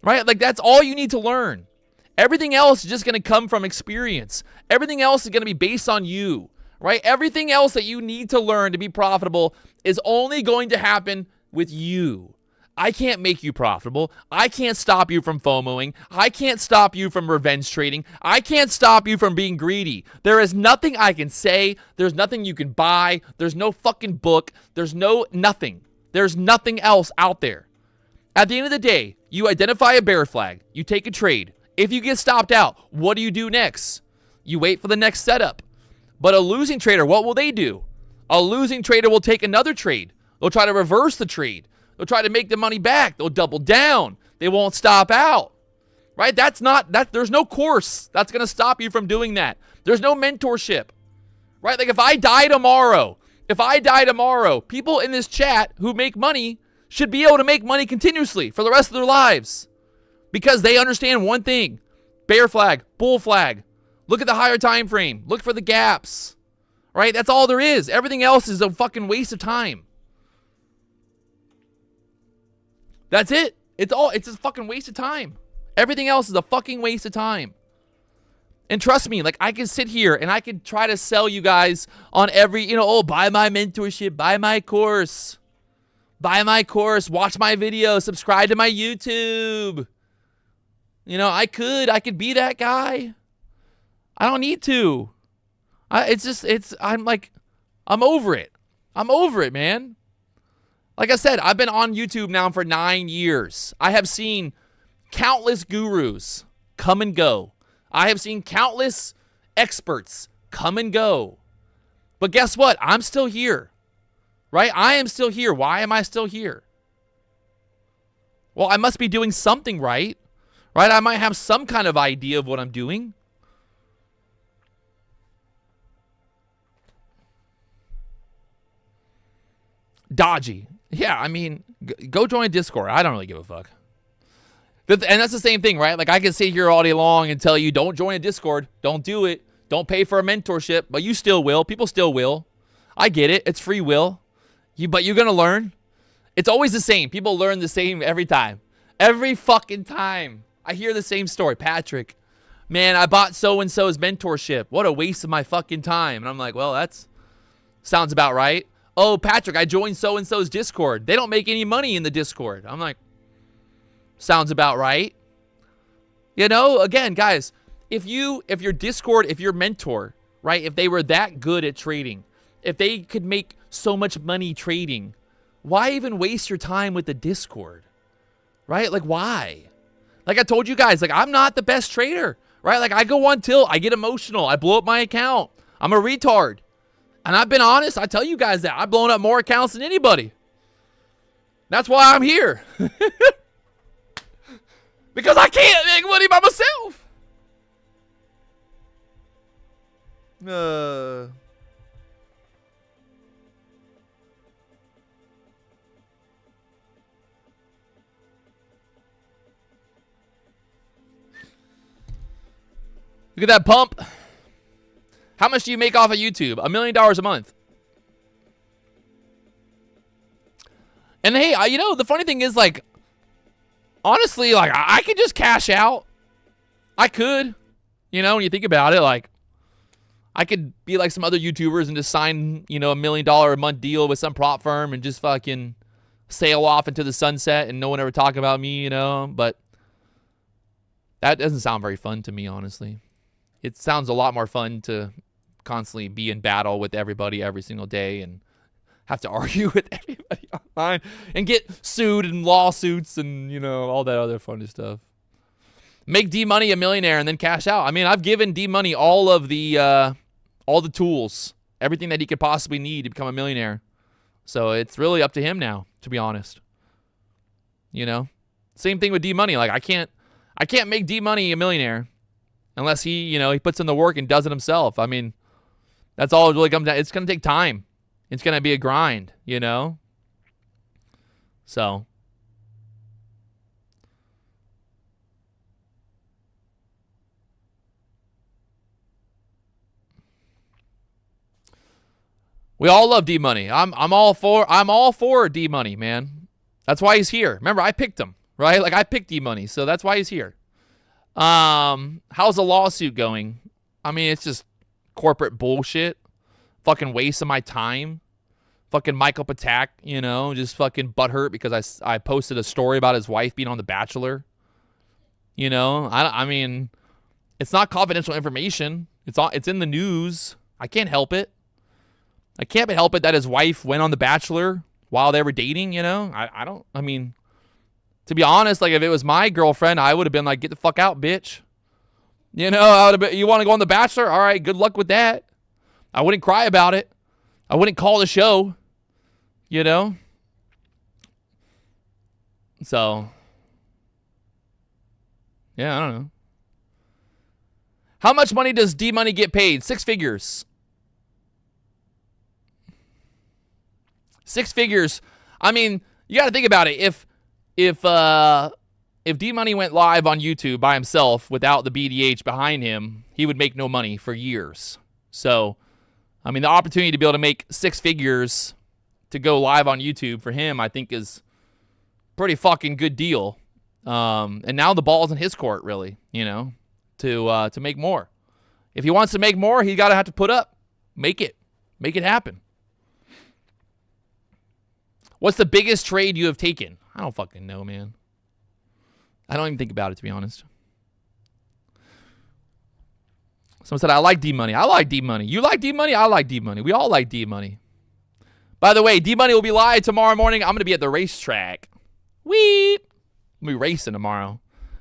Right? Like, that's all you need to learn. Everything else is just going to come from experience. Everything else is going to be based on you. Right? Everything else that you need to learn to be profitable is only going to happen with you. I can't make you profitable. I can't stop you from FOMOing. I can't stop you from revenge trading. I can't stop you from being greedy. There is nothing I can say. There's nothing you can buy. There's no fucking book. There's nothing. There's nothing else out there. At the end of the day, you identify a bear flag. You take a trade. If you get stopped out, what do you do next? You wait for the next setup. But a losing trader, what will they do? A losing trader will take another trade. They'll try to reverse the trade. They'll try to make the money back. They'll double down. They won't stop out. Right? There's no course that's going to stop you from doing that. There's no mentorship. Right? Like, if I die tomorrow, people in this chat who make money should be able to make money continuously for the rest of their lives. Because they understand one thing. Bear flag, bull flag. Look at the higher time frame. Look for the gaps. Right? That's all there is. Everything else is a fucking waste of time. That's it. It's a fucking waste of time. Everything else is a fucking waste of time. And trust me, like, I can sit here and I can try to sell you guys on every, buy my mentorship, buy my course, watch my video, subscribe to my YouTube. I could be that guy. I don't need to. I'm over it. I'm over it, man. Like I said, I've been on YouTube now for 9 years. I have seen countless gurus come and go. I have seen countless experts come and go. But guess what? I'm still here, right? I am still here. Why am I still here? Well, I must be doing something right, right? I might have some kind of idea of what I'm doing. Dodgy. Yeah, I mean, go join Discord. I don't really give a fuck. And that's the same thing, right? Like, I can sit here all day long and tell you, don't join a Discord. Don't do it. Don't pay for a mentorship. But you still will. People still will. I get it. It's free will. But you're going to learn. It's always the same. People learn the same every time. Every fucking time. I hear the same story. Patrick, man, I bought so-and-so's mentorship. What a waste of my fucking time. And I'm like, well, that's sounds about right. Oh, Patrick, I joined so-and-so's Discord. They don't make any money in the Discord. I'm like, sounds about right. You know, again, guys, if your Discord, if your mentor, right, if they were that good at trading, if they could make so much money trading, why even waste your time with the Discord, right? Like, why? Like I told you guys, like, I'm not the best trader, right? Like, I go on tilt, I get emotional, I blow up my account. I'm a retard. And I've been honest, I tell you guys that. I've blown up more accounts than anybody. That's why I'm here. Because I can't make money by myself. Look at that pump. How much do you make off of YouTube? $1 million a month. And hey, you know, the funny thing is, like, honestly, like, I could just cash out. I could. You know, when you think about it, like, I could be like some other YouTubers and just sign, you know, $1 million a month deal with some prop firm and just fucking sail off into the sunset and no one ever talk about me, you know. But that doesn't sound very fun to me, honestly. It sounds a lot more fun to constantly be in battle with everybody every single day and have to argue with everybody online and get sued in lawsuits and, you know, all that other fun stuff. Make D Money a millionaire and then cash out. I mean, I've given D Money all the tools, everything that he could possibly need to become a millionaire. So it's really up to him now, to be honest. You know, same thing with D Money. Like, I can't make D Money a millionaire unless he, you know, he puts in the work and does it himself. I mean, that's all it really comes down. It's going to take time. It's going to be a grind, you know? So. We all love D Money. I'm all for D Money, man. That's why he's here. Remember, I picked him, right? Like, I picked D Money, so that's why he's here. How's the lawsuit going? I mean, it's just corporate bullshit. Fucking waste of my time. Fucking Michael Patak, you know, just fucking butthurt because I posted a story about his wife being on The Bachelor. You know, I mean, it's not confidential information. It's in the news. I can't help it. I can't help it that his wife went on The Bachelor while they were dating, you know? I mean, to be honest, like, if it was my girlfriend, I would have been like, get the fuck out, bitch. You know, I would have been, you want to go on The Bachelor? All right, good luck with that. I wouldn't cry about it. I wouldn't call the show, you know? So, yeah, I don't know. How much money does D Money get paid? 6 figures. 6 figures. I mean, you got to think about it. If D Money went live on YouTube by himself without the BDH behind him, he would make no money for years. So, I mean, the opportunity to be able to make 6 figures to go live on YouTube for him, I think, is pretty fucking good deal. And now the ball's in his court, really, you know, to make more. If he wants to make more, he got to have to put up, make it happen. What's the biggest trade you have taken? I don't fucking know, man. I don't even think about it, to be honest. Someone said, I like D Money. I like D Money. You like D Money? I like D Money. We all like D Money. By the way, D Money will be live tomorrow morning. I'm going to be at the racetrack. Weep. I'm going to be racing tomorrow.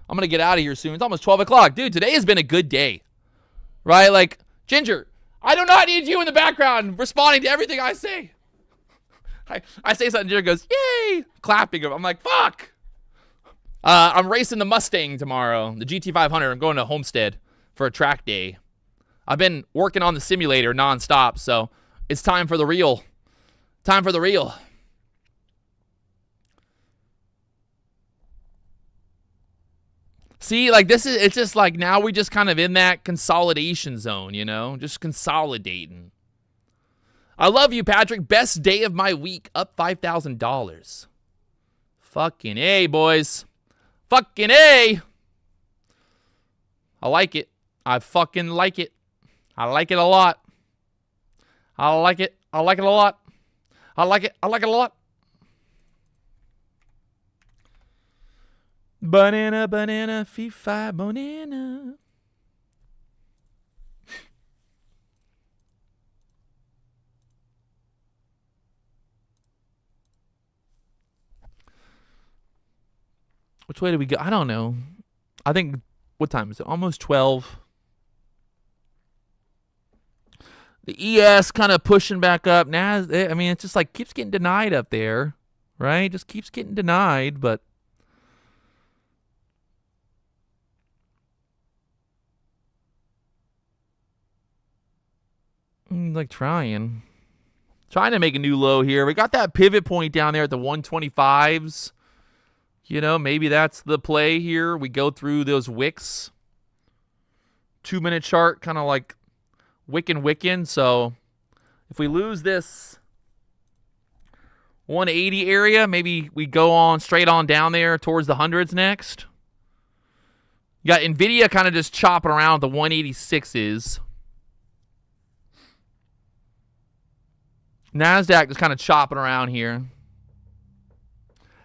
I'm going to get out of here soon. It's almost 12 o'clock. Dude, today has been a good day. Right? Like, Ginger, I do not need you in the background responding to everything I say. I say something, Jared goes, yay, clapping. I'm like, fuck. I'm racing the Mustang tomorrow, the GT500. I'm going to Homestead for a track day. I've been working on the simulator nonstop, so it's time for the real. Time for the real. See, like this is, it's just like now we just kind of in that consolidation zone, you know, just consolidating. I love you, Patrick. Best day of my week, up $5,000. Fucking A, boys. Fucking A. I like it. I fucking like it. I like it a lot. I like it. I like it a lot. I like it. I like it a lot. Banana, banana, fee-fi, banana. Which way do we go? I don't know. I think, what time is it? Almost 12. The ES kind of pushing back up. Now, I mean, it's just like keeps getting denied up there, right? Just keeps getting denied, but like trying to make a new low here. We got that pivot point down there at the 125s. You know, maybe that's the play here. We go through those wicks. 2-minute chart, kind of like wicking. So if we lose this 180 area, maybe we go on straight on down there towards the hundreds next. You got NVIDIA kind of just chopping around the 186s. Nasdaq just kind of chopping around here.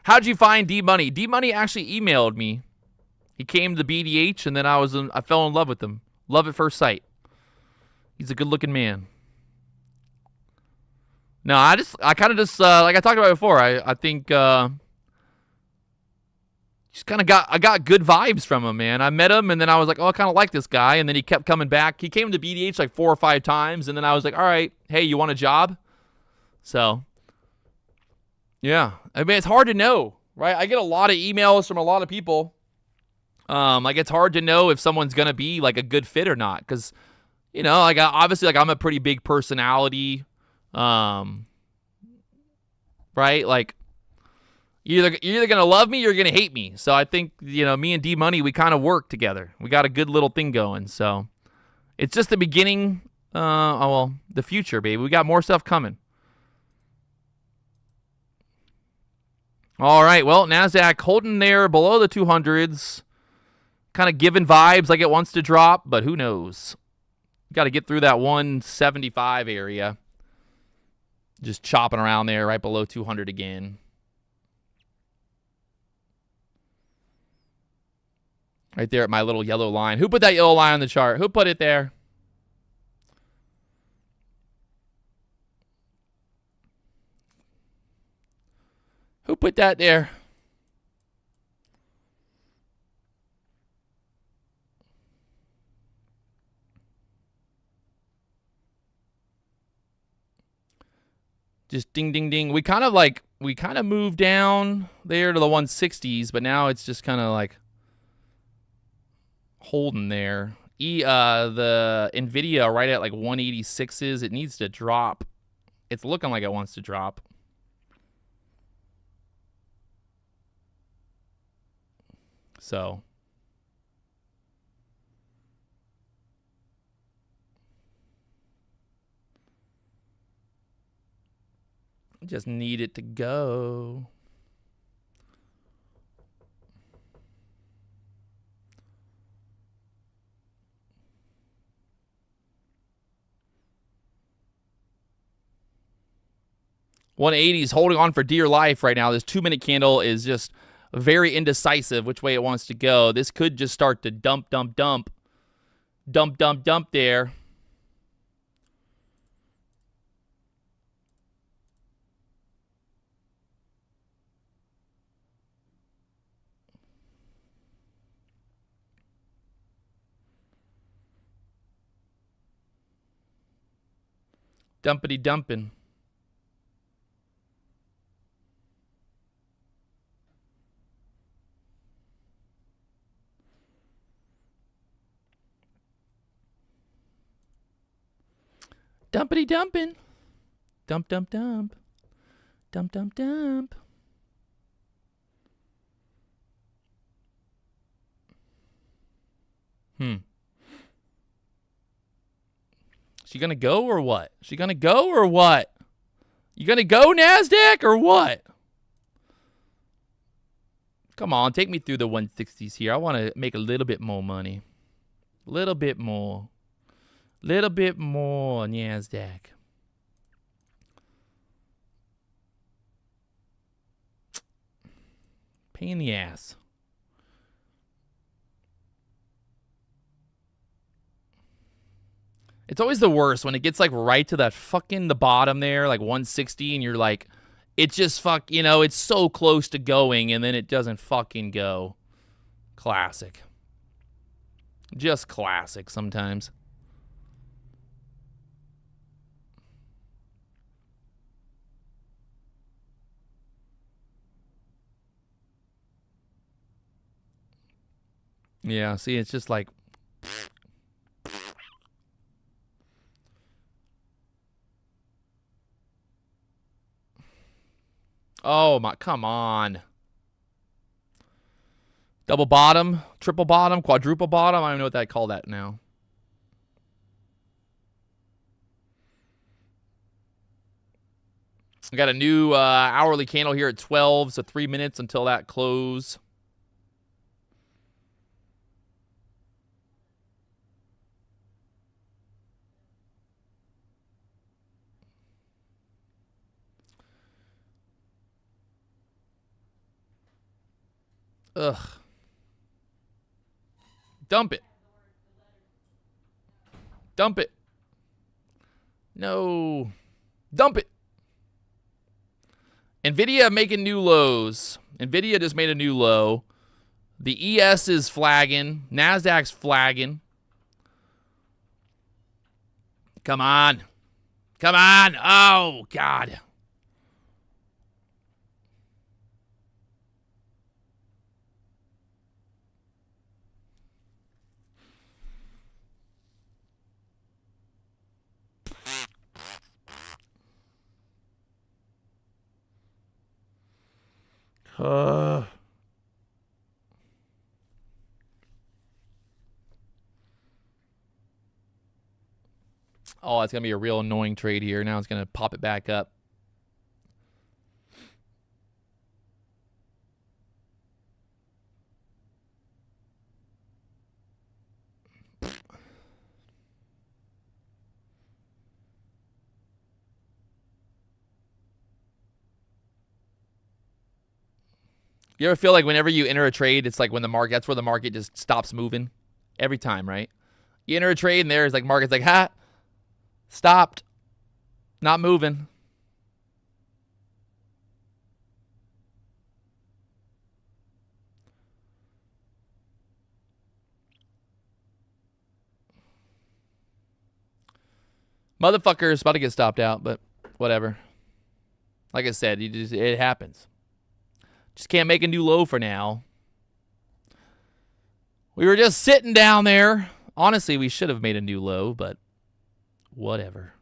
How'd you find D-Money? D-Money actually emailed me. He came to the BDH, and then I fell in love with him. Love at first sight. He's a good-looking man. No, I kind of just like I talked about before. I think just kind of I got good vibes from him, man. I met him, and then I was like, oh, I kind of like this guy, and then he kept coming back. He came to BDH like 4 or 5 times, and then I was like, all right, hey, you want a job? So, yeah. I mean, it's hard to know, right? I get a lot of emails from a lot of people. Like, it's hard to know if someone's going to be, like, a good fit or not. Because, you know, like, obviously, like, I'm a pretty big personality. Right? Like, you're either going to love me or you're going to hate me. So I think, you know, me and D-Money, we kind of work together. We got a good little thing going. So it's just the beginning. Well, the future, baby. We got more stuff coming. All right, well, Nasdaq holding there below the 200s, kind of giving vibes like it wants to drop, but who knows? Got to get through that 175 area. Just chopping around there right below 200 again. Right there at my little yellow line. Who put that yellow line on the chart? Who put it there? Who put that there? Just ding, ding, ding. We kind of moved down there to the 160s, but now it's just kind of like holding there. The NVIDIA right at like 186s. It needs to drop. It's looking like it wants to drop. So just need it to go. $180s holding on for dear life right now. This 2-minute candle is just very indecisive which way it wants to go. This could just start to dump there. Dumpity dumping. Dumpity dumping. Dump, dump, dump. Dump, dump, dump. She gonna go or what? She gonna go or what? You gonna go, Nasdaq, or what? Come on, take me through the 160s here. I want to make a little bit more money. Little bit more. Little bit more, Nasdaq. Pain in the ass. It's always the worst when it gets like right to that fucking the bottom there, like 160, and you're like, it just you know, it's so close to going, and then it doesn't fucking go. Classic. Just classic sometimes. Yeah, see, it's just like... Oh, my, come on. Double bottom, triple bottom, quadruple bottom. I don't know what they call that now. I got a new hourly candle here at 12, so 3 minutes until that close. Ugh. Dump it. Dump it. No. Dump it. NVIDIA making new lows. NVIDIA just made a new low. The ES is flagging. Nasdaq's flagging. Come on. Come on. Oh, God. Oh, it's going to be a real annoying trade here. Now it's going to pop it back up. You ever feel like whenever you enter a trade, it's like when the market, that's where the market just stops moving every time, right? You enter a trade and there's like market's like, ha, stopped, not moving. Motherfucker's about to get stopped out, but whatever. Like I said, it happens. Just can't make a new low for now. We were just sitting down there. Honestly, we should have made a new low, but whatever.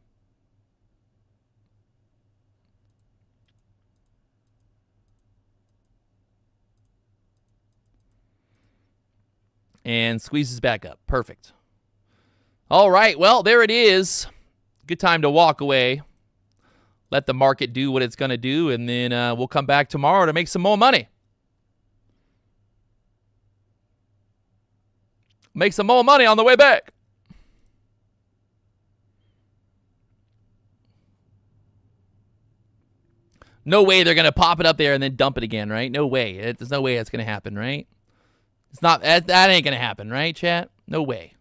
And squeezes back up. Perfect. All right, well, there it is. Good time to walk away. Let the market do what it's going to do, and then we'll come back tomorrow to make some more money. Make some more money on the way back. No way they're going to pop it up there and then dump it again, right? No way. There's no way that's going to happen, right? It's not, that ain't going to happen, right, chat? No way.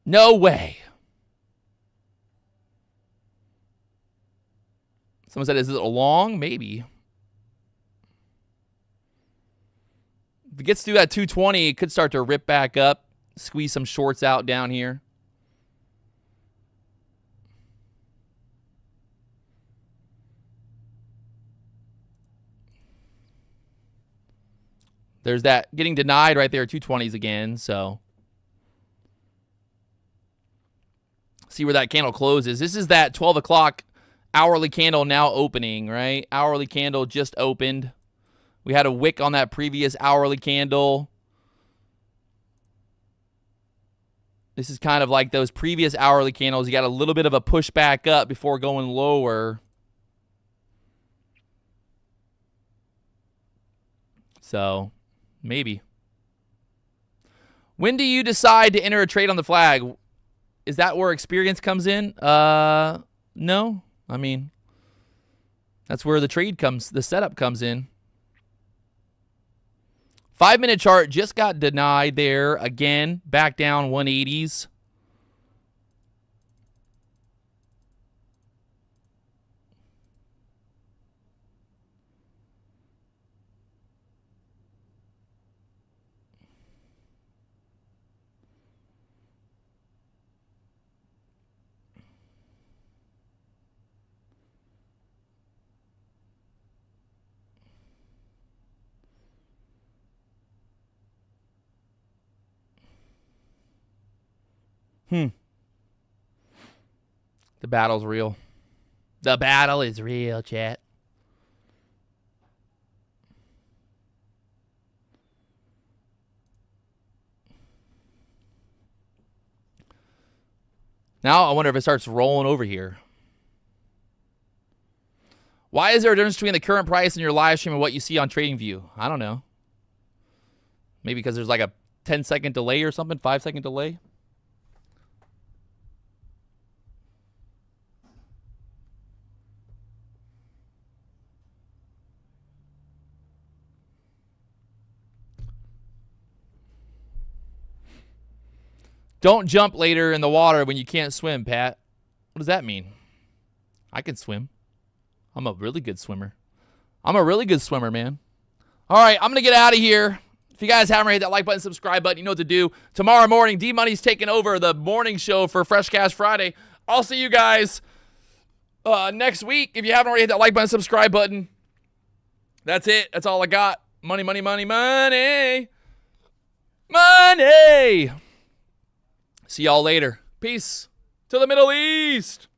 No way. Someone said, is it long? Maybe. If it gets through that 220, it could start to rip back up, squeeze some shorts out down here. there's that getting denied right there, 220s again. So see where that candle closes. This is that 12 o'clock hourly candle now opening, right? Hourly candle just opened. We had a wick on that previous hourly candle. This is kind of like those previous hourly candles. You got a little bit of a push back up before going lower. So, maybe. When do you decide to enter a trade on the flag? Is that where experience comes in? No. I mean, that's where the trade comes, the setup comes in. 5-minute chart just got denied there. Again, back down 180s. The battle's real. The battle is real, chat. Now I wonder if it starts rolling over here. Why is there a difference between the current price in your live stream and what you see on TradingView? I don't know. Maybe because there's like a 10-second delay or something, 5-second delay. Don't jump later in the water when you can't swim, Pat. What does that mean? I can swim. I'm a really good swimmer. I'm a really good swimmer, man. All right, I'm going to get out of here. If you guys haven't hit that like button, subscribe button, you know what to do. Tomorrow morning, D-Money's taking over the morning show for Fresh Cash Friday. I'll see you guys next week. If you haven't already hit that like button, subscribe button. That's it. That's all I got. Money, money, money, money. Money. See y'all later. Peace to the Middle East.